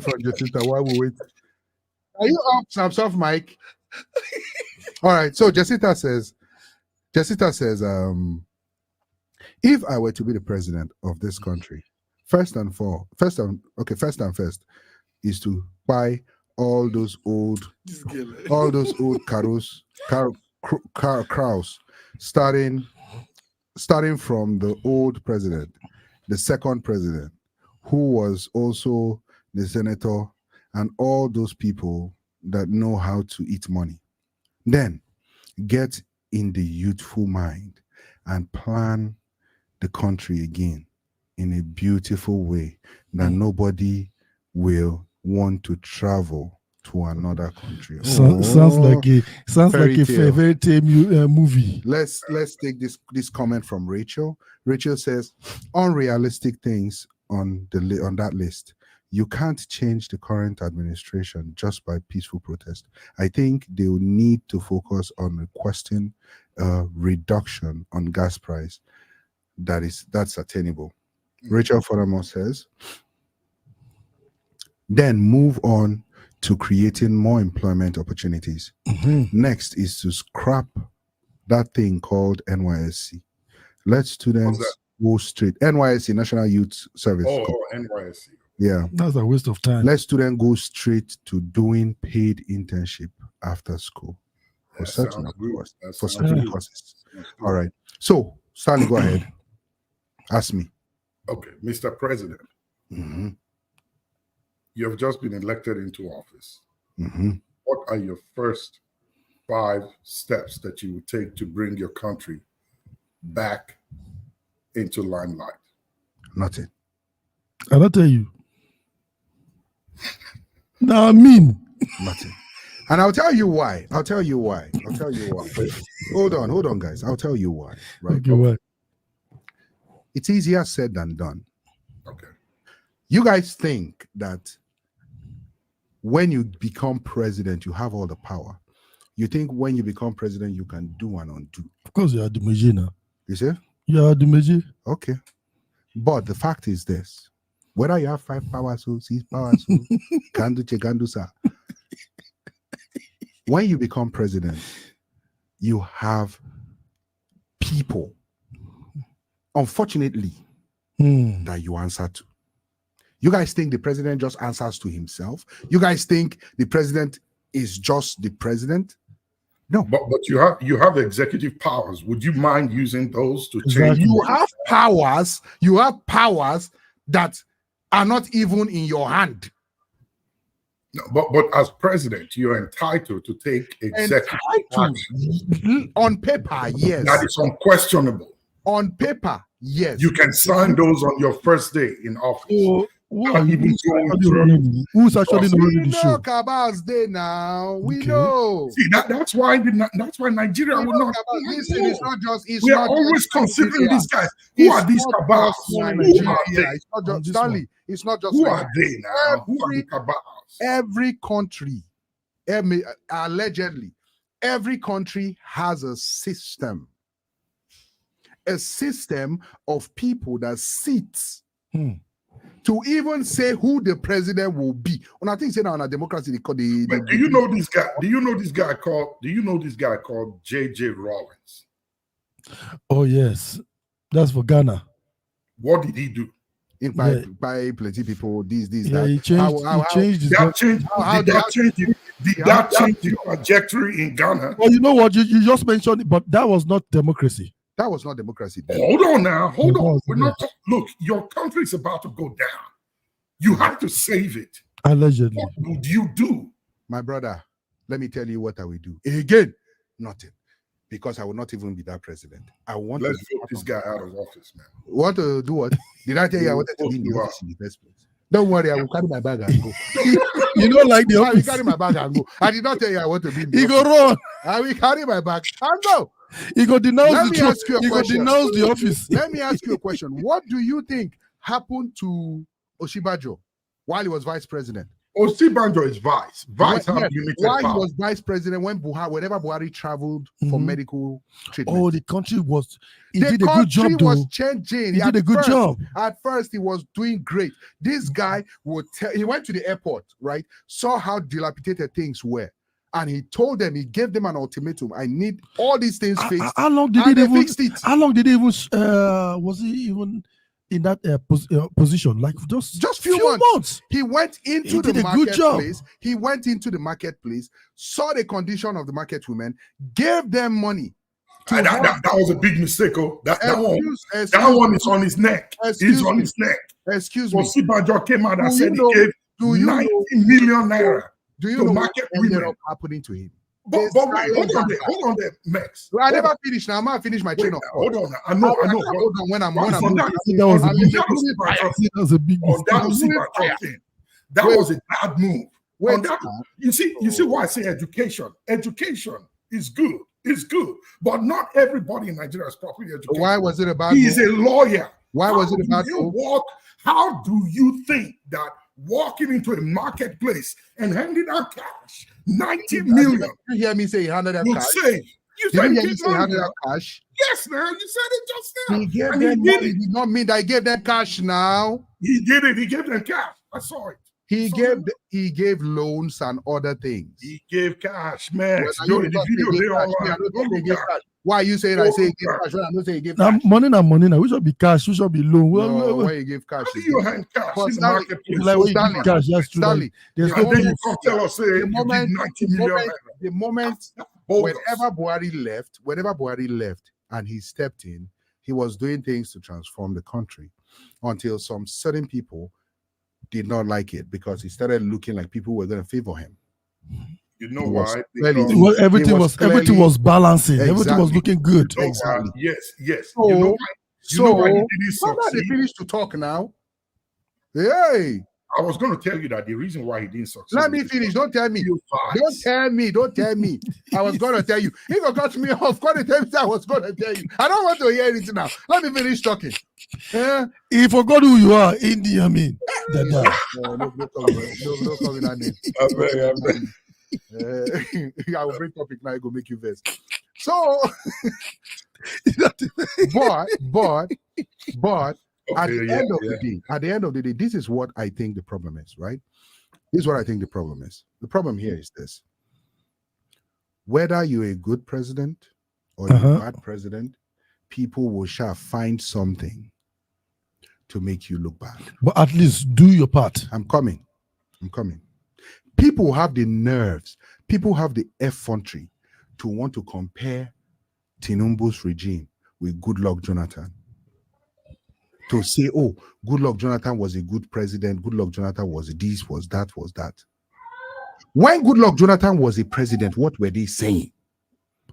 from Jacinta while we wait. Are you off soft mic? All right. So Jessica says, if I were to be the president of this country, first and first is to buy all those old crows, starting from the old president, the second president, who was also the senator, and all those people that know how to eat money. Then get in the youthful mind and plan the country again in a beautiful way that nobody will want to travel to another country. Sounds like a Fairy tale. very tame movie. Let's take this comment from Rachel. Rachel says, unrealistic things on that list. You can't change the current administration just by peaceful protest. I think they will need to focus on requesting a reduction on gas price that's attainable. Rachel furthermore says, then move on to creating more employment opportunities. Next is to scrap that thing called NYSC. Let students go straight. NYSC, National Youth Service. Oh, NYSC. Yeah. That's a waste of time. Let students go straight to doing paid internship after school for certain courses. All right. So, Stanley, go ahead. Ask me. Okay, Mr. President. You have just been elected into office. What are your first 5 steps that you would take to bring your country back into limelight? Nothing. I'll tell you. No, I mean nothing. And I'll tell you why. Hold on, guys. I'll tell you why. Right? Okay, what? It's easier said than done. Okay. You guys think that when you become president, you have all the power. You think when you become president, you can do and undo. Of course, you are the Meji now. You see? You are the Meji. Okay. But the fact is this. Whether you have 5 powers or 6 powers, can do, sir. When you become president, you have people, unfortunately, that you answer to. You guys think the president just answers to himself? You guys think the president is just the president? No. But you have executive powers. Would you mind using those to change? You have powers that are not even in your hand. No, but as president, you're entitled to take executive action. On paper, yes. That is unquestionable. On paper, yes. You can sign those on your first day in office. Who's actually running the show? Cabal's day now. We know. See, that's why Nigeria will not. Listen, it's not just. We are always considering these guys. Who are these cabals? It's not just Stanley. It's not just. Who are they now? Who are the cabals? Every country, allegedly, every country has a system of people that sits. To even say who the president will be. And I think saying on a democracy, they call the. Do you know this guy? Do you know this guy called J.J. Rawlings? Oh yes, that's for Ghana. What did he do? By plenty people. That. He changed his. Did that change the trajectory in Ghana? Well, you know what? You just mentioned it, but that was not democracy. That was not democracy. Hold on now. Hold on. We're not. Look, your country is about to go down. You have to save it. Allegedly. What would you do? My brother, let me tell you what I will do. Again, nothing. Because I will not even be that president. Let's vote this guy out of office, man. Want to do what? Did I tell you I wanted to be in the office in the first place? Don't worry, I will carry my bag and go. You don't like the office? I will carry my bag and go. I did not tell you I want to be in the office. He go run. I will carry my bag and go. He go denounce the office. Let me ask you a question. What do you think happened to Oshibajo while he was vice president? Osibanjo is vice. Vice Why- have yes, limited Why he power. was vice president whenever Buhari traveled for Mhm. medical treatment. Oh, the country was. He The did a good country job, was though. changing. He did a good job. At first, he was doing great. This guy would tell. He went to the airport, right? Saw how dilapidated things were, and he told them. He gave them an ultimatum. I need all these things fixed. How long did And they they even? fixed it. How long did they even? Was he even in that position? Like just few months. He went into He the did a good job. marketplace. He went into the marketplace, saw the condition of the market women, gave them money. That was a big mistake. Oh, that one is on his neck. Excuse He's on me. his neck. Excuse me. Osibanjo came out and Do said you know- he gave do you 90 know- million naira Do you to know what market ended women. up happening to him? But They wait, hold silent on there, Max. I never finished. Now I'm not finished my Wait train of now, thought. hold on now. I know. Hold on when I'm Once on that, That was a on big- that Osibanjo- That was a big on mistake. that I'm moving Osibanjo fire. thing, that Wait. was a bad move. Wait, On that, you see why I say education. Education is good. It's good, but not everybody in Nigeria is properly educated. why was it a bad He move? is a lawyer. Why was it a bad do you move? How do you think that walking into a marketplace and handing out cash, 90 million, Did you hear me say he handed out will cash? save? You Did said you he hear me gave say he money. handed out cash? Yes, man. You said it just now. He gave And them he did money. it. Did not mean that he gave them cash now. He did it. He gave them cash. I saw it. He So gave loans and other things. He gave cash, man. Well, Yo, you the don't say video he gave they cash. online. Me, I don't Go say he look gave at cash. Why are you saying Go I say he look gave at cash when I don't say he gave Now, cash? money now. We should be cash. We should be loan. No, where you give cash? How do is you different. hand cash But in the Stanley, marketplace? Like when you Stanley, give cash, that's true. Stanley, Like, there's the no And then you moment- come tell us, say, you give 90 million. the moment Bogus. whenever Buhari left and he stepped in, he was doing things to transform the country until some certain people did not like it because he started looking like people were going to favor him. You know He was why? clearly- Because Well, everything was was clearly- balancing. Everything was Exactly. looking good. you know Exactly. why? Yes. So, You know why? You know why he didn't why not they succeed? finish to talk now? Hey, I was going to tell you that the reason why he didn't succeed. let me is finish. Don't tell me. because Don't tell me. Don't tell me. I was going to tell you. If you got me off, going to tell me I was going to tell you. I don't want to hear anything now. Let me finish talking. He forgot who you are, Indian mean. No call me that name. I will bring topic now. It will make you vex. So, but at the end of the day, this is what I think the problem is, right? This is what I think the problem is. The problem here is this: whether you're a good president or you're a bad president, people will find something to make you look bad. But at least do your part. I'm coming. People have the nerves, people have the effrontery to want to compare Tinubu's regime with Goodluck Jonathan. To say, oh, Goodluck Jonathan was a good president, Goodluck Jonathan was this, was that. When Goodluck Jonathan was a president, what were they saying?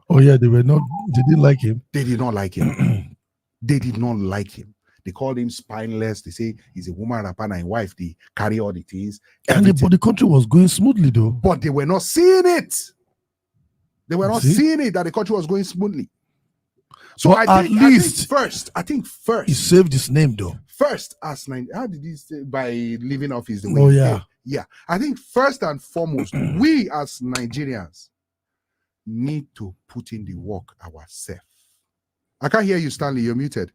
Oh yeah, they didn't like him. They did not like him. They did not like him. They called him spineless. They say he's a woman rapper and a wife. They carry all the things. But the country was going smoothly though. But they were not seeing it. They were not seeing it that the country was going smoothly. So I think first he saved his name though. First, as how did he say by living off his way? Oh yeah. Yeah. I think first and foremost, we as Nigerians need to put in the work ourselves. I can't hear you, Stanley. You're muted.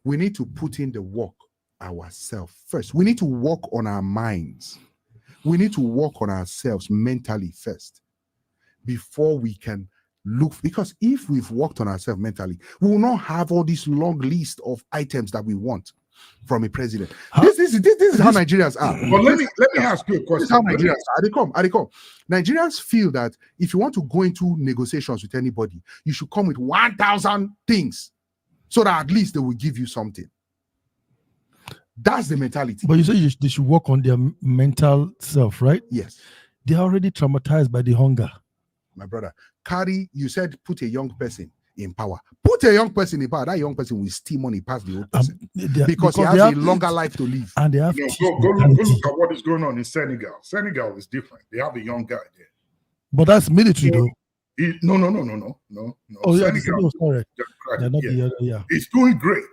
We need to put in the work ourselves first. We need to work on our minds. We need to work on ourselves mentally first before we can look. Because if we've worked on ourselves mentally, we will not have all this long list of items that we want from a president. This is how Nigerians are. But let me ask you a question. This is how Nigerians are. They come. Nigerians feel that if you want to go into negotiations with anybody, you should come with 1,000 things so that at least they will give you something. That's the mentality. But you say they should work on their mental self, right? Yes. They are already traumatized by the hunger. My brother, you said put a young person in power. Put a young person in power. That young person will steal money past the old person because he has a longer life to live. And they have go look at what is going on in Senegal. Senegal is different. They have a young guy there. But that's military though. No. Oh yeah, Senegal, sorry. He's doing great.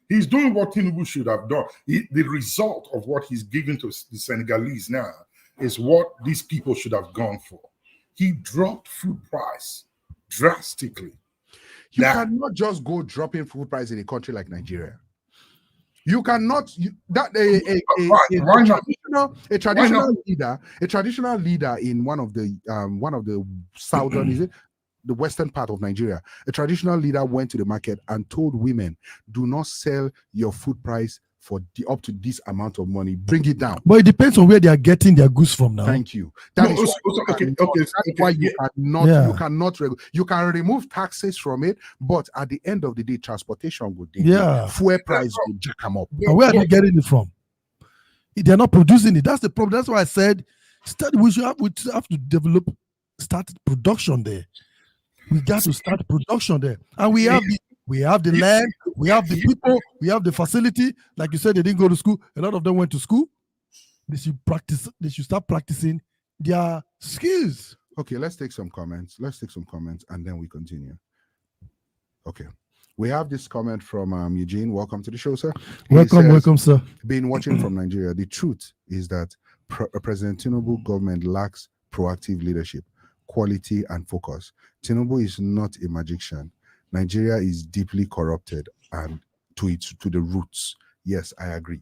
He's doing what Tinubu should have done. The result of what he's giving to the Senegalese now is what these people should have gone for. He dropped food price drastically. You cannot just go dropping food price in a country like Nigeria. You cannot a traditional leader in one of the southern, is it the western part of Nigeria, a traditional leader went to the market and told women, do not sell your food price for up to this amount of money, bring it down. But it depends on where they are getting their goods from now. Thank you. You can remove taxes from it, but at the end of the day, transportation would fuel price will jack them up. And where are they getting it from? They're not producing it. That's the problem. That's why I said we have to start production there. We got to start production there. And we have the land, we have the people, we have the facility. Like you said, they didn't go to school. A lot of them went to school. They should start practicing their skills. Okay, let's take some comments and then we continue. Okay. We have this comment from Eugene. Welcome to the show, sir. Welcome, sir. Been watching from Nigeria. The truth is that President Tinubu government lacks proactive leadership, quality, and focus. Tinubu is not a magician. Nigeria is deeply corrupted and to the roots. Yes, I agree.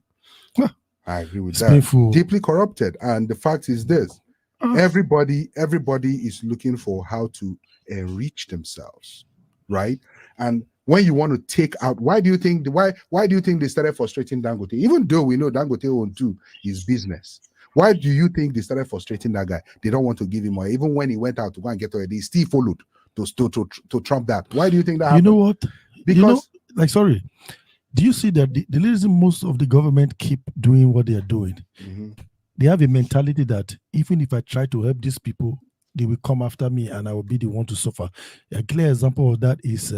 I agree with that. Painful. Deeply corrupted. And the fact is this: everybody is looking for how to enrich themselves, right? And when you want to take out, why do you think they started frustrating Dangote? Even though we know Dangote won't do his business. Why do you think they started frustrating that guy? They don't want to give him more. Even when he went out to go and get oil, they still followed to trump that. Why do you think that happened? You know what? Because do you see that the reason most of the government keep doing what they are doing? Mm-hmm. They have a mentality that even if I try to help these people, they will come after me and I will be the one to suffer. A clear example of that is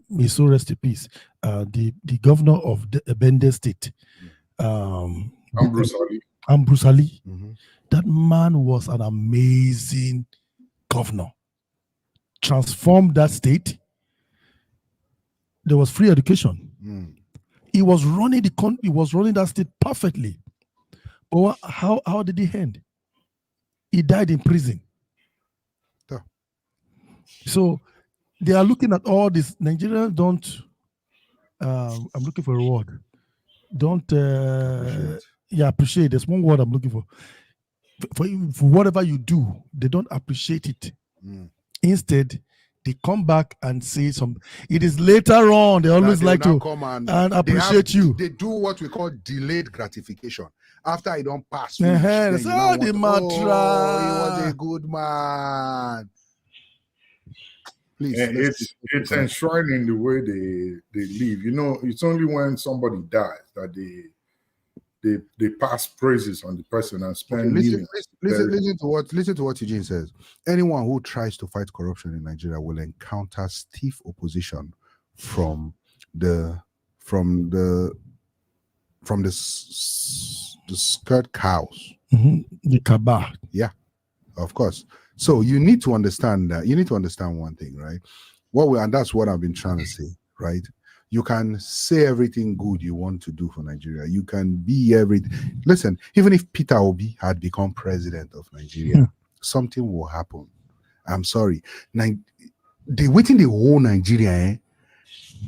may so rest in peace, the governor of the Bende State, Ambrose Ali. Mm-hmm. That man was an amazing governor. Transformed that state. There was free education. He was running the country. He was running that state perfectly. But how did he end? He died in prison. Yeah. So they are looking at all this. Nigerians don't. I'm looking for a word. Don't. Appreciate. There's one word I'm looking for. For whatever you do, they don't appreciate it. Instead, they come back and say something. It is later on they always like to come and appreciate you. They do what we call delayed gratification. After I don't pass, he was a good man. Please, it's enshrined in the way they live. You know, it's only when somebody dies that they pass praises on the person and spend millions. Listen to what Eugene says. Anyone who tries to fight corruption in Nigeria will encounter stiff opposition from the skirt cows. The cabal. Yeah, of course. So you need to understand that. You need to understand one thing, right? And that's what I've been trying to say, right? You can say everything good you want to do for Nigeria. You can be everything. Listen, even if Peter Obi had become president of Nigeria, something will happen. I'm sorry. Waiting the whole Nigeria,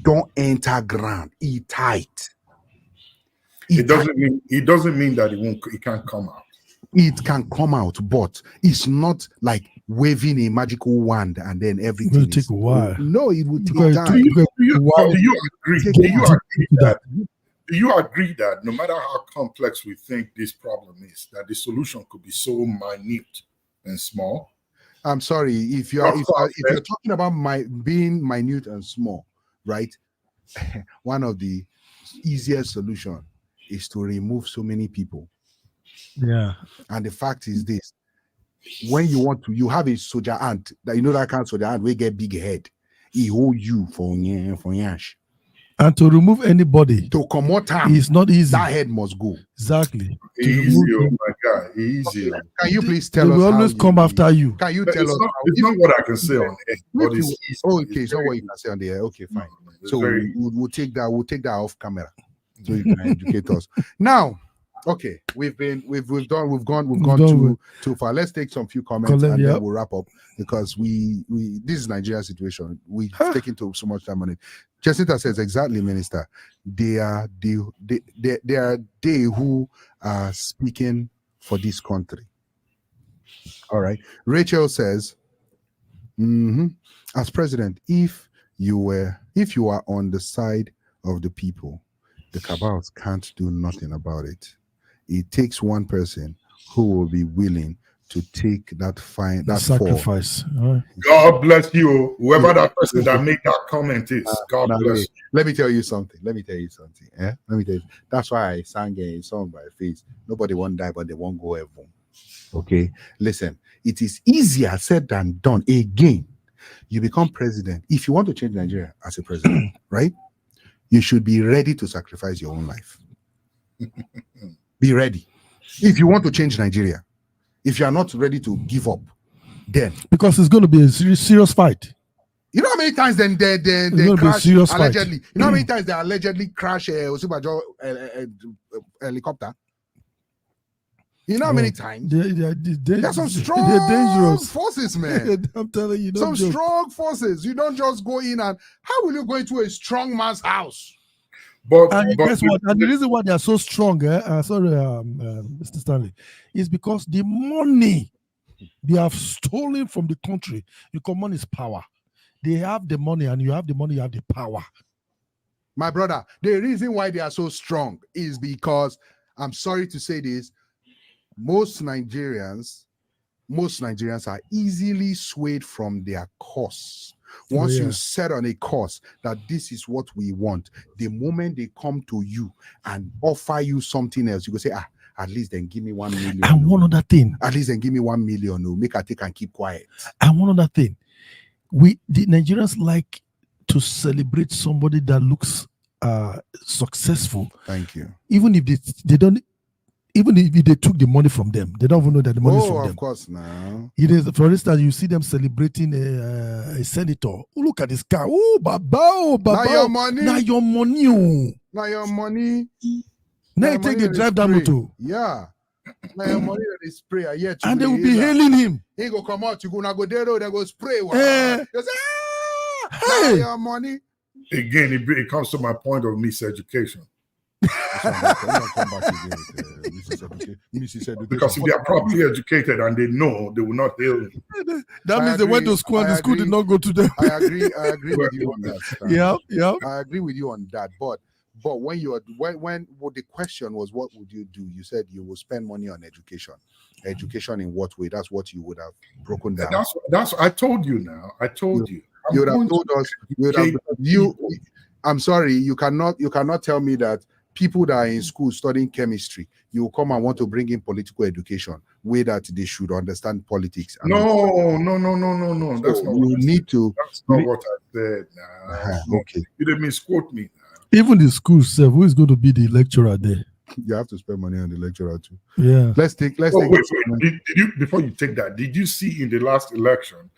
don't enter ground. It tight. It doesn't mean that it can't come out. It can come out, but it's not like waving a magical wand and then everything. It will take a while. No, it will take time. Do you agree that no matter how complex we think this problem is, that the solution could be so minute and small? I'm sorry, if you're talking about being minute and small, right? One of the easiest solution is to remove so many people. Yeah. And the fact is this: when you have a soldier ant that that kind of soldier ant will get big head. He hold you for yash. And to remove anybody to come out time, it's not easy. That head must go. Exactly. Easy, oh my God. Easy. Can you please tell us? They will always come after you. Can you tell us? It's not what I can say on air. But it's easy. Okay, it's not what you can say on the air. Okay, fine. So we'll take that. We'll take that off camera so you can educate us. Now, Okay, we've gone too far. Let's take some few comments Colin, and yeah. then we'll wrap up because we this is Nigerian situation. We've taken so much time on it. Jacinta says exactly, Minister. They are they who are speaking for this country. All right. Rachel says, as president, if you are on the side of the people, the cabals can't do nothing about it. It takes one person who will be willing to take that sacrifice. God bless you, whoever that person that made that comment is. God bless you. Let me tell you something. Eh? Let me tell you. That's why I sang a song by Faith. Nobody won't die, but they won't go heaven. Okay, listen. It is easier said than done. Again, you become president. If you want to change Nigeria as a president, right? You should be ready to sacrifice your own life. Be ready. If you want to change Nigeria, if you are not ready to give up, then because it's going to be a serious fight. You know how many times then they crash allegedly? You know how many times they allegedly crash a helicopter? You know how many times? There's some strong forces, man. I'm telling you, some strong forces. You don't just go in and how will you go into a strong man's house? But guess what? And the reason why they are so strong, Mr. Stanley, is because the money they have stolen from the country. The common is power. They have the money, and you have the money, you have the power. My brother, the reason why they are so strong is because, I'm sorry to say this, most Nigerians are easily swayed from their course. Once you set on a course that this is what we want, the moment they come to you and offer you something else, you go say, at least then give me 1 million. And one other thing. At least then give me 1 million. No, make I take and keep quiet. And one other thing. The Nigerians like to celebrate somebody that looks successful. Thank you. Even if they don't, even if they took the money from them, they don't even know that the money is from them. Of course, now. It is, for instance, you see them celebrating a senator. Oh, look at this car. Oh, Baba. Now your money. Now your money. Oh. Now your money. Now you take the drive down motor. Yeah. Now your money that is spray. And they will be hailing him. He go come out. You go go there. They go spray. You say, hey, your money. Again, it comes to my point of miseducation. Because if they are properly educated and they know, they will not hail him. That means they went to school and the school did not go to them. I agree with you on that. Yeah. I agree with you on that. But when the question was, what would you do? You said you will spend money on education. Education in what way? That's what you would have broken down. That's I told you now. I told you. You would have told us. I'm sorry. You cannot tell me that people that are in school studying chemistry, you will come and want to bring in political education, way that they should understand politics. No. That's not you need to. That's not what I said. Nah. Okay. You didn't misquote me. Even the school self, who is going to be the lecturer there? You have to spend money on the lecturer too. Yeah. Let's take. Wait. Did you, before you take that, did you see in the last election,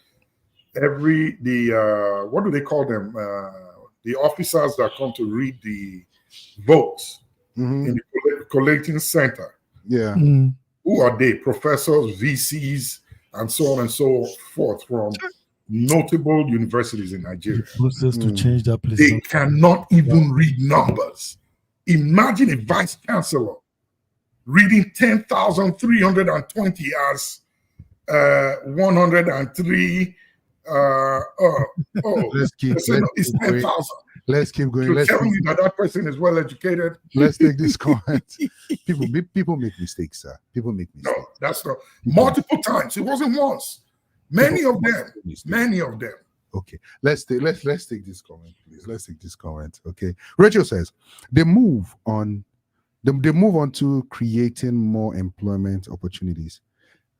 what do they call them? The officers that come to read the votes in the collating center. Yeah. Who are they? Professors, VCs, and so on and so forth from notable universities in Nigeria. The process to change that place. They cannot even read numbers. Imagine a vice chancellor reading 10,320 as 103. It's 10,000. Let's keep going. Let's tell you that person is well educated. Let's take this comment. People make mistakes, sir. People make mistakes. No, that's not multiple times. It wasn't once. Many of them. Okay, let's take this comment, please. Let's take this comment. Okay, Rachel says they move on to creating more employment opportunities.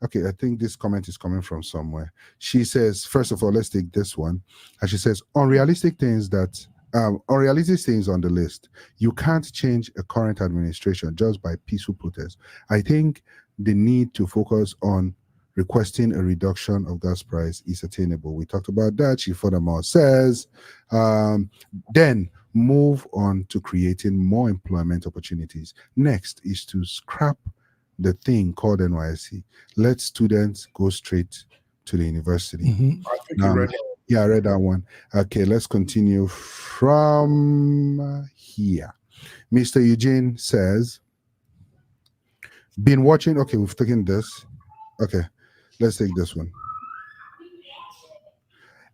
Okay, I think this comment is coming from somewhere. She says, first of all, let's take this one. And she says, unrealistic things on the list. You can't change a current administration just by peaceful protest. I think the need to focus on requesting a reduction of gas price is attainable. We talked about that. She furthermore says, then Move on to creating more employment opportunities. Next is to scrap the thing called NYSC. Let students go straight to the university. I think you read that. Yeah, I read that one. Okay, let's continue from here. Mr. Eugene says, been watching. Okay, we've taken this. Okay, let's take this one.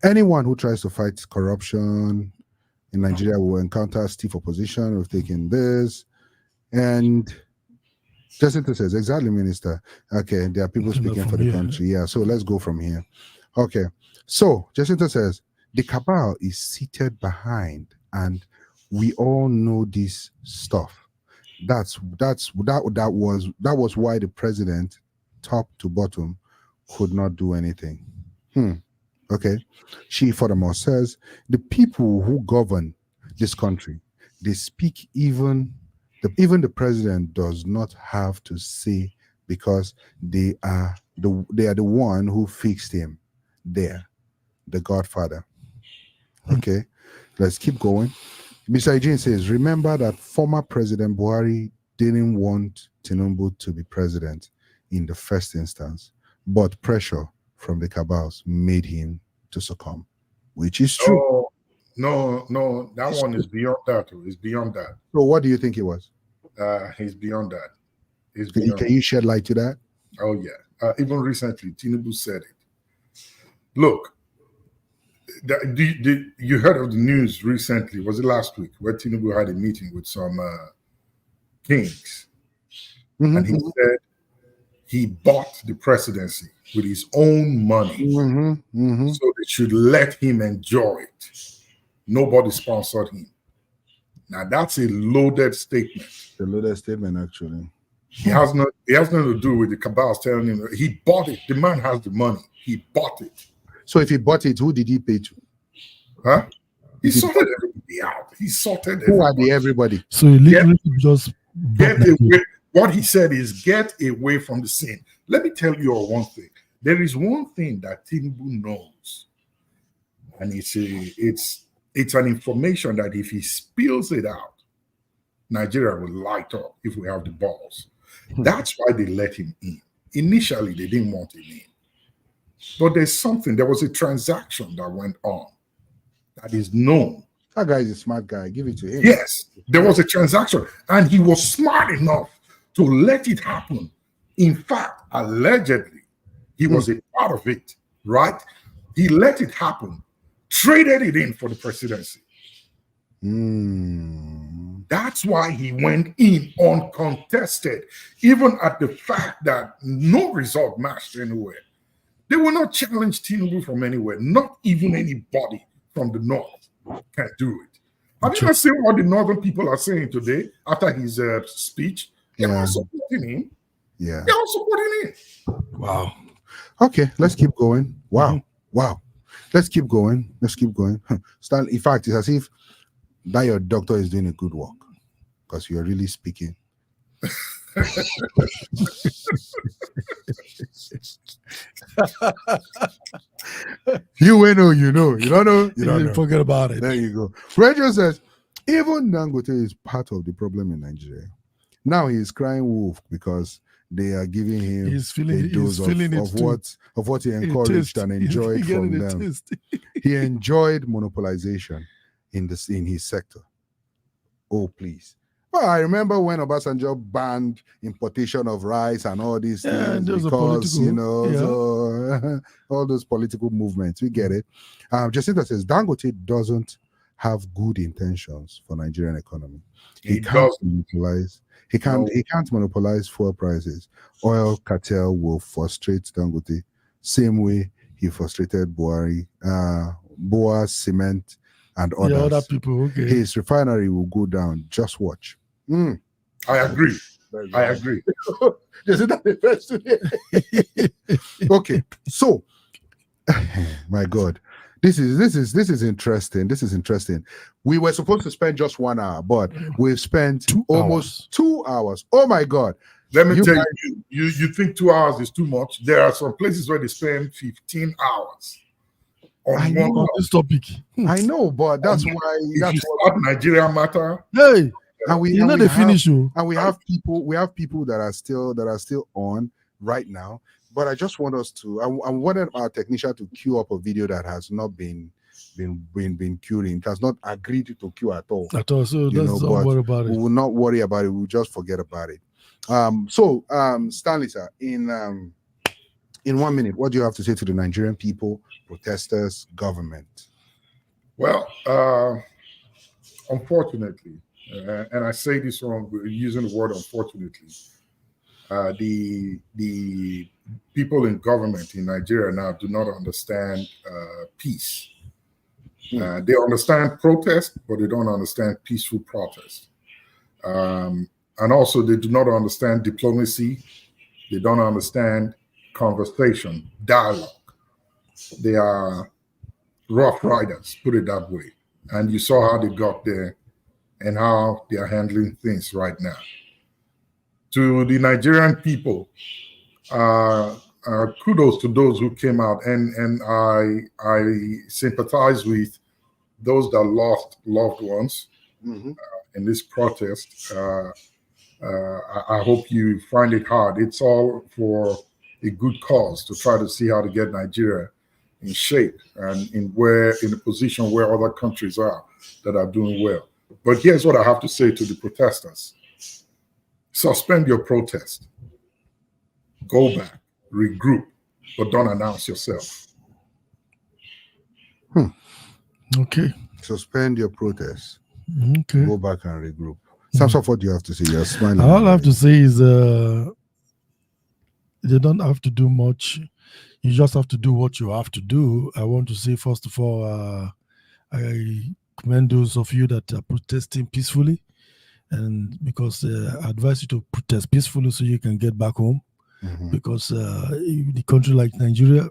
Anyone who tries to fight corruption in Nigeria will encounter stiff opposition. We've taken this. And Jacinta says, exactly, Minister. Okay, there are people speaking for the country. Yeah, so let's go from here. Okay, so Jacinta says, the cabal is seated behind, and we all know this stuff. That was why the president, top to bottom, could not do anything. Okay. She furthermore says, the people who govern this country, they speak even the president does not have to say, because they are the one who fixed him there, the Godfather. Okay, let's keep going. Mr. Eugene says, remember that former President Buhari didn't want Tinubu to be president in the first instance, but pressure from the cabals made him to succumb, which is true. No, that one is beyond that. It's beyond that. So what do you think it was? He's beyond that. Can you shed light to that? Oh, yeah. Even recently, Tinubu said it. Look, you heard of the news recently, was it last week, where Tinubu had a meeting with some kings, and he said he bought the presidency with his own money, so they should let him enjoy it. Nobody sponsored him. Now that's a loaded statement. A loaded statement, actually. He has nothing to do with the cabals telling him he bought it. The man has the money. He bought it. So if he bought it, who did he pay to? Huh? He sorted everybody out. He sorted everybody. Who are the everybody? So he literally just get away. What he said is get away from the scene. Let me tell you all one thing. There is one thing that Tinubu knows, and it's an information that if he spills it out, Nigeria will light up if we have the balls. That's why they let him in. Initially, they didn't want him in. But there was a transaction that went on that is known. That guy is a smart guy. Give it to him. Yes, there was a transaction, and he was smart enough to let it happen. In fact, allegedly, he was a part of it, right? He let it happen, traded it in for the presidency. That's why he went in uncontested, even at the fact that no result matched anywhere. They will not challenge Tinubu from anywhere. Not even anybody from the north can do it. Have you not seen what the northern people are saying today after his speech? They're all supporting him. Yeah. They're all supporting him. Wow. Okay, let's keep going. Wow. Wow. Let's keep going. Let's keep going. Stan, in fact, it's as if that your doctor is doing a good work, because you're really speaking. You will know, you know. You don't know, you don't know. Forget about it. There you go. Radio says, even Dangote is part of the problem in Nigeria. Now he is crying wolf because they are giving him a dose of what he encouraged and enjoyed from them. He enjoyed monopolization in his sector. Oh, please. Well, I remember when Obasanjo banned importation of rice and all these things because, so, all those political movements. We get it. Jacinta says, Dangote doesn't have good intentions for Nigerian economy. He can't monopolize. He can't monopolize fuel prices. Oil cartel will frustrate Dangote, same way he frustrated Buhari, Boa Cement, and others. Yeah, other people. Okay. His refinery will go down. Just watch. I agree. I agree. Isn't that the best today? Okay, so my God, this is interesting. This is interesting. We were supposed to spend just 1 hour, but we've spent almost 2 hours. Oh my God! Let me tell you, you think 2 hours is too much? There are some places where they spend 15 hours on this topic. I know, but that's why. If you start Nigeria matter, Hey, and we finish you. And we have people that are still on right now. But I just want us to. I wanted our technician to queue up a video that has not been queuing. It has not agreed to queue at all. So don't worry about it. We will not worry about it. We'll just forget about it. Stanley, sir, in 1 minute, what do you have to say to the Nigerian people, protesters, government? Well, unfortunately, and I say this wrong, using the word unfortunately, the people in government in Nigeria now do not understand peace. They understand protest, but they don't understand peaceful protest. And also, they do not understand diplomacy. They don't understand conversation, dialogue. They are rough riders, put it that way. And you saw how they got there and how they are handling things right now. To the Nigerian people, kudos to those who came out, and I sympathize with those that lost loved ones in this protest. I hope you find it hard. It's all for a good cause to try to see how to get Nigeria in shape and in a position where other countries are that are doing well. But here's what I have to say to the protesters. Suspend your protest. Go back, regroup, but don't announce yourself. Okay. Suspend your protest. Okay. Go back and regroup. Samson, what do you have to say? You're smiling. All I have to say is they don't have to do much. You just have to do what you have to do. I want to say, first of all, I commend those of you that are protesting peacefully, and because I advise you to protest peacefully so you can get back home. Because in a country like Nigeria,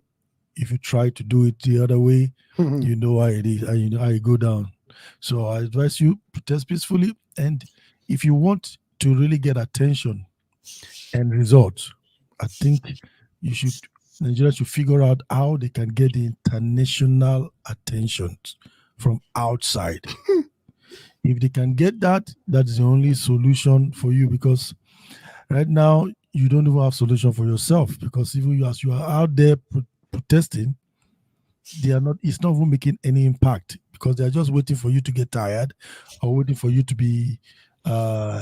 if you try to do it the other way, you know how it is, and you know how it go down. So I advise you protest peacefully, and if you want to really get attention and results, I think Nigeria should figure out how they can get the international attention from outside. If they can get that, that's the only solution for you, because right now you don't even have solution for yourself, because even as you are out there protesting, it's not even making any impact, because they're just waiting for you to get tired or waiting for you to be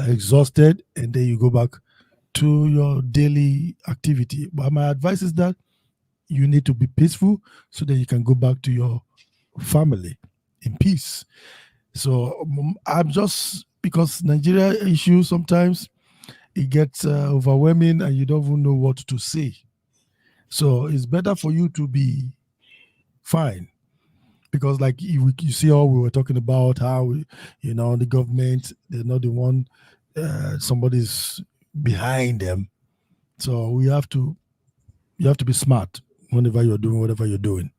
exhausted, and then you go back to your daily activity. But my advice is that you need to be peaceful so that you can go back to your family in peace. So I'm just, because Nigeria issue sometimes it gets overwhelming and you don't even know what to say. So it's better for you to be fine, because like you see how we were talking about how the government, they're not the one, somebody's behind them. So you have to be smart whenever you're doing whatever you're doing.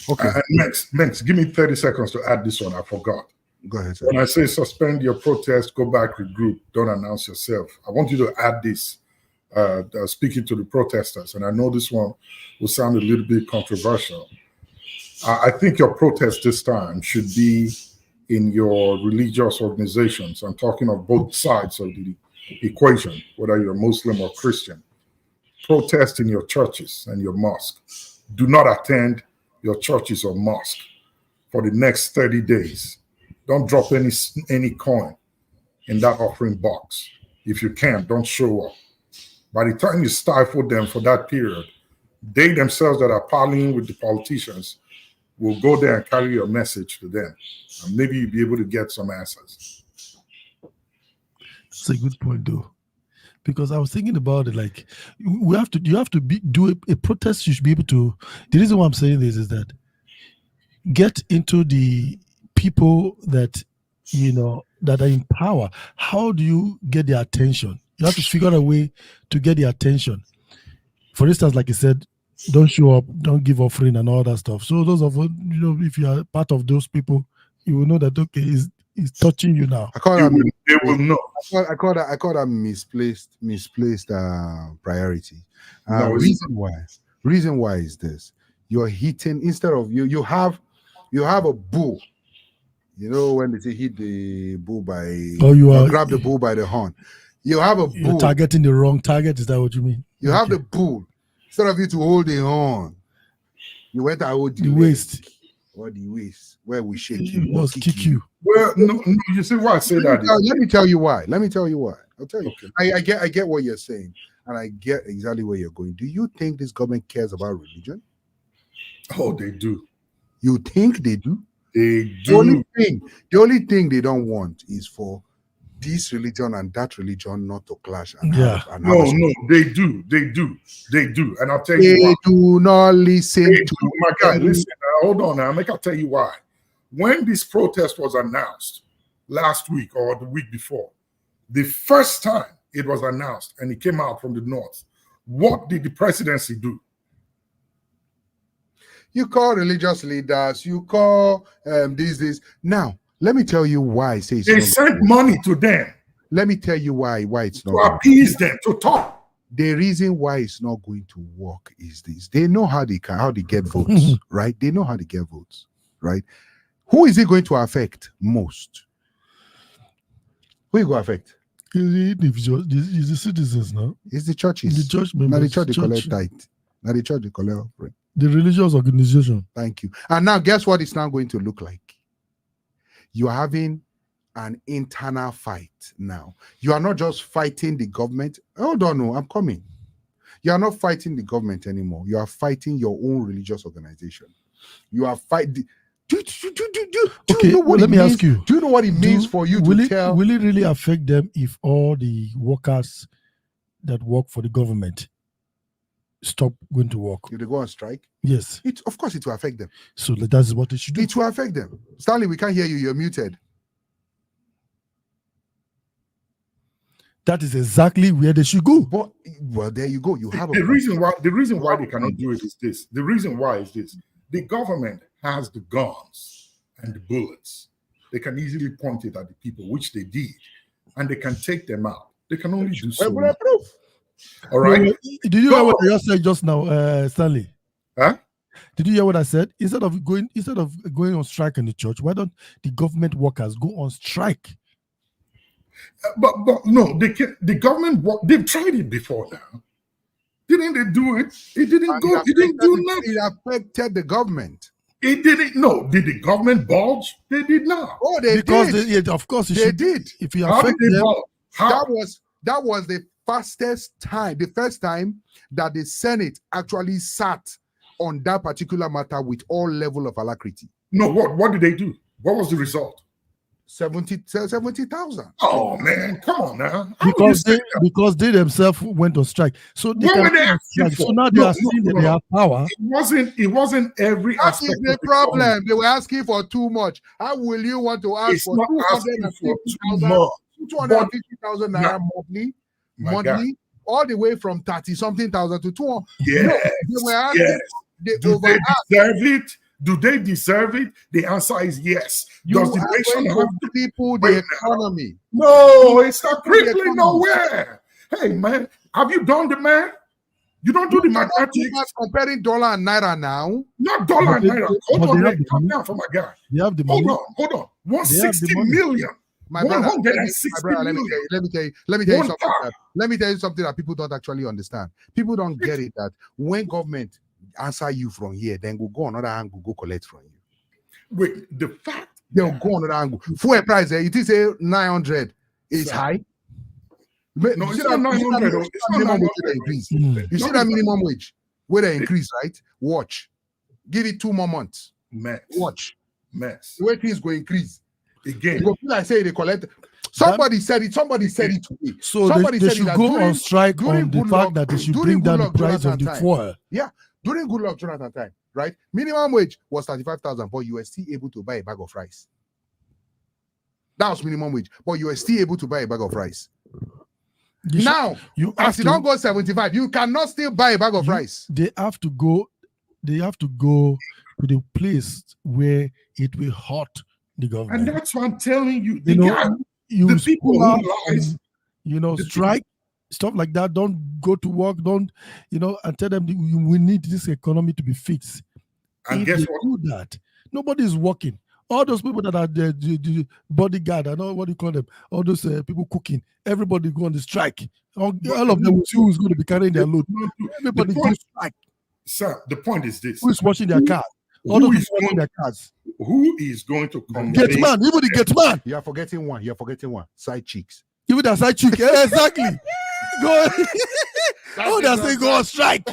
Okay. Next, give me 30 seconds to add this one. I forgot. Go ahead, sir. When I say suspend your protest, go back, regroup, don't announce yourself, I want you to add this, speaking to the protesters. And I know this one will sound a little bit controversial. I think your protest this time should be in your religious organizations. I'm talking of both sides of the equation, whether you're Muslim or Christian. Protest in your churches and your mosque. Do not attend your churches or mosque for the next 30 days. Don't drop any coin in that offering box. If you can, don't show up. By the time you stifle them for that period, they themselves that are parleying with the politicians will go there and carry your message to them. And maybe you'll be able to get some answers. That's a good point, though. Because I was thinking about it, like you have to do a protest. You should be able to. The reason why I'm saying this is that get into the people that that are in power. How do you get their attention? You have to figure out a way to get their attention. For instance, like I said, don't show up, don't give offering and all that stuff. So those of if you are part of those people, you will know that okay, he's touching you now. They will know. I call that misplaced priority. No, Reason why is this? you're hitting instead of you have a bull. You know when they say hit the bull by or grab the bull by the horn. You have a bull. You're targeting the wrong target. Is that what you mean? You have the bull. Instead of you to hold the horn, you went to hold the waist. Or the waist where we shake you. Must kick you. Well, no, you see why I say that? Let me tell you why. I'll tell you. Okay. I get what you're saying, and I get exactly where you're going. Do you think this government cares about religion? Oh, they do. You think they do? They do. The only thing they don't want is for this religion and that religion not to clash. And no, they do. And I'll tell you why. They do not listen to my guy. Listen, hold on now. I'll tell you why. When this protest was announced last week or the week before, the first time it was announced and it came out from the north, what did the presidency do? You call religious leaders, you call this. Now, let me tell you why I say they sent money to them. Let me tell you why it's not to appease them, to talk. The reason why it's not going to work is this. They know how they get votes, right? They know how to get votes, right? Who is it going to affect most? Who is going to affect? It's the citizens now. It's the churches. The church members. Now the church they collect tithe. Now the church they collect offering. The religious organization. Thank you. And now guess what it's now going to look like? You are having an internal fight now. You are not just fighting the government. Hold on, no, I'm coming. You are not fighting the government anymore. You are fighting your own religious organization. You are fighting. Do you know what let me ask you. Do you know what it means for you to tell? Will it really affect them if all the workers that work for the government stop going to work? If they go on strike? Yes. Of course it will affect them. So that's what it should do. It will affect them. Stanley, we can't hear you. You're muted. That is exactly where they should go. But well, there you go. You have the reason why they cannot do it is this. The reason why is this. The government has the guns and the bullets. They can easily point it at the people, which they did, and they can take them out. They can only do so. All right. Did you hear what I just said just now, Stanley? Huh? Did you hear what I said? Instead of going on strike in the church, why don't the government workers go on strike? But no, the government they've tried it before now. Didn't they do it? It didn't go. It didn't do nothing. It affected the government. It didn't. No, did the government bulge? They did not. Oh, they did. Of course, they did. If you affect them, that was the fastest time, the first time that the Senate actually sat on that particular matter with all level of alacrity. No, what did they do? What was the result? 70,000. Oh man, come on now. Because they themselves went on strike. So they can strike. So now they are seeing that they have power. It wasn't every aspect. That is the problem. They were asking for too much. How will you want to ask for 250,000 naira monthly, all the way from 30-something thousand to 200? Yes. No, they were asking. Do they deserve it? Do they deserve it? The answer is yes. Does the nation have to people the economy? No, it's not crippling nowhere. Hey man, have you done the math? You don't do the mathematics. Comparing dollar and naira now. Not dollar and naira. Hold on, calm down for my guy. They have the money. Hold on. 160 million. My brother, let me tell you something that people don't actually understand. People don't get it that when government answer you from here, then go another angle, go collect from you. Wait, the fact they'll go another angle. Fuel price, it is a 900 is high. No, it's not 900. You see that minimum wage where they increase, right? Watch. Give it 2 more months. Watch. The way things go increase. Again. I say they collect. Somebody said it to me. So they should go on strike on the fact that they should bring down the price of the fuel. Yeah. During Goodluck Jonathan time, right? Minimum wage was 35,000, but you were still able to buy a bag of rice. That was minimum wage, but you were still able to buy a bag of rice. Now, as you don't go 75, you cannot still buy a bag of rice. They have to go to the place where it will hurt the government. And that's what I'm telling you. The people who lies, strike. Stuff like that. Don't go to work. Don't, and tell them we need this economy to be fixed. And if guess they what? do that, nobody's working. All those people that are the bodyguard, I know what do you call them, all those people cooking, everybody go on the strike. All of them will see who's going to be carrying their load. Everybody go strike. Sir, the point is this. Who is washing their car? All those people washing their cars. Who is going to convey? Get man, even the get man. You are forgetting one. You are forgetting one. Side chicks. Even the side chick. Exactly. Go. Oh, they say go on strike.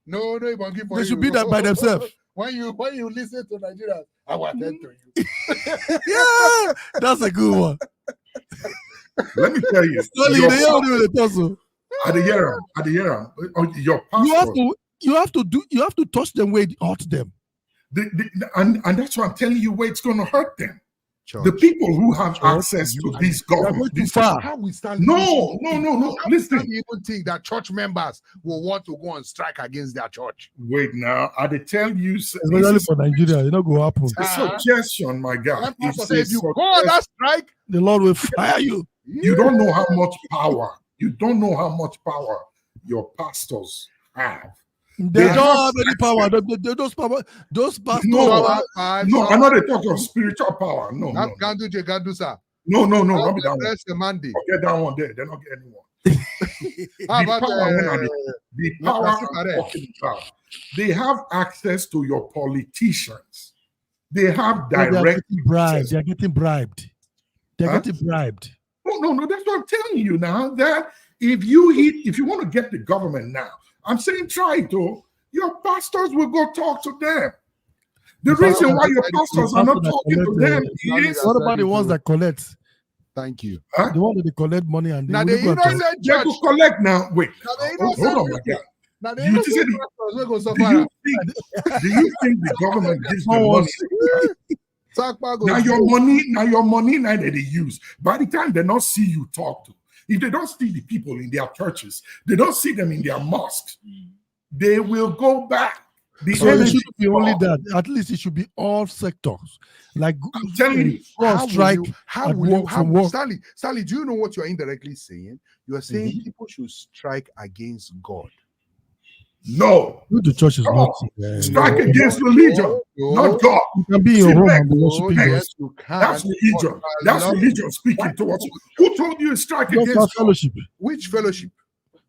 No, they should be that by themselves. When you listen to Nigeria, I will attend to you. Yeah, that's a good one. Let me tell you. At the year, your pastor. You have to touch them where it hurts them. And that's why I'm telling you where it's going to hurt them. Church. The people who have access to this government. How we stand? No. Listen. You even think that church members will want to go on strike against their church? Wait now. I tell you, especially for Nigeria, it's not going to happen. It's a suggestion, my guy. If you go on that strike, the Lord will fire you. You don't know how much power. You don't know how much power your pastors have. They don't have any power. Those pastors. No, I'm not talking of spiritual power. No. That can't do, sir. No. Not be that one. The Monday. Forget that one there. They're not getting anyone. The power I'm talking about. They have access to your politicians. They have direct bribes. They're getting bribed. They're getting bribed. No. That's what I'm telling you now. That if you want to get the government now, I'm saying try it. Your pastors will go talk to them. The reason why your pastors are not talking to them is what about the ones that collect? Thank you. Huh? The one that they collect money and now they will collect now. Wait, hold on, my God. Now do you think the government gives them money? Now your money that they use. By the time they not see you talk to, if they don't see the people in their churches, they don't see them in their mosques, they will go back. So it shouldn't be only that. At least it should be all sectors. Like I'm telling you, Stanley, do you know what you're indirectly saying? You are saying people should strike against God. No. The church is not strike against religion, not God. You can be in your home and be worshiping God. Yes, you can. That's religion. That's religion speaking towards you. Who told you to strike against fellowship? Which fellowship?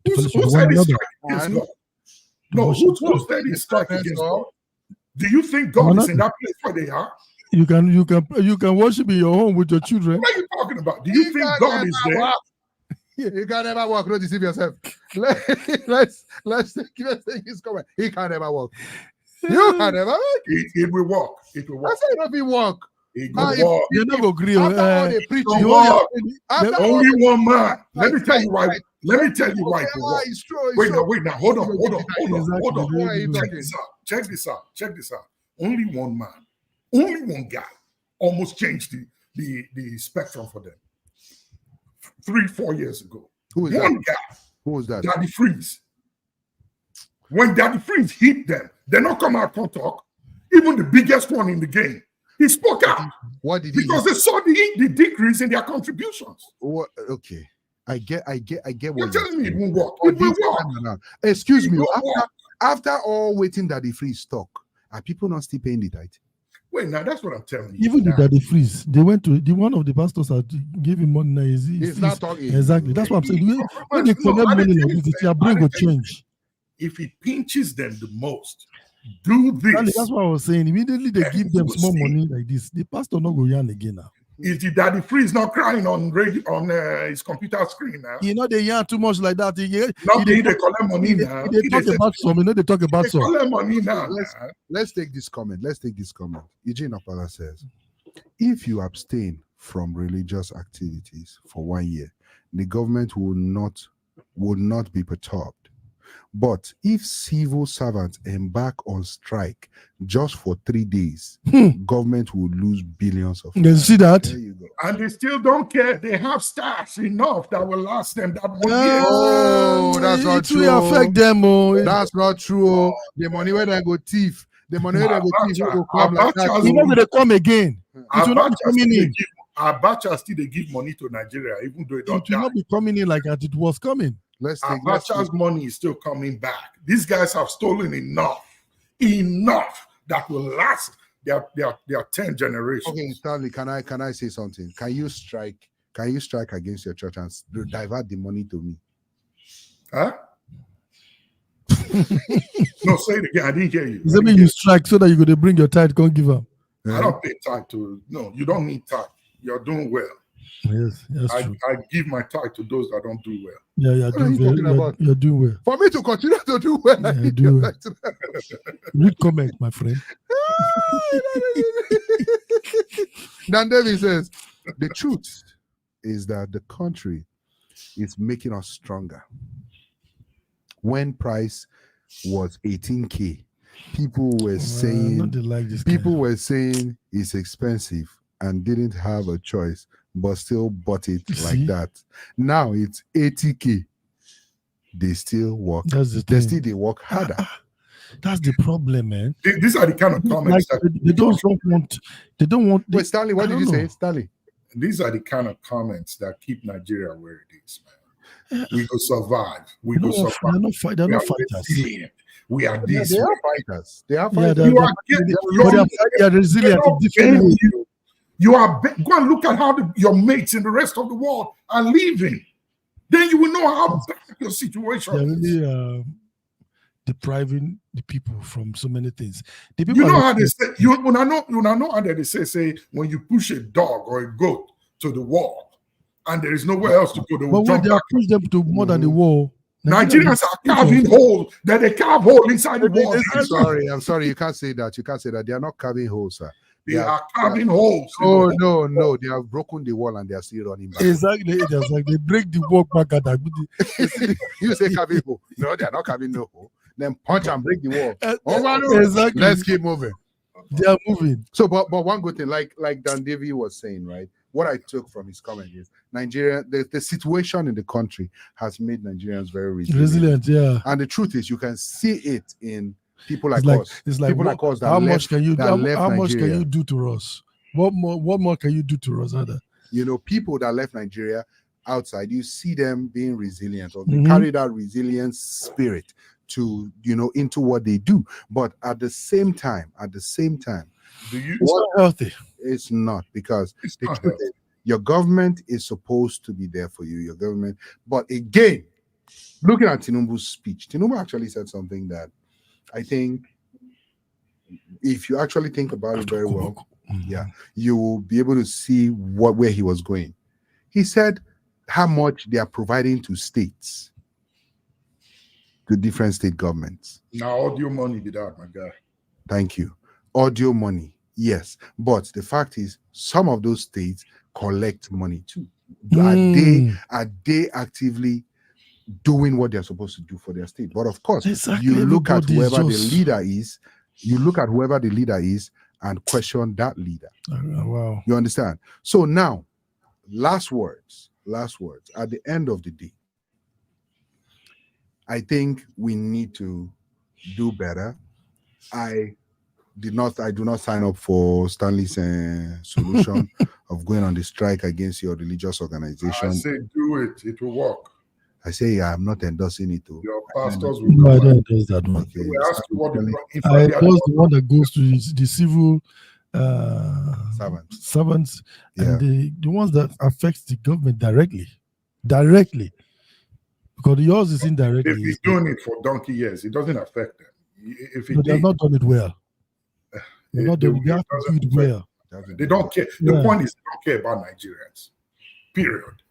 Who said it's strike against God? No, who said it's strike against God? Do you think God is in that place where they are? You can worship in your home with your children. What are you talking about? Do you think God is there? You can never walk. Don't deceive yourself. Let's take his comment. He can never walk. You can never walk. It will walk. It will walk. I said it will walk. It will walk. You never agree. After all the preaching, only one man. Let me tell you why. Let me tell you why it will walk. Wait now. Hold on. Check this out. Only one man. Only one guy almost changed the spectrum for them. 3-4 years ago. Who is one that? guy. Who was that? Daddy Freeze. When Daddy Freeze hit them, they not come out and talk. Even the biggest one in the game, he spoke out. What did he? Because they saw the decrease in their contributions. What? Okay, I get what you're telling me. It won't work. It will work. Excuse me. After all waiting Daddy Freeze talk, are people not still paying the tithe? Wait, now that's what I'm telling you. Even the Daddy Freeze, they went to one of the pastors that gave him money. Now he's not talking. Exactly. That's what I'm saying. When they collect money like this, your brain will change. If it pinches them the most, do this. That's what I was saying. Immediately they give them small money like this. The pastor not go yarn again now. Is the Daddy Freeze not crying on his computer screen now? You know they yarn too much like that. They collect money now. They talk about some. They talk about some. Collect money now. Let's take this comment. Eugene Apala says, if you abstain from religious activities for 1 year, the government will not be perturbed. But if civil servants embark on strike just for 3 days, government will lose billions of dollars. You see that? There you go. And they still don't care. They have staff enough that will last them that 1 year. Oh, that's not true. It will affect them. That's not true. The money where they go thief. The money where they go thief will come like that. You know they come again. It will not be coming in. Abacha still they give money to Nigeria, even though it will not be coming in like that it was coming. Abacha's money is still coming back. These guys have stolen enough that will last their 10 generations. Okay, Stanley, can I say something? Can you strike against your church and divert the money to me? Huh? No, say it again. I didn't hear you. Does that mean you strike so that you go to bring your tithe, can't give up? I don't pay tithe to. No, you don't need tithe. You're doing well. Yes, that's true. I give my tithe to those that don't do well. Yeah, What are you talking about? You're doing well. For me to continue to do well, Yeah, you do well. Read comment, my friend. Dan David says, the truth is that the country is making us stronger. When price was 18K, people were saying it's expensive and didn't have a choice, but still bought it like that. Now it's 80K. They still work. They work harder. That's the problem, man. These are the kind of comments that they don't want. Wait, Stanley, what did you say, Stanley? These are the kind of comments that keep Nigeria where it is, man. We go survive. We go survive. They're not fighters. We are these. They are fighters. They are fighters. They are resilient. You are go and look at how your mates in the rest of the world are living. Then you will know how bad your situation is. They're really depriving the people from so many things. You know how they say, when I know how they say when you push a dog or a goat to the wall and there is nowhere else to go, they will jump back. Push them to more than the wall. Nigerians are carving holes. That they carve hole inside the wall. I'm sorry. You can't say that. You can't say that. They are not carving holes, sir. They are carving holes. Oh no! They have broken the wall and they are still running back. Exactly. They break the wall back at that. You say carving hole? No, they are not carving no hole. Then punch and break the wall. Exactly. Let's keep moving. They are moving. So, but one good thing, like Dan Davy was saying, right? What I took from his comment is Nigeria. The situation in the country has made Nigerians very resilient. Yeah. And the truth is, you can see it in people like us. It's like people like us that how left, much can you how much can you do to us? What more can you do to us? You know, people that left Nigeria outside, you see them being resilient, or they carry that resilience spirit to, you know, into what they do. But at the same time, it's not healthy. It's not, because your government is supposed to be there for you, your government. But again, looking at Tinubu's speech, Tinubu actually said something that I think, if you actually think about it very well, you will be able to see where he was going. He said how much they are providing to states, to different state governments. Now, audio money be that, my guy. Thank you. Audio money, yes. But the fact is, some of those states collect money too. Are they actively doing what they're supposed to do for their state? But of course, you look at whoever the leader is. You look at whoever the leader is and question that leader. Wow. You understand? So now, last words. At the end of the day, I think we need to do better. I do not sign up for Stanley's solution of going on the strike against your religious organization. I say do it. It will work. I say I'm not endorsing it. Your pastors will. No, I don't endorse that one. Okay. We ask you what I endorse the one that goes to the civil servants, and the ones that affect the government directly, because yours is indirectly. They've been doing it for donkey years. It doesn't affect them. If they have not done it well. They have to do it well. They don't care. The point is, they don't care about Nigerians. Period.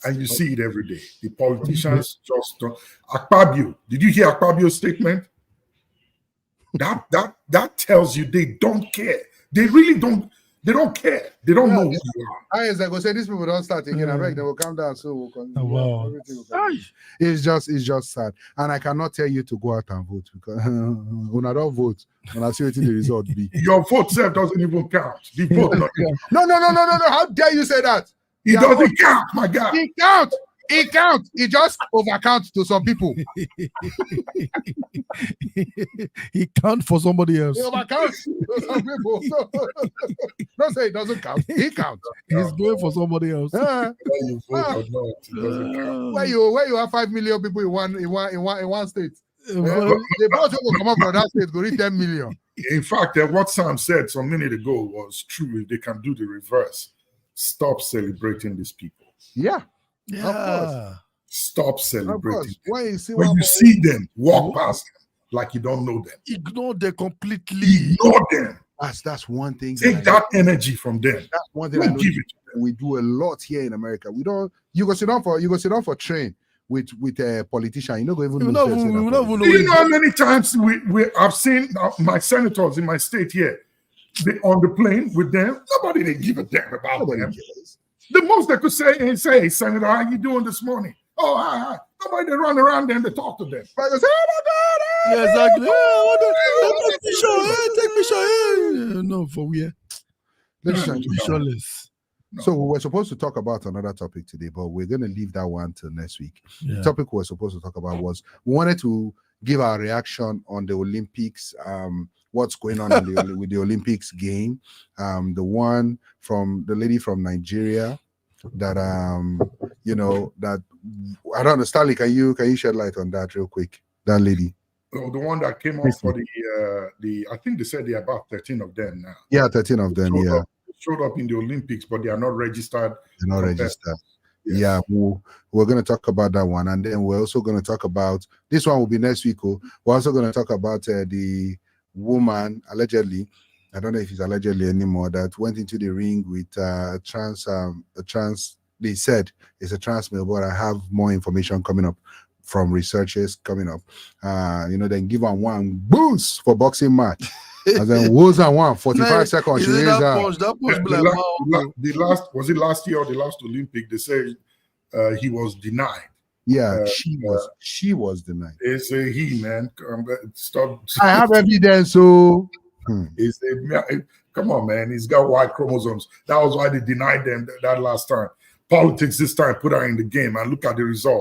And you see it every day. The politicians just don't. Akpabio, did you hear Akpabio's statement? That tells you they don't care. They really don't. They don't care. They don't know who you are. As I go say, these people don't start again. I beg they will come down. So we'll continue. Wow. It's just sad, and I cannot tell you to go out and vote, because when I don't vote, when I see what the result be, your vote self doesn't even count. The vote no. How dare you say that? It doesn't count, my guy. It counts. It just overcounts to some people. He counts for somebody else. It overcounts to some people. Don't say it doesn't count. He counts. He's going for somebody else. Whether you vote or not, it doesn't count. Where you have 5 million people in one state. The boss will come up from that state go reach 10 million. In fact, what Sam said some minute ago was true. If they can do the reverse, stop celebrating these people. Yeah. Yeah. Stop celebrating them. When you see, when you see them, walk past them like you don't know them. Ignore them completely. Ignore them. That's one thing. Take that energy from them. That's one thing I know. We do a lot here in America. We don't. You go sit down for train with a politician. You don't even know. Do you know how many times I've seen my senators in my state here? On the plane with them, nobody they give a damn about them. The most they could say is, "Hey, Senator, how you doing this morning?" "Oh, hi." Nobody they run around them to talk to them. Like I say, "Oh my God!" Yeah, exactly. Take picture. No, for where? Pictureless. So we're supposed to talk about another topic today, but we're going to leave that one till next week. Yeah. The topic we're supposed to talk about was we wanted to give our reaction on the Olympics. What's going on with the Olympics game? The one from the lady from Nigeria that that I don't know. Stanley, can you shed light on that real quick? That lady. Oh, the one that came off for the I think they said there are about 13 of them now. Yeah, 13 of them. Showed up in the Olympics, but they are not registered. They're not registered. Yes. Yeah, we're going to talk about that one, and then we're also going to talk about this one. Will be next week. We're also going to talk about the woman allegedly. I don't know if it's allegedly anymore, that went into the ring with a trans. They said it's a trans male, but I have more information coming up from researchers coming up. Then give on one boost for boxing match. And then was on one 45 seconds. She raised was it last year or the last Olympic? They say he was denied. Yeah, she was denied. It's a he, man. Stop. I have evidence. So come on, man. He's got Y chromosomes. That was why they denied them that last time. Politics this time put her in the game, and look at the result.